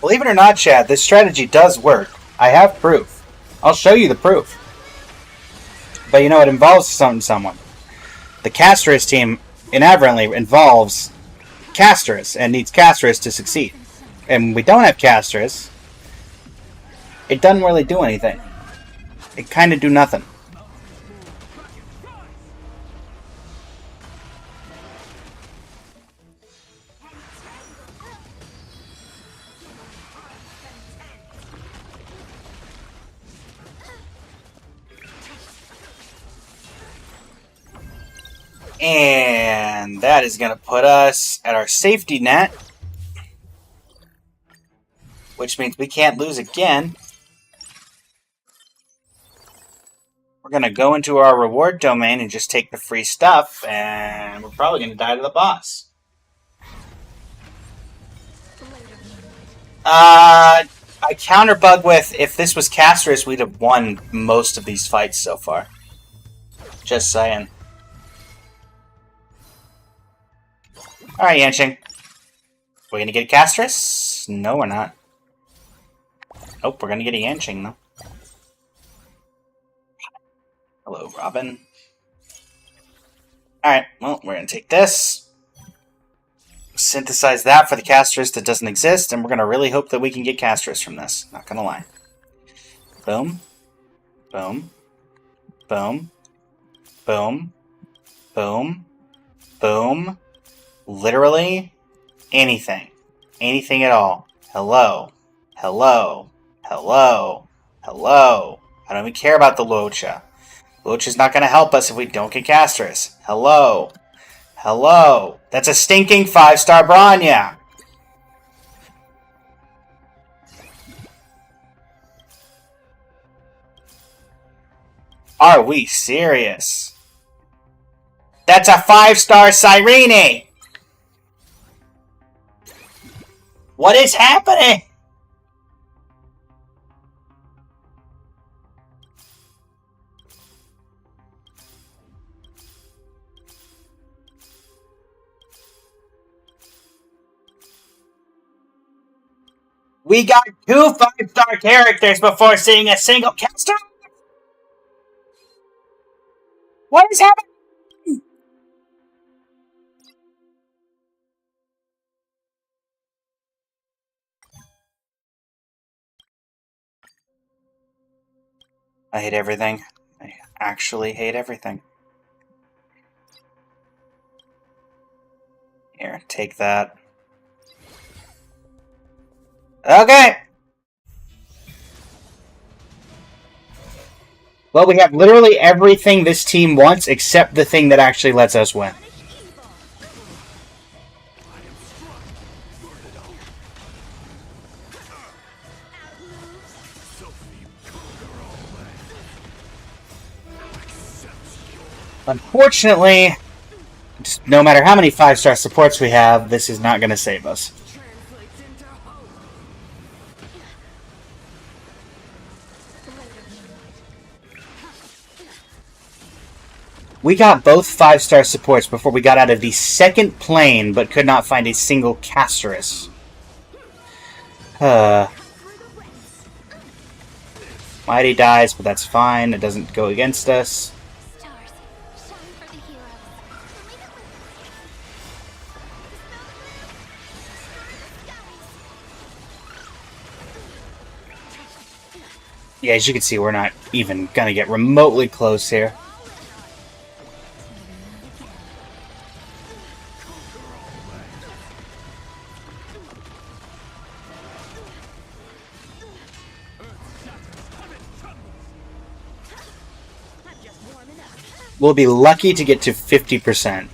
Believe it or not, Chad, this strategy does work. I have proof. I'll show you the proof. But you know, it involves someone. The Castris team inadvertently involves Castris and needs Castris to succeed. And we don't have Castris. It doesn't really do anything. It kind of do nothing. And that is going to put us at our safety net, which means we can't lose again. We're going to go into our reward domain and just take the free stuff, and we're probably going to die to the boss. I counter Bug with, if this was Castris, we'd have won most of these fights so far. Just saying. Alright, Yanqing. We're gonna get a Castris? No, we're not. Nope, we're gonna get a Yanqing, though. Hello, Robin. Alright, well, we're gonna take this. Synthesize that for the Castris that doesn't exist, and we're gonna really hope that we can get Castris from this. Not gonna lie. Boom. Boom. Boom. Boom. Boom. Boom. Literally anything. Anything at all. Hello. Hello. Hello. Hello. I don't even care about the Luocha. Luocha's not going to help us if we don't get Castris. Hello. Hello. That's a stinking 5-star Bronya. Are we serious? That's a 5-star Cyrene! What is happening? We got 2 5-star characters before seeing a single caster? What is happening? I hate everything. I actually hate everything. Here, take that. Okay! Well, we have literally everything this team wants except the thing that actually lets us win. Unfortunately, just no matter how many 5-star supports we have, this is not going to save us. We got both 5-star supports before we got out of the second plane, but could not find a single Castris. Mighty dies, but that's fine. It doesn't go against us. Stars, shine for the heroes. Leave it with Yeah, as you can see, we're not even gonna get remotely close here. We'll be lucky to get to 50%.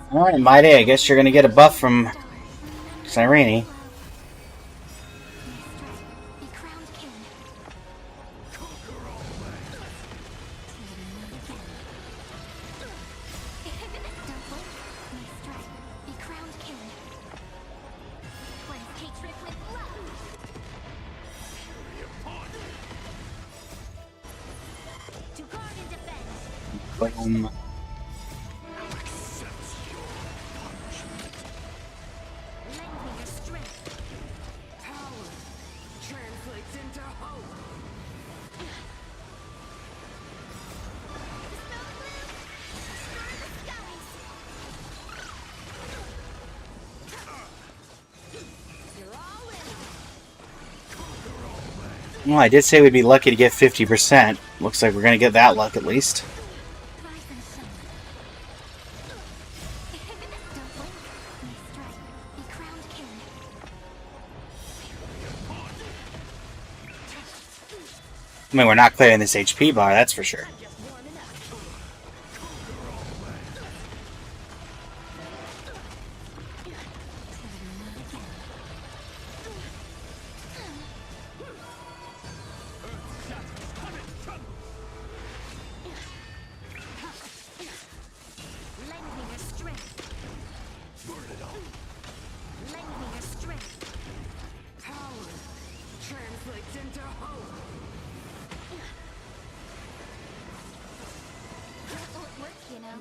Alright, Mighty, I guess you're gonna get a buff from Cyrene. Boom. Well, I did say we'd be lucky to get 50%. Looks like we're gonna get that luck at least. I mean, we're not clearing this HP bar, that's for sure.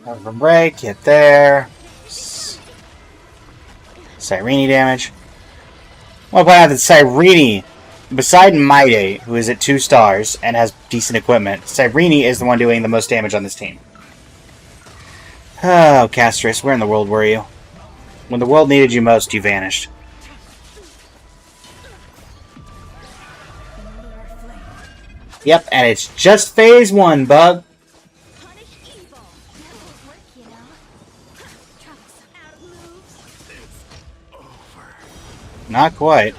Have a break, get there. Cyrene damage. Well, point out that Cyrene, beside Mighty, who is at 2 stars and has decent equipment, Cyrene is the one doing the most damage on this team. Oh, Castris, where in the world were you? When the world needed you most, you vanished. Yep, and it's just phase 1, bug. Not quite.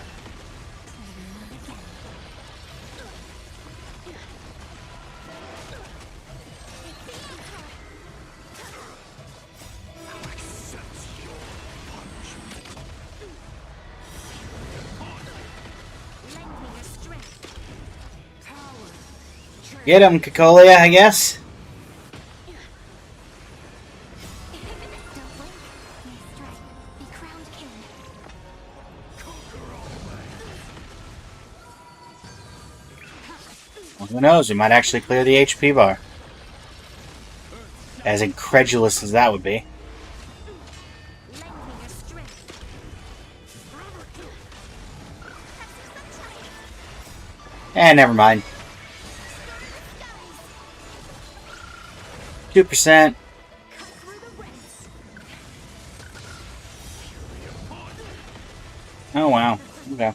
Get him, Cacolia, I guess. Well, who knows? We might actually clear the HP bar. As incredulous as that would be. Never mind. 2%. Oh, wow. Okay.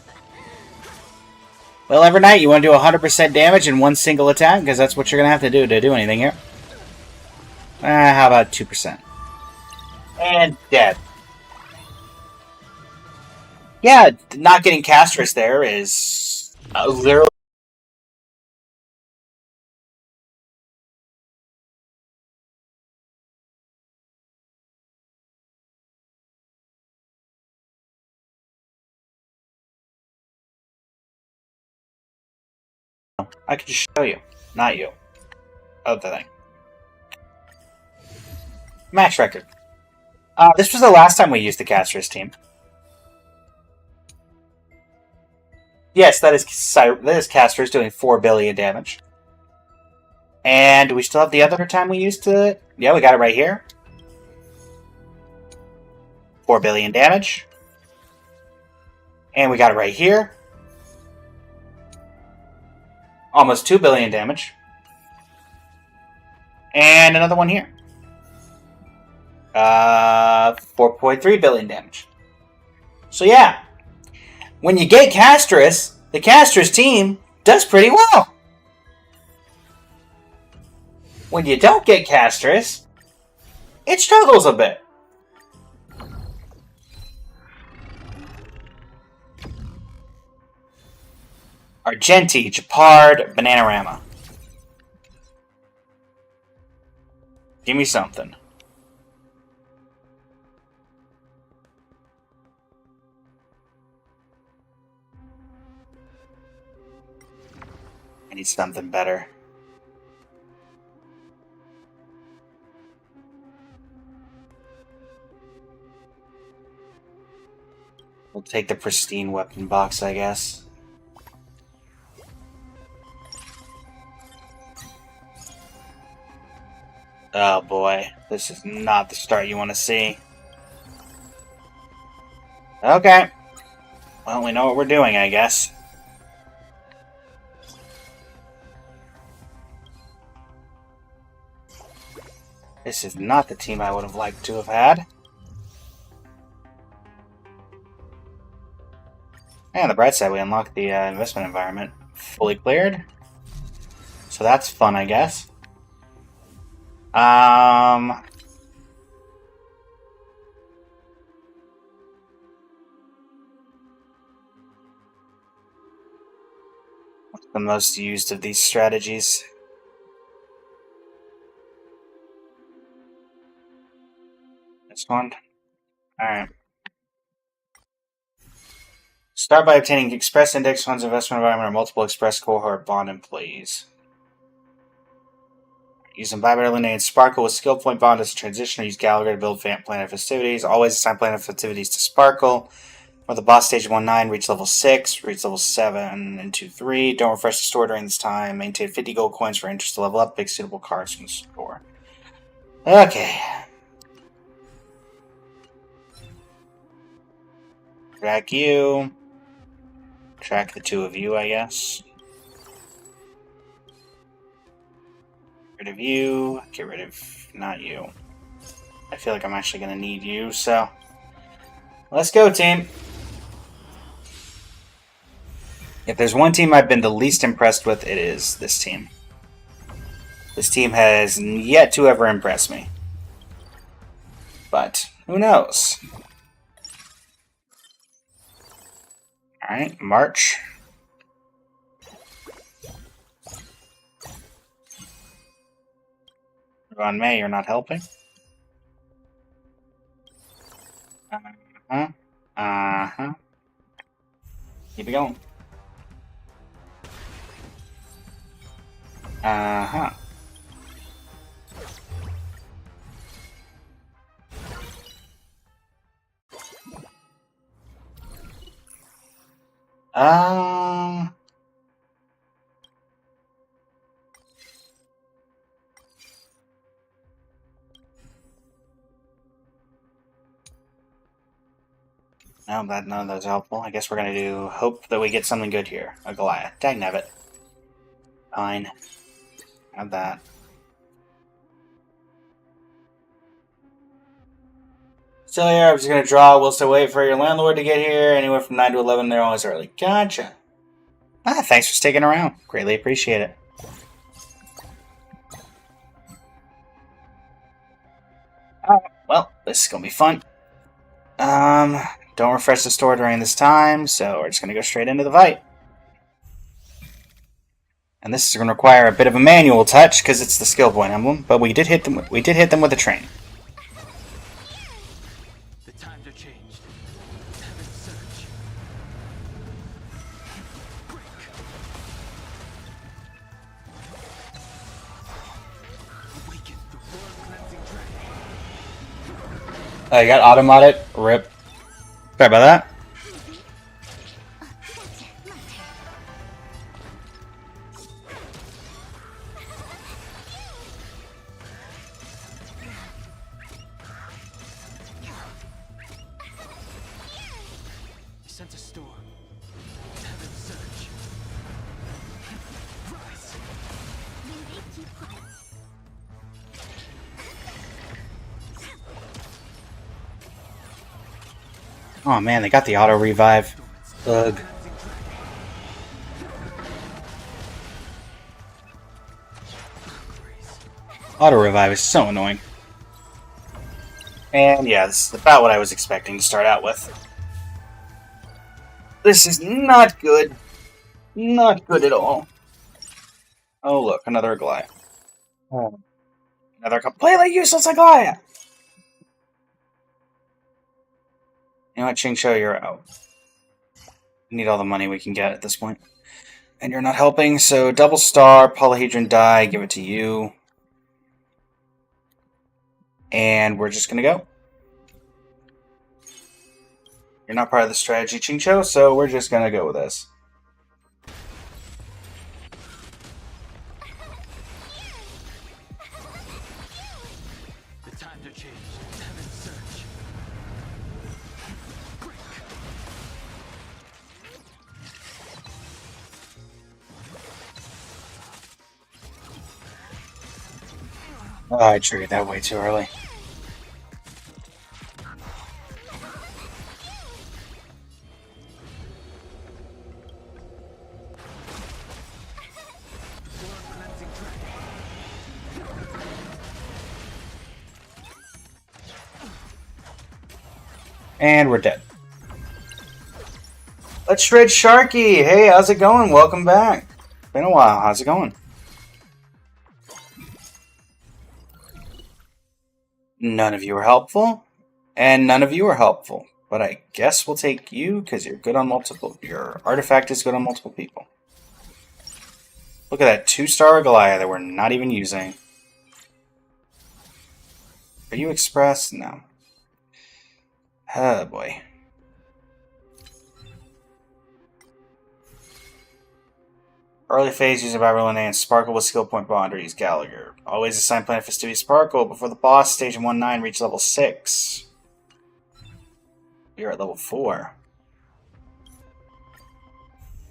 Well, Evernight, you want to do 100% damage in one single attack? Because that's what you're going to have to do anything here. How about 2%? And dead. Yeah, not getting Castris there is literally I could just show you. Not you. Other thing. Match record. This was the last time we used the Castris team. Yes, that is Castris doing 4 billion damage. And do we still have the other time we used it? Yeah, we got it right here. 4 billion damage. And we got it right here. Almost 2 billion damage. And another one here. 4.3 billion damage. So yeah, when you get Castris, the Castris team does pretty well. When you don't get Castris, it struggles a bit. Argenti, Japard, Bananarama. Give me something. I need something better. We'll take the pristine weapon box, I guess. Oh boy, this is not the start you want to see. Okay. Well, we know what we're doing, I guess. This is not the team I would have liked to have had. And on the bright side, we unlocked the investment environment fully cleared. So that's fun, I guess. What's the most used of these strategies? This one? Alright. Start by obtaining Express Index Funds Investment Environment or multiple Express Cohort Bond Employees. Use Imbibe or Eliminate Sparkle with Skill Point Bond as a transition, or use Gallagher to build Planet Festivities. Always assign Planet Festivities to Sparkle. For the boss stage 1-9, reach level 6, reach level 7 and 2-3. Don't refresh the store during this time. Maintain 50 gold coins for interest to level up. Pick suitable cards from the store. Okay. Track you. Track the two of you, I guess. Get rid of you. Get rid of not you. I feel like I'm actually going to need you, so... Let's go, team! If there's one team I've been the least impressed with, it is this team. This team has yet to ever impress me. But, who knows? Alright, March. Ron May, you're not helping. Keep it going. No, none of those helpful. I guess we're gonna hope that we get something good here. A Goliath. Dagnabbit. Fine. Have that. Still here, I'm just gonna draw. We'll still wait for your landlord to get here. Anywhere from 9 to 11, they're always early. Gotcha. Thanks for sticking around. Greatly appreciate it. Well, this is gonna be fun. Don't refresh the store during this time, so we're just gonna go straight into the fight. And this is going to require a bit of a manual touch because it's the skill point emblem, but we did hit them. We did hit them with a train. The times are changed. Heaven surge. I got automated. Rip. Sorry about that. He sent a storm. Heaven surge. Rise. Oh man, they got the auto revive. Ugh. Auto revive is so annoying. And yeah, this is about what I was expecting to start out with. This is not good. Not good at all. Oh look, another Goliath. Oh. Another completely useless Goliath! You know what, Xingqiu, you're out. We need all the money we can get at this point. And you're not helping, so double star, polyhedron die, give it to you. And we're just gonna go. You're not part of the strategy, Xingqiu, so we're just gonna go with this. The times are changed. Heaven surge. Oh, I triggered that way too early. And we're dead. Let's shred Sharky! Hey, how's it going? Welcome back. Been a while. How's it going? None of you are helpful, and none of you are helpful. But I guess we'll take you because you're good on multiple. Your artifact is good on multiple people. Look at that 2-star Goliath that we're not even using. Are you Express? No. Oh boy. Early phase using Vibrant and Sparkle with skill point boundaries. Gallagher. Always assign Planet Festivity Sparkle before the boss. Stage 1-9 reach level 6. We are at level 4.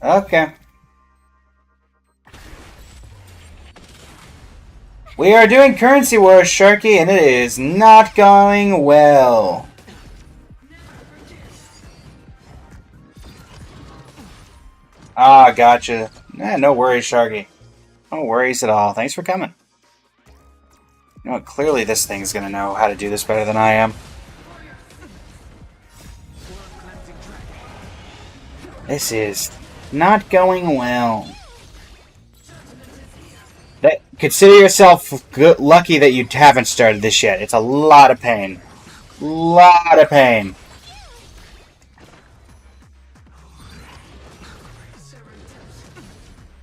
Okay. We are doing Currency Wars, Sharky, and it is not going well. Ah, gotcha. No worries, Sharky. No worries at all. Thanks for coming. You know what? Clearly this thing's gonna know how to do this better than I am. This is not going well. Consider yourself lucky that you haven't started this yet. It's a lot of pain. Lot of pain.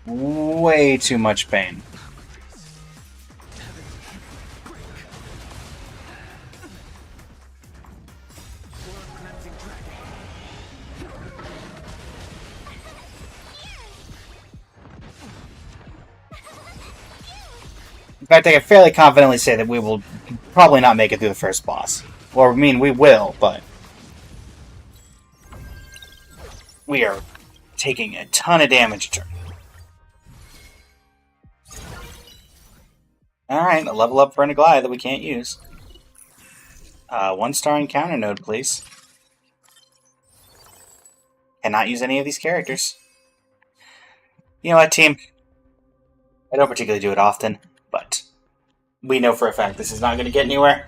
Way too much pain. In fact, I can fairly confidently say that we will probably not make it through the first boss. Or, I mean, we will, but we are taking a ton of damage turn. Alright, a level up for a Goliath that we can't use. 1-star encounter node, please. Cannot use any of these characters. You know what, team? I don't particularly do it often, but we know for a fact this is not going to get anywhere.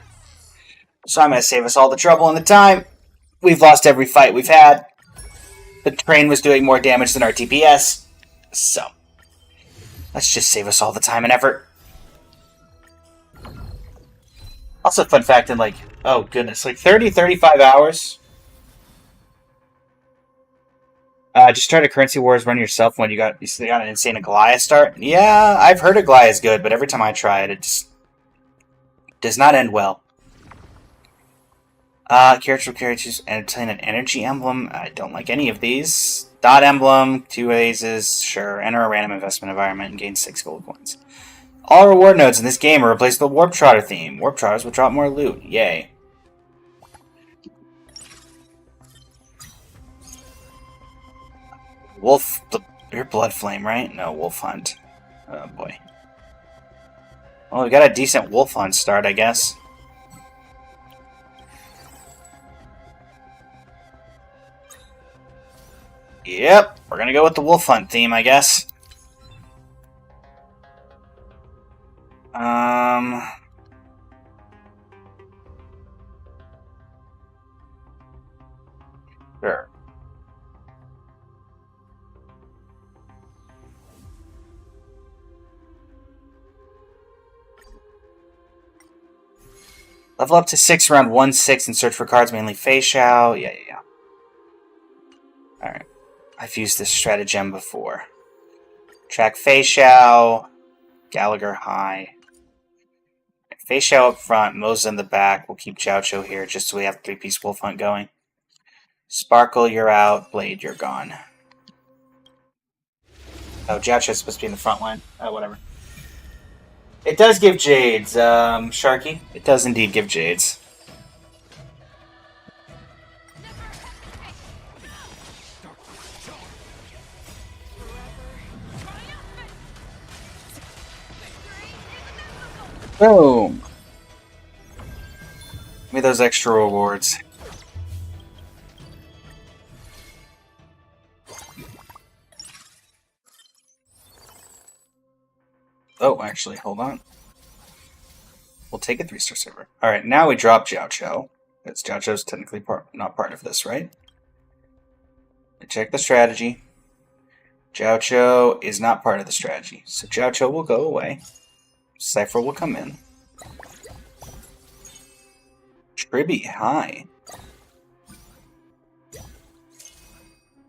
So I'm going to save us all the trouble and the time. We've lost every fight we've had. The train was doing more damage than our TPS. So, let's just save us all the time and effort. Also, fun fact, in like, oh goodness, like 30-35 hours. Just try to Currency Wars run yourself when you got an insane Goliath start. Yeah, I've heard a Goliath is good, but every time I try it, it just does not end well. Character characters entertain an energy emblem. I don't like any of these. Dot emblem, 2 A's, sure. Enter a random investment environment and gain 6 gold coins. All reward nodes in this game are replaced with the Warp Trotter theme. Warp Trotters will drop more loot. Yay. Wolf... You're Blood Flame, right? No, Wolf Hunt. Oh, boy. Well, we got a decent Wolf Hunt start, I guess. Yep, we're gonna go with the Wolf Hunt theme, I guess. Sure. Level up to 6 around 1/6 and search for cards, mainly Fei Shao. Yeah. Alright. I've used this stratagem before. Track Fei Shao, Gallagher High. Fei Shao up front, Moza in the back. We'll keep Jiao Cho here just so we have 3-piece Wolf Hunt going. Sparkle, you're out. Blade, you're gone. Oh, Jiao Cho's supposed to be in the front line. Oh, whatever. It does give Jades, Sharky. It does indeed give Jades. Boom! Give me those extra rewards. Oh, actually, hold on. We'll take a 3-star server. Alright, now we drop Jiao Cho. Because Jiao Cho's technically not part of this, right? Check the strategy. Jiao Cho is not part of the strategy. So Jiao Cho will go away. Cypher will come in. Tribby, hi.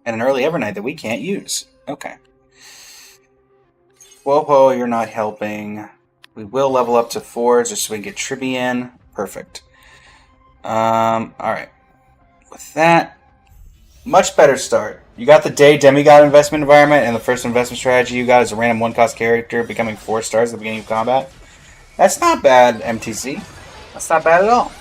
And an early Evernight that we can't use. Okay. Wopo, you're not helping. We will level up to 4 just so we can get Tribby in. Perfect. Alright. With that, much better start. You got the Day Demigod investment environment, and the first investment strategy you got is a random 1-cost character becoming 4 stars at the beginning of combat. That's not bad, MTC. That's not bad at all.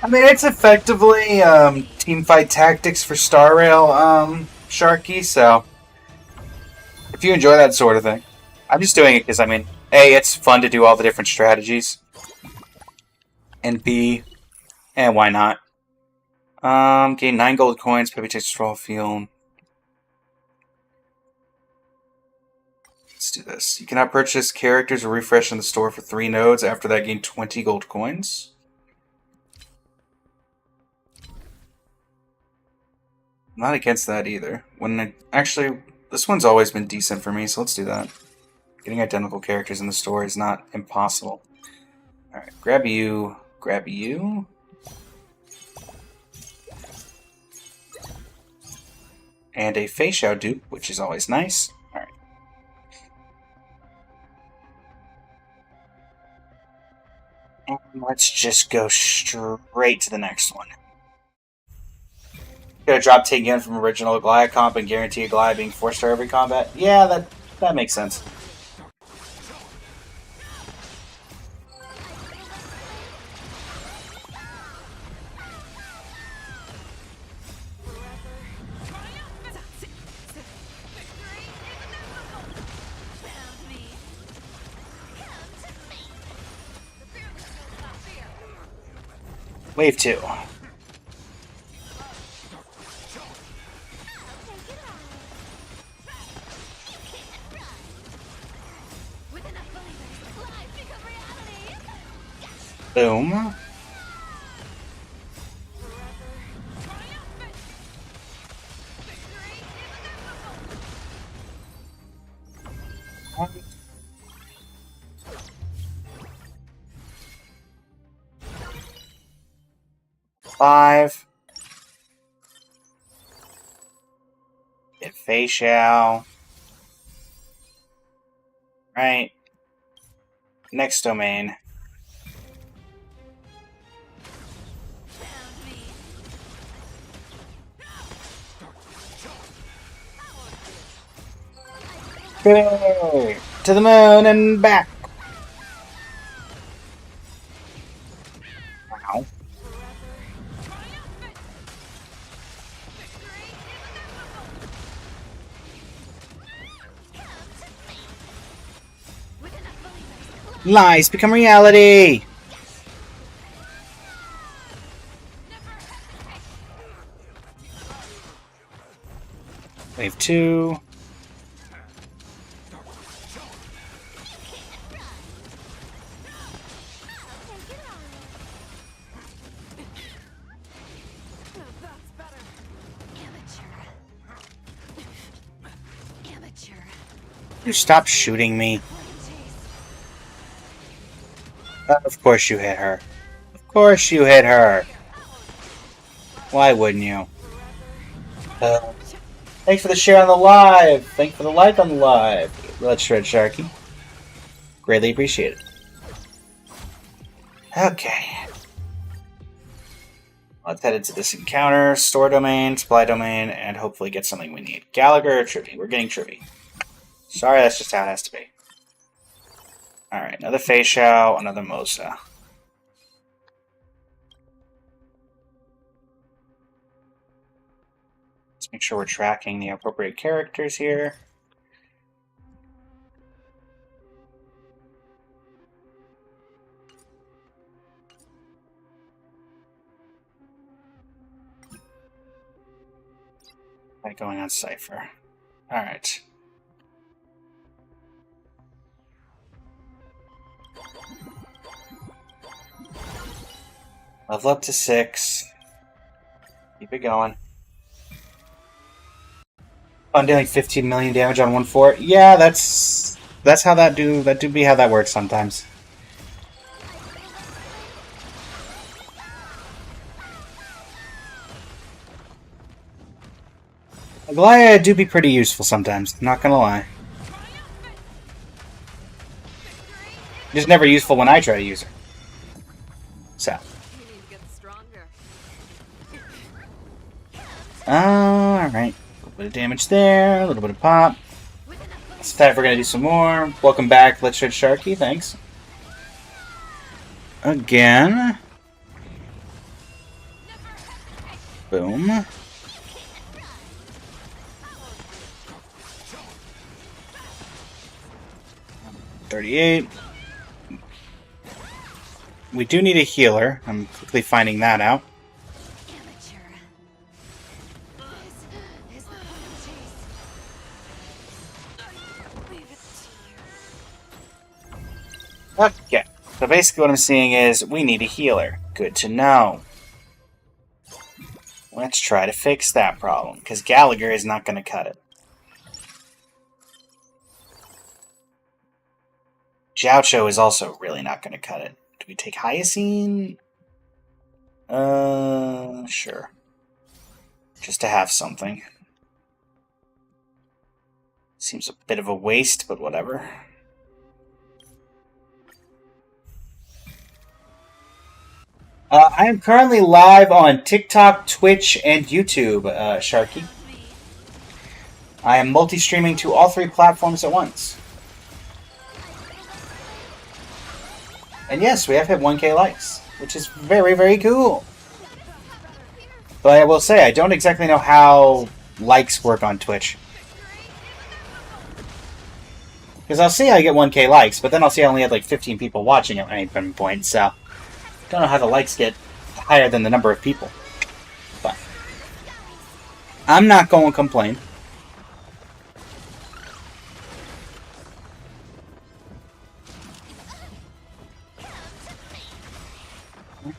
I mean, it's effectively teamfight tactics for Star Rail, Sharky, so if you enjoy that sort of thing. I'm just doing it because, I mean, A, it's fun to do all the different strategies, and B, and why not? Gain 9 gold coins, Peppy takes Straw Field. Let's do this. You cannot purchase characters or refresh in the store for 3 nodes. After that, gain 20 gold coins. Not against that either. Actually, this one's always been decent for me, so let's do that. Getting identical characters in the store is not impossible. Alright, grab you. Grab you. And a Fei Shao dupe, which is always nice. Alright. And let's just go straight to the next one. Gonna drop Taegeun from original Goliath comp and guarantee a Goliath being 4-star every combat? Yeah, that makes sense. Wave 2. Boom. Five. Get Fei Shao. Right. Next domain. Yay! To the moon and back! Ow. Lies become reality! Wave 2. You stop shooting me. Of course you hit her. Of course you hit her. Why wouldn't you? Thanks for the share on the live. Thanks for the like on the live. Let's shred Sharky. Greatly appreciated. Okay. Let's head into this encounter, store domain, supply domain, and hopefully get something we need. Gallagher or Trivy? We're getting Trivy. Sorry, that's just how it has to be. Alright, another Fei Shao, another Mosa. Let's make sure we're tracking the appropriate characters here. Going on Cypher. Alright. Level up to 6. Keep it going. I'm dealing 15 million damage on 1-4. Yeah, that's how that do be how that works sometimes. Goliath do be pretty useful sometimes, not gonna lie. Just never useful when I try to use her. So. Alright. A little bit of damage there, a little bit of pop. It's time we're gonna do some more. Welcome back, Let's Shred Sharky, thanks. Again. Boom. $38. We do need a healer. I'm quickly finding that out. Okay. So basically what I'm seeing is we need a healer. Good to know. Let's try to fix that problem, because Gallagher is not going to cut it. Jiaocho is also really not going to cut it. Do we take Hyacine? Sure. Just to have something. Seems a bit of a waste, but whatever. I am currently live on TikTok, Twitch, and YouTube, Sharky. I am multi-streaming to all 3 platforms at once. And yes, we have hit 1K likes, which is very, very cool. But I will say, I don't exactly know how likes work on Twitch. Because I'll see I get 1K likes, but then I'll see I only had like 15 people watching at any given point, so... Don't know how the likes get higher than the number of people. But... I'm not going to complain.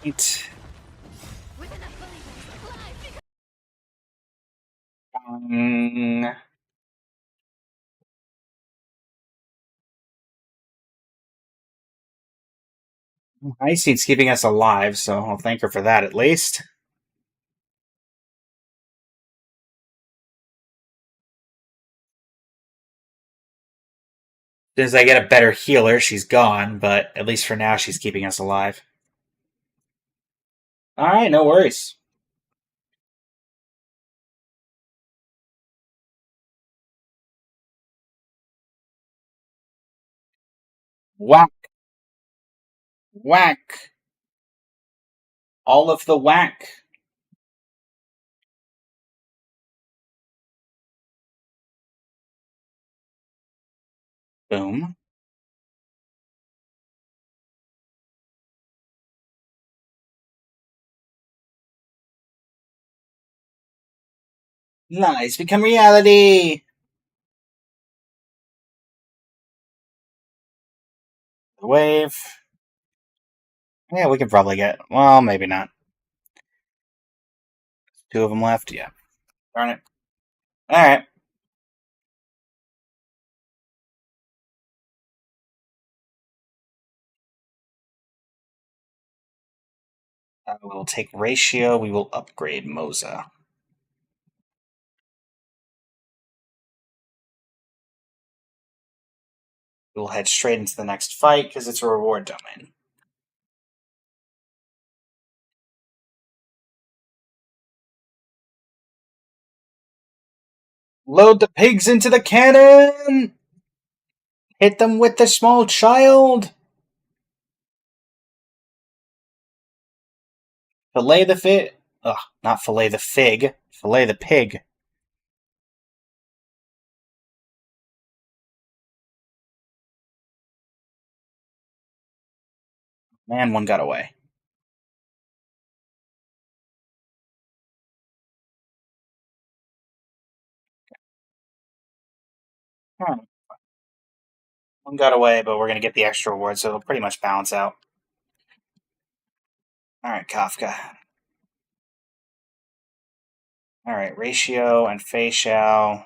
Right. Icy's keeping us alive, so I'll thank her for that at least. As I get a better healer, she's gone, but at least for now, she's keeping us alive. Alright, no worries. Whack. Whack. All of the whack. Boom. Lies become reality. The wave. Yeah, we can probably get. Well, maybe not. 2 of them left. Yeah. Darn it. Alright. We will take ratio. We will upgrade Moza. We will head straight into the next fight because it's a reward domain. Load the pigs into the cannon! Hit them with the small child! Fillet the fig. Ugh, not fillet the fig. Fillet the pig. Man, one got away. One got away, but we're going to get the extra reward, so it'll pretty much balance out. Alright, Kafka. Alright, ratio and Fei Xiao.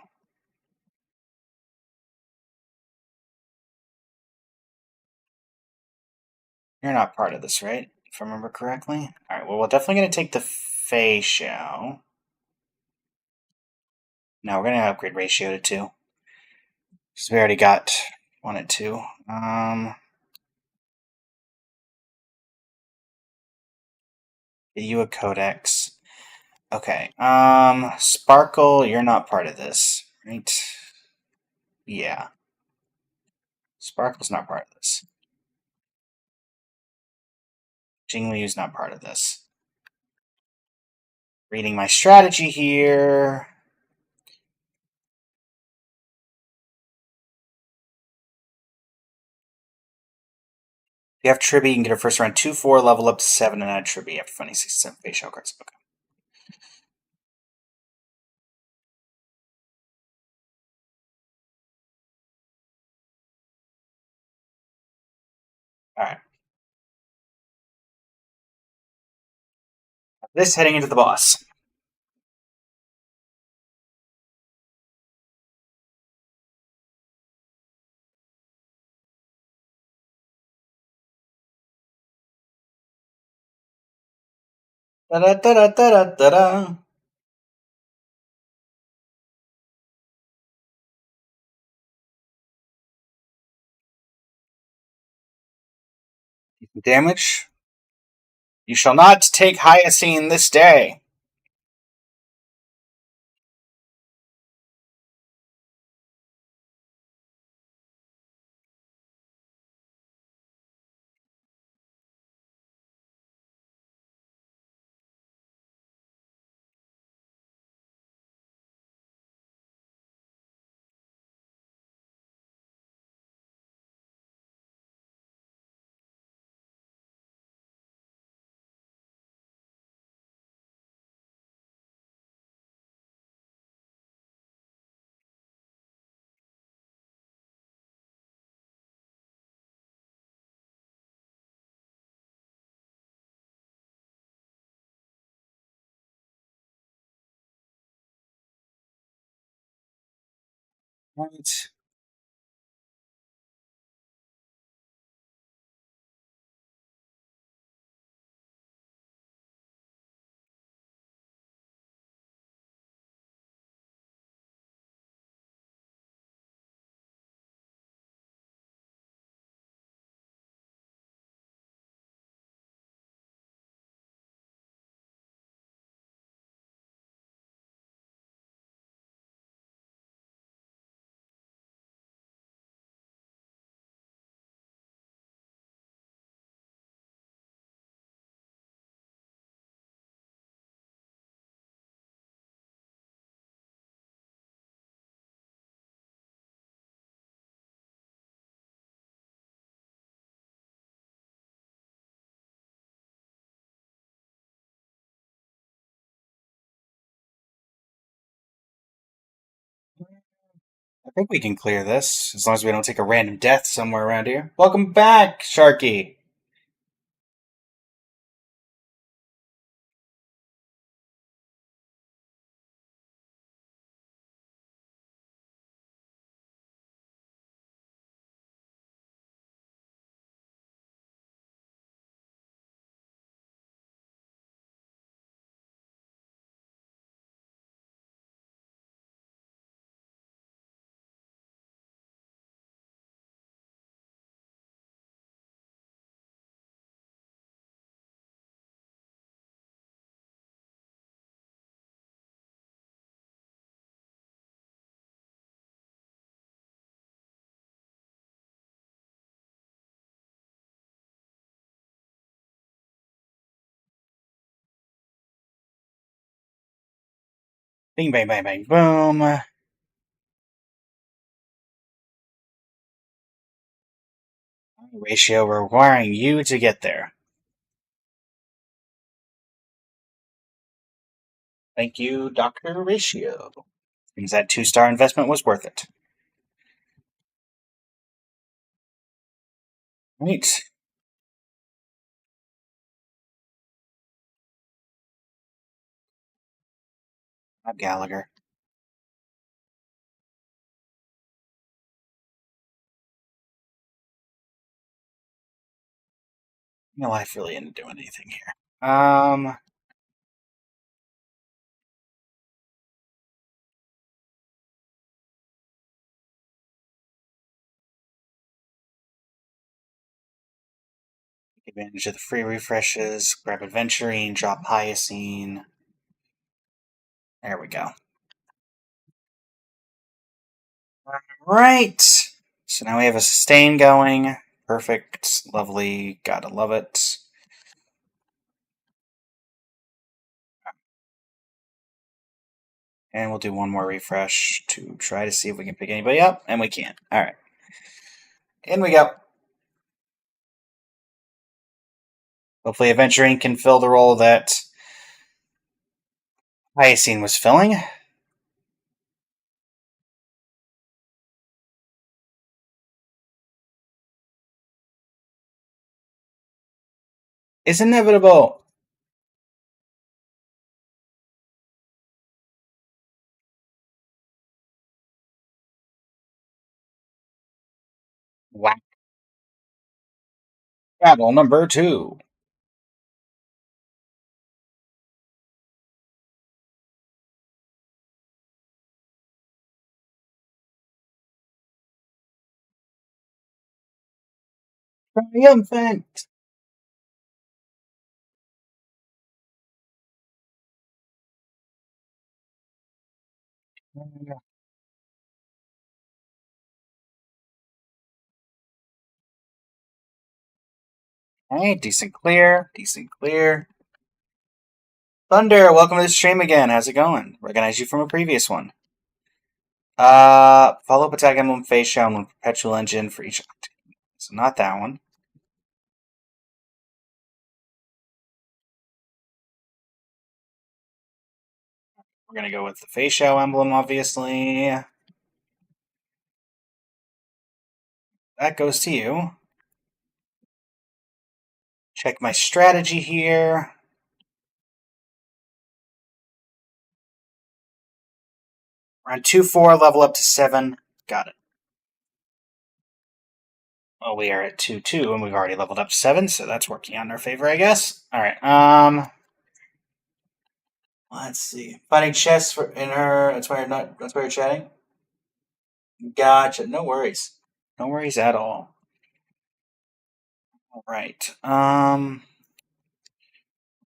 You're not part of this, right? If I remember correctly. Alright, well, we're definitely going to take the Fei Xiao. No, we're going to upgrade ratio to 2. Because we already got 1 and 2. Get you a Codex. Okay, Sparkle, you're not part of this, right? Yeah. Sparkle's not part of this. Jingliu's not part of this. Reading my strategy here. If you have Tribby, you can get a first round 2-4, level up to 7, and add Tribby after finding 67 facial cards. Okay. Alright. This heading into the boss. Da-da-da-da-da-da-da. Damage. You shall not take Hyacine this day. Right. I think we can clear this, as long as we don't take a random death somewhere around here. Welcome back, Sharky! Bing, bang, bang, bang, boom. Ratio requiring you to get there. Thank you, Dr. Ratio. Means that 2-star investment was worth it. Right. I'm Gallagher. No life really isn't doing anything here. Take advantage of the free refreshes, grab Adventurine, drop Hyacine. There we go. Right. So now we have a sustain going. Perfect. Lovely. Gotta love it. And we'll do one more refresh to try to see if we can pick anybody up. And we can't. Alright. In we go. Hopefully Adventurine can fill the role that Hyacine was filling. It's inevitable. Whack. Battle number 2. Triumphant. Hey, decent clear. Decent clear. Thunder, welcome to the stream again. How's it going? Recognize you from a previous one. Follow up attack emblem face shown with perpetual engine for each. So not that one. We're gonna go with the face show emblem, obviously. That goes to you. Check my strategy here. We're on 2-4, level up to 7. Got it. Well, we are at 2-2, and we've already leveled up to 7, so that's working out in our favor, I guess. Alright, let's see. Fighting chess in her. That's why you're chatting? Gotcha. No worries. No worries at all. Alright. What's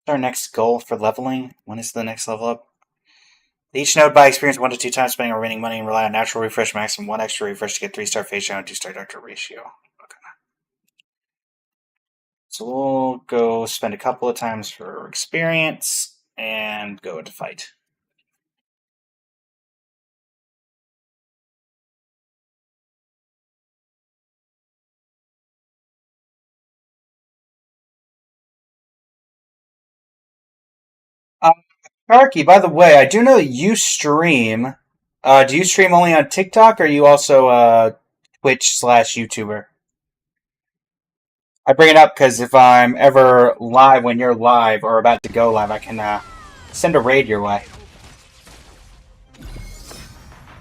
our next goal for leveling? When is the next level up? Each node buy experience 1 to 2 times spending remaining money and rely on natural refresh maximum 1 extra refresh to get 3-star face show and 2-star doctor ratio. Okay. So we'll go spend a couple of times for experience and go into fight. Sharky, by the way, I do know that you stream Do you stream only on TikTok, or are you also a Twitch/YouTuber? I bring it up because if I'm ever live when you're live or about to go live, I can send a raid your way.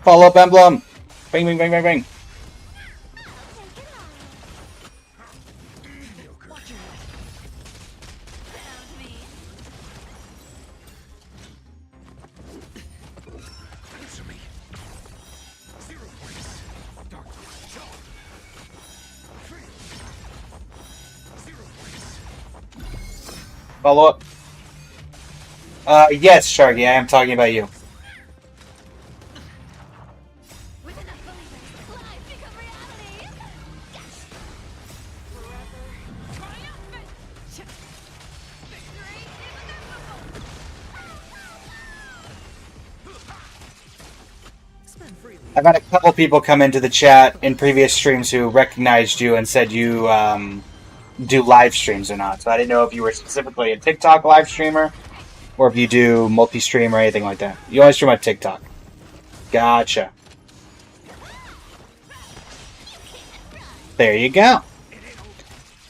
Follow up emblem! Bang, bang, bang, bang, bang. Follow up. Yes, Sharky, I am talking about you. I've had a couple people come into the chat in previous streams who recognized you and said you do live streams or not. So I didn't know if you were specifically a TikTok live streamer or if you do multi-stream or anything like that. You only stream on TikTok. Gotcha. There you go.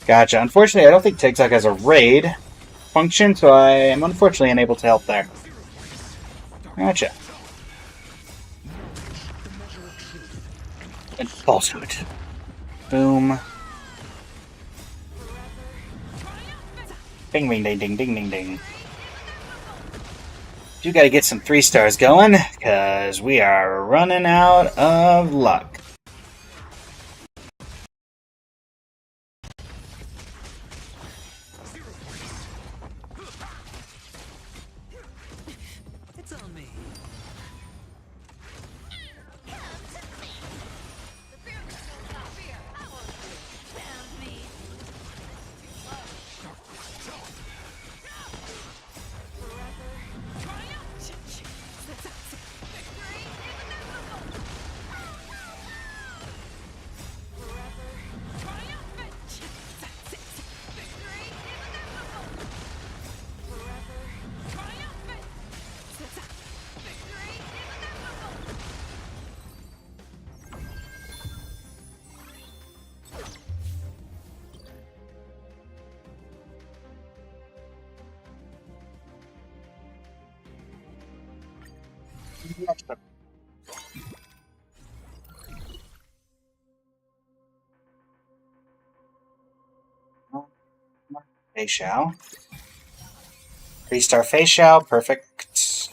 Gotcha. Unfortunately, I don't think TikTok has a raid function, so I am unfortunately unable to help there. Gotcha. And falsehood. Boom. Bing, bing, ding, ding, ding, ding, ding. You gotta get some 3 stars going, because we are running out of luck. It's on me. Fei-Xiao. 3-star Fei-Xiao, perfect.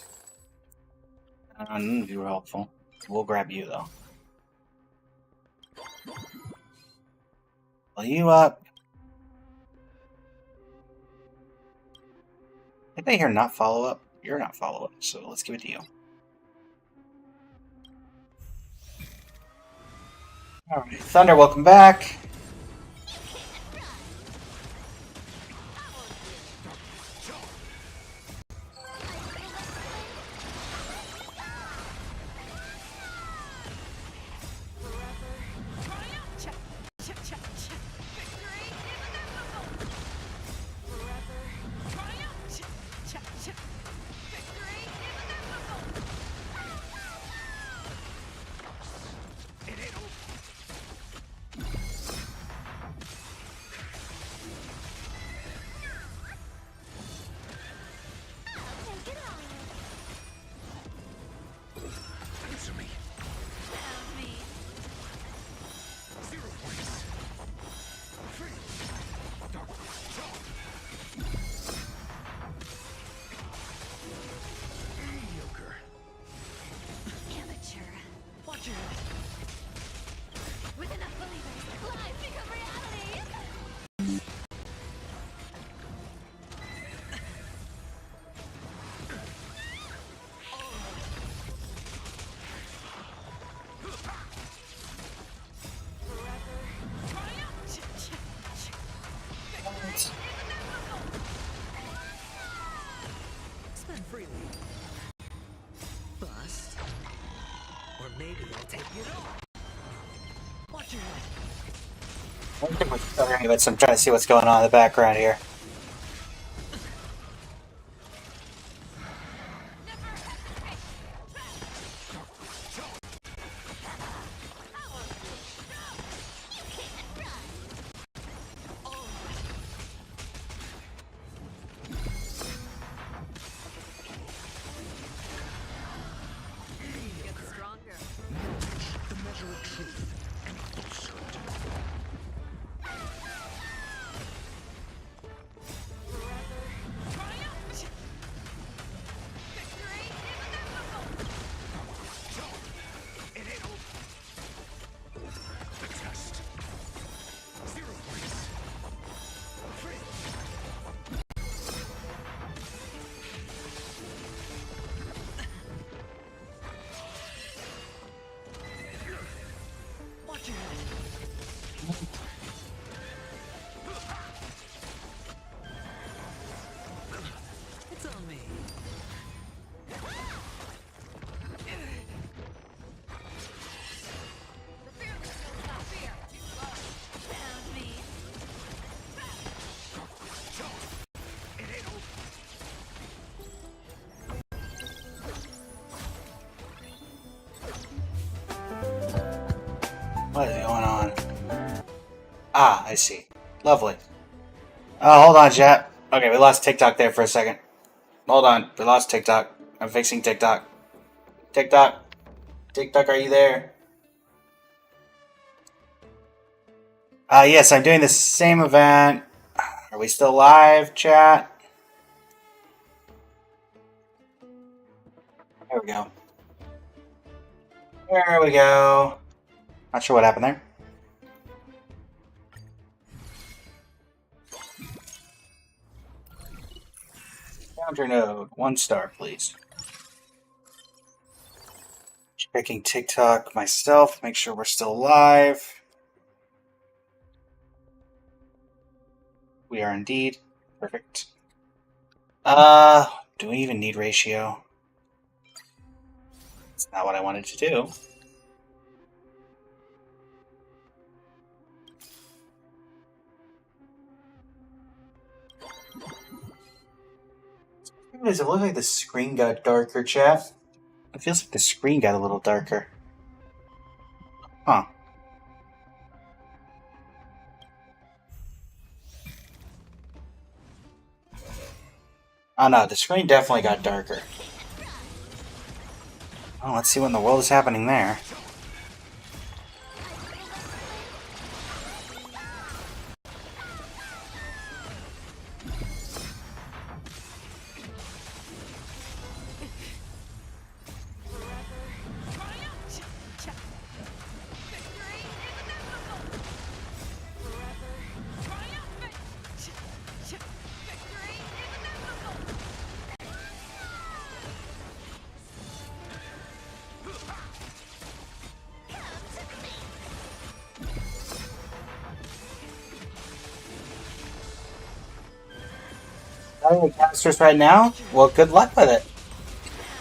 You were helpful. We'll grab you though. Pull you up. Did I hear not follow up? You're not follow up, so let's give it to you. Alright, Thunder, welcome back. Spend freely. Bust. Or maybe I'll take it all. Watch your head. I'm trying to see what's going on in the background here. What is going on? Ah, I see. Lovely. Oh, hold on, chat. Okay, we lost TikTok there for a second. Hold on, we lost TikTok. I'm fixing TikTok. TikTok. TikTok, are you there? Yes, I'm doing the same event. Are we still live, chat? There we go. There we go. Not sure what happened there. Counter node. 1 star, please. Checking TikTok myself. Make sure we're still live. We are indeed. Perfect. Do we even need ratio? That's not what I wanted to do. Does it look like the screen got darker, chat? It feels like the screen got a little darker. Huh. Oh no, the screen definitely got darker. Oh, let's see what in the world is happening there. Casters right now? Well, good luck with it.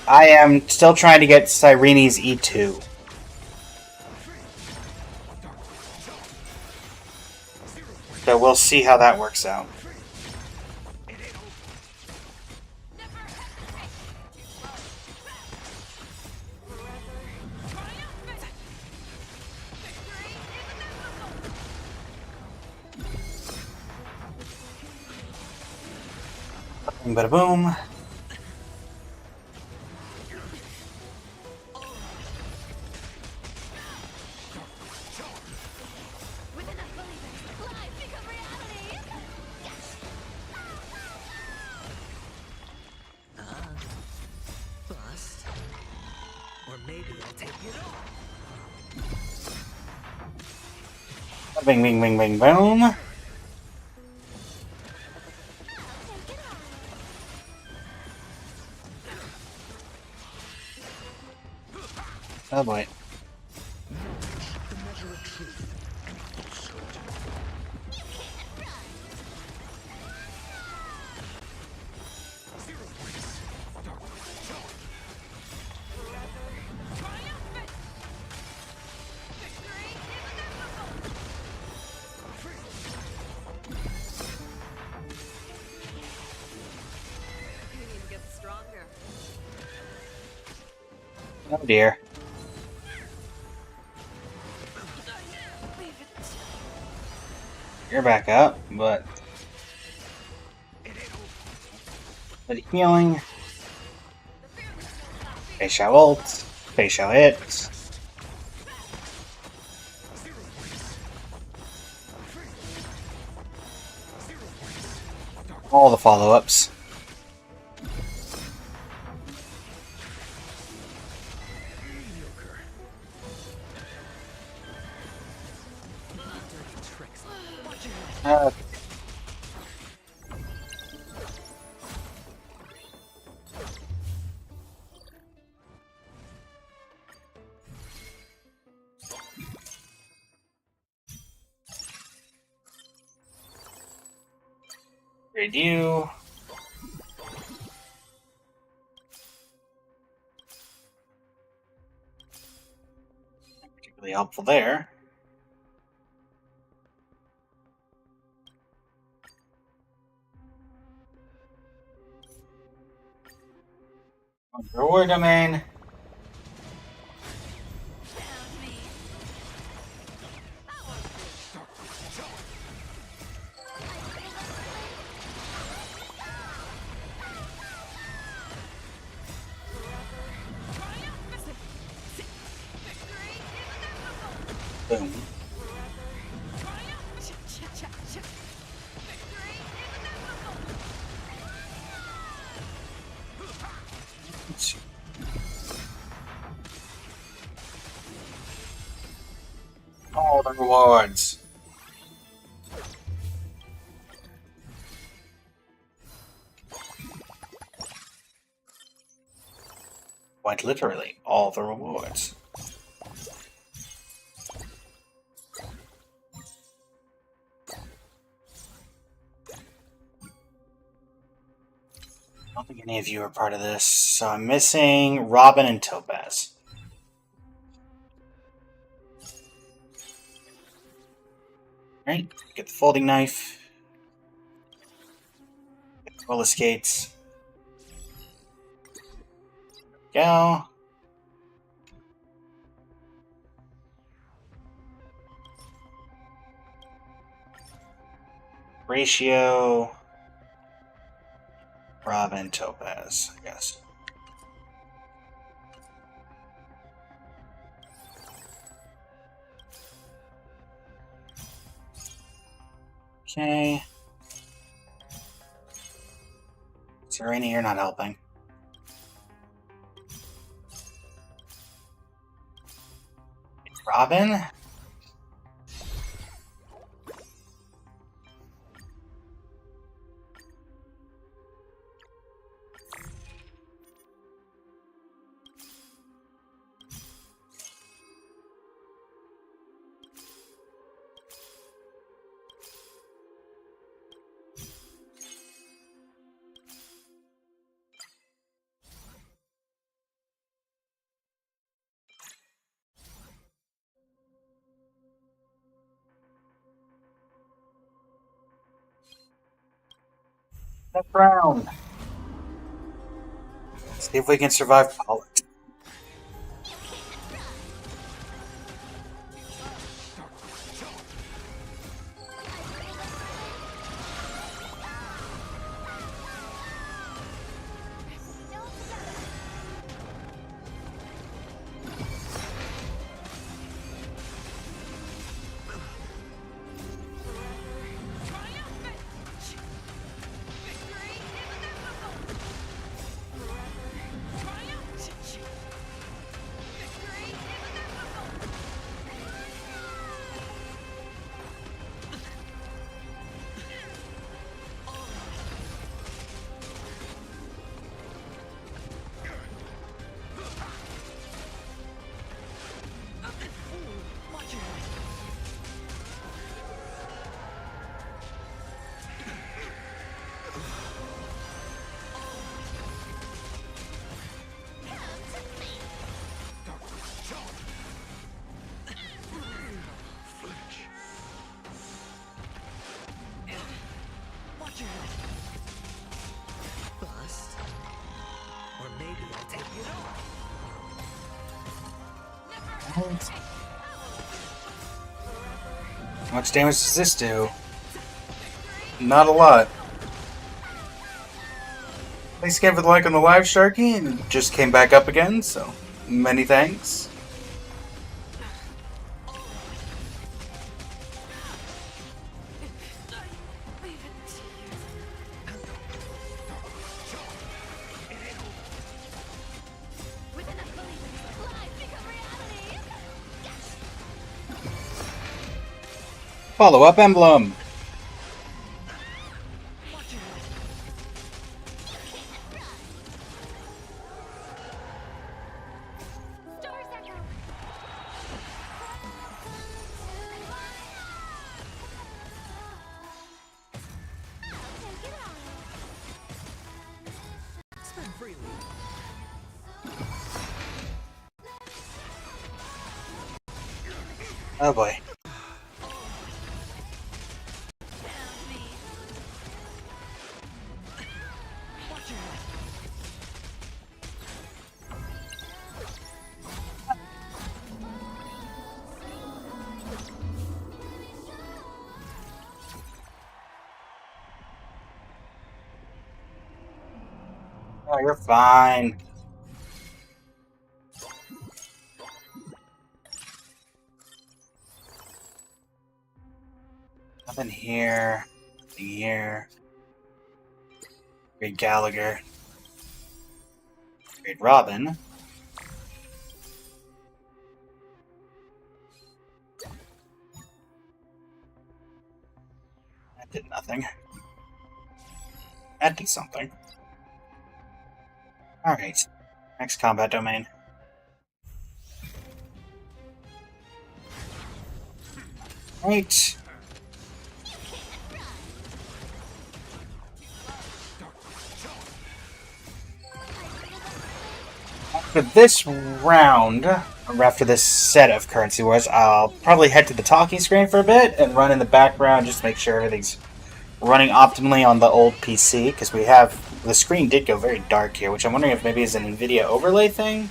I am still trying to get Cyrene's E2. So we'll see how that works out. Bada boom. Bust. Or maybe I'll take it off. Bing, bing, bing, bing, boom. Oh boy. Oh dear. You're back up, but healing. They shall ult. They shall hit. All the follow-ups. Review. Particularly helpful there. Reward domain. rewards. All the rewards. Quite literally, all the rewards. I don't think any of you are part of this, so I'm missing Robin and Topaz. Alright, get the folding knife. Get the roller skates. Go. Ratio. Robin, Topaz, I guess. Okay. Serena, you're not helping. Robin? Next round. See if we can survive Pollock. Bust. Or maybe I'll take it off. How much damage does this do? Not a lot. Thanks again for the like on the live, Sharky, and it just came back up again, so many thanks. Follow-up emblem. Spend freely. Oh boy. Oh, you're fine. Nothing here. Nothing here. Great Gallagher. Upgrade Robin. That did nothing. That did something. Alright. Next combat domain. Right. After this round, or after this set of Currency Wars, I'll probably head to the talking screen for a bit and run in the background just to make sure everything's running optimally on the old PC, because we have... The screen did go very dark here, which I'm wondering if maybe is an NVIDIA overlay thing?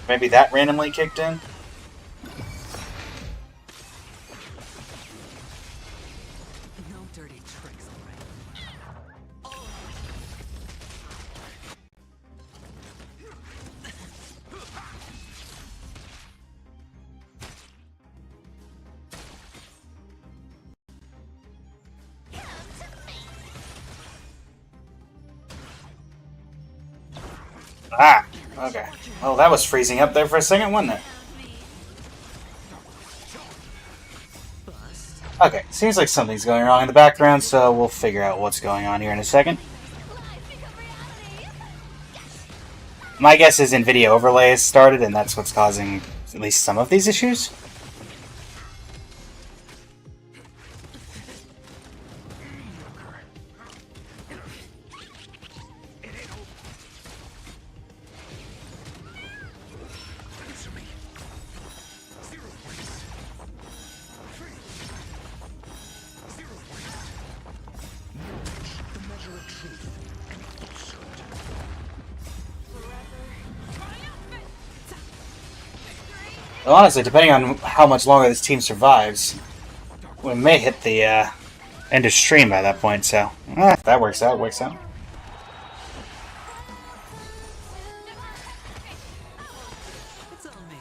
Maybe that randomly kicked in? No dirty tricks, all right? Ah, okay. Well, that was freezing up there for a second, wasn't it? Okay, seems like something's going wrong in the background, so we'll figure out what's going on here in a second. My guess is NVIDIA overlay has started, and that's what's causing at least some of these issues. Well, honestly, depending on how much longer this team survives, we may hit the end of stream by that point, so... if that works out, works out. It's on me.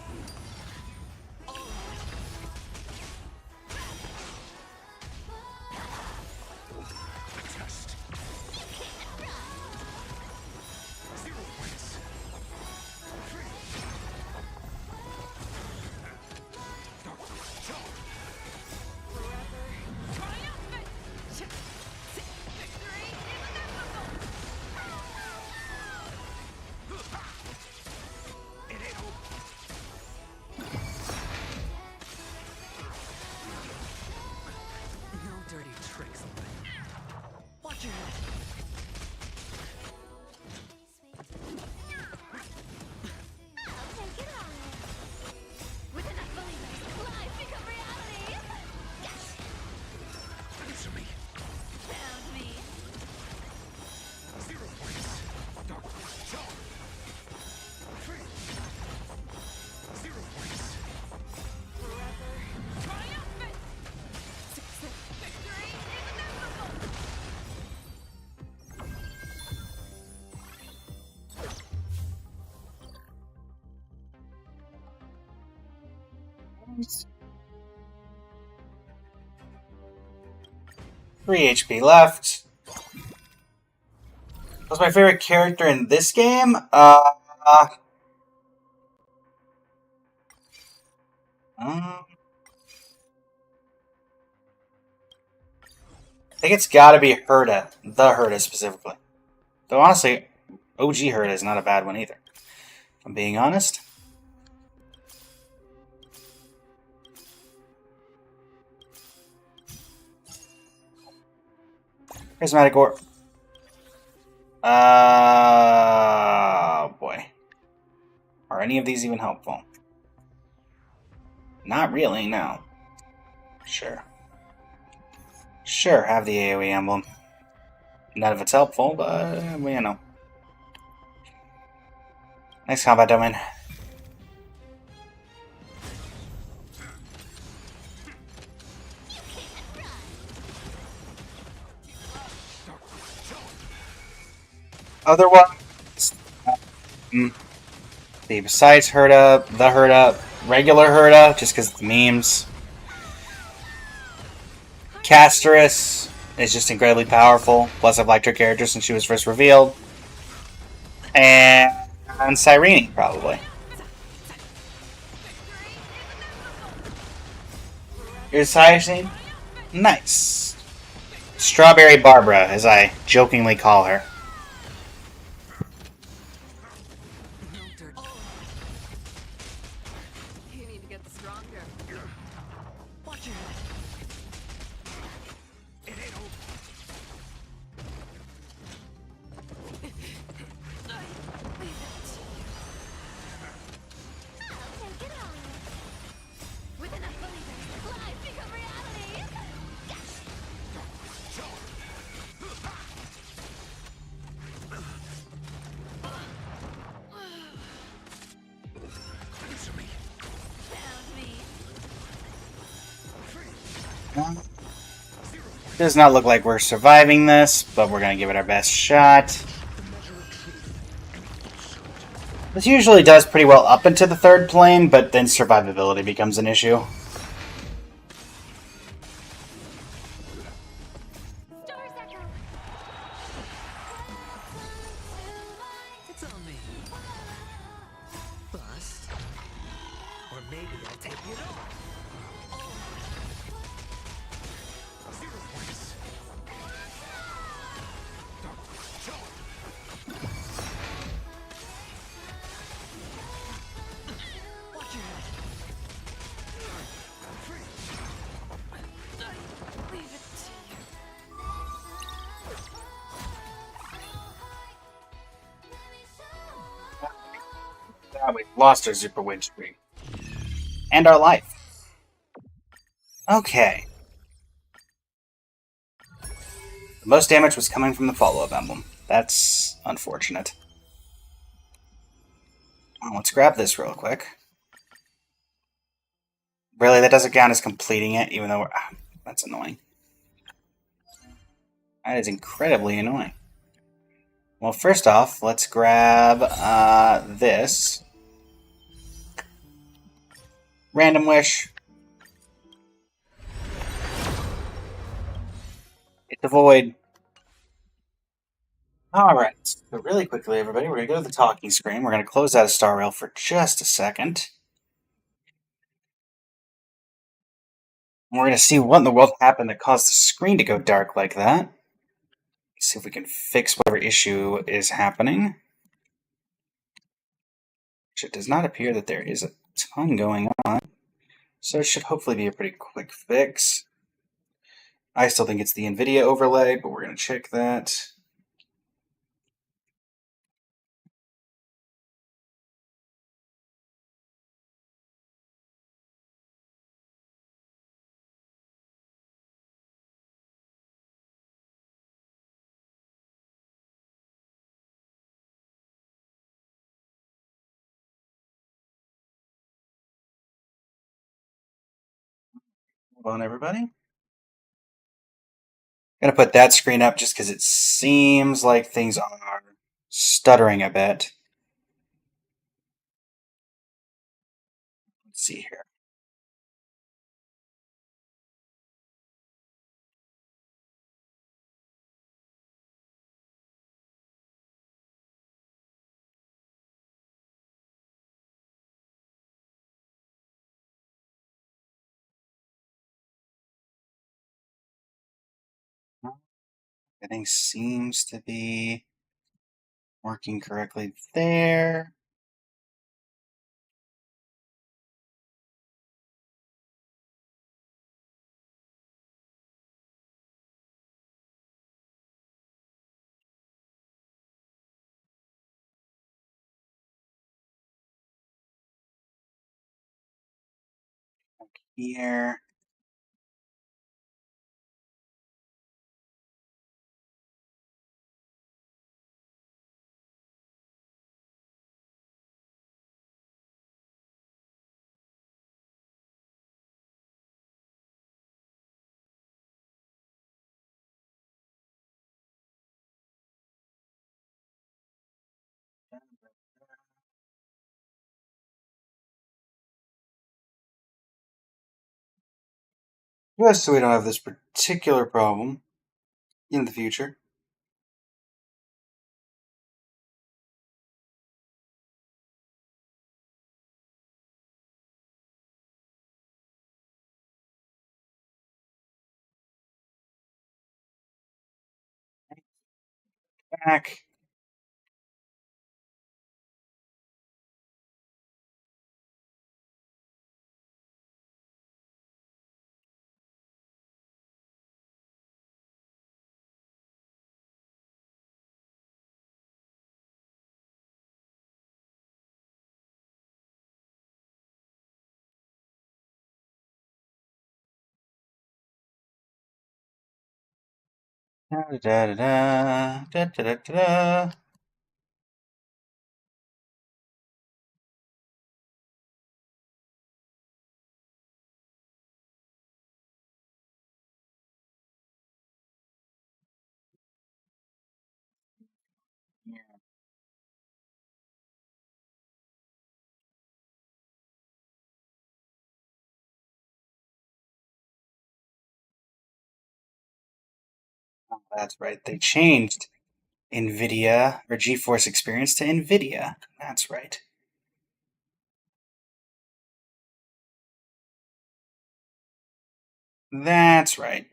No dirty tricks, all right? Watch your head. Three HP left. What's my favorite character in this game? I think it's gotta be Herta. The Herta specifically. Though honestly, OG Herta is not a bad one either. If I'm being honest. Prismatic Orb. Boy. Are any of these even helpful? Not really, no. Sure. Sure, have the AoE emblem. Not if it's helpful, but, well, you know. Next combat domain. Otherwise, besides Herta, the Herta, regular Herta, just because the memes. Casterus is just incredibly powerful. Plus, I've liked her character since she was first revealed. And Cyrene, probably. Here's Cyrene. Nice. Strawberry Barbara, as I jokingly call her. You need to get stronger. Watch your head. It ain't over. With enough believers, lies become reality. Found me. Does not look like we're surviving this, but we're going to give it our best shot. This usually does pretty well up into the third plane, but then survivability becomes an issue. Stars echo. It's on me. Bust. Or maybe I'll take it off. Watch your head. Leave it to you. We lost our Super Win streak. And our life. Okay. The most damage was coming from the follow-up emblem. That's unfortunate. Let's grab this real quick. Really, that doesn't count as completing it, even though we're... that's annoying. That is incredibly annoying. Well, first off, let's grab this. Random Wish. Hit the void. Alright, so really quickly, everybody, we're going to go to the talking screen. We're going to close out of Star Rail for just a second. And we're going to see what in the world happened that caused the screen to go dark like that. See if we can fix whatever issue is happening. Which it does not appear that there is a ton going on. So it should hopefully be a pretty quick fix. I still think it's the NVIDIA overlay, but we're going to check that. Hold on, everybody. I'm going to put that screen up just because it seems like things are stuttering a bit. Let's see here. Everything seems to be working correctly there. Here. Just so we don't have this particular problem in the future. back. Da, da, da, da, da, da, da, da. Oh, that's right. They changed NVIDIA or GeForce Experience to NVIDIA. That's right. That's right.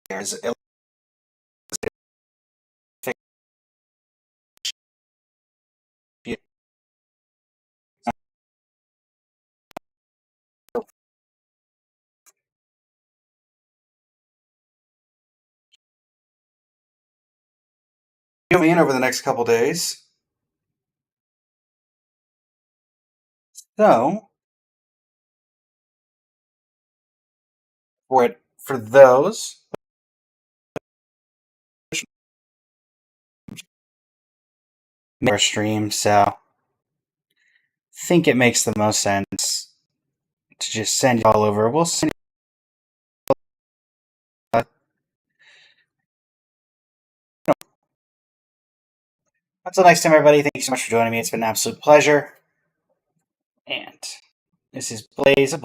There's in over the next couple days. So, for those our stream, so I think it makes the most sense to just send you all over. We'll send you, until next time, everybody. Thank you so much for joining me. It's been an absolute pleasure. And this is Blaze.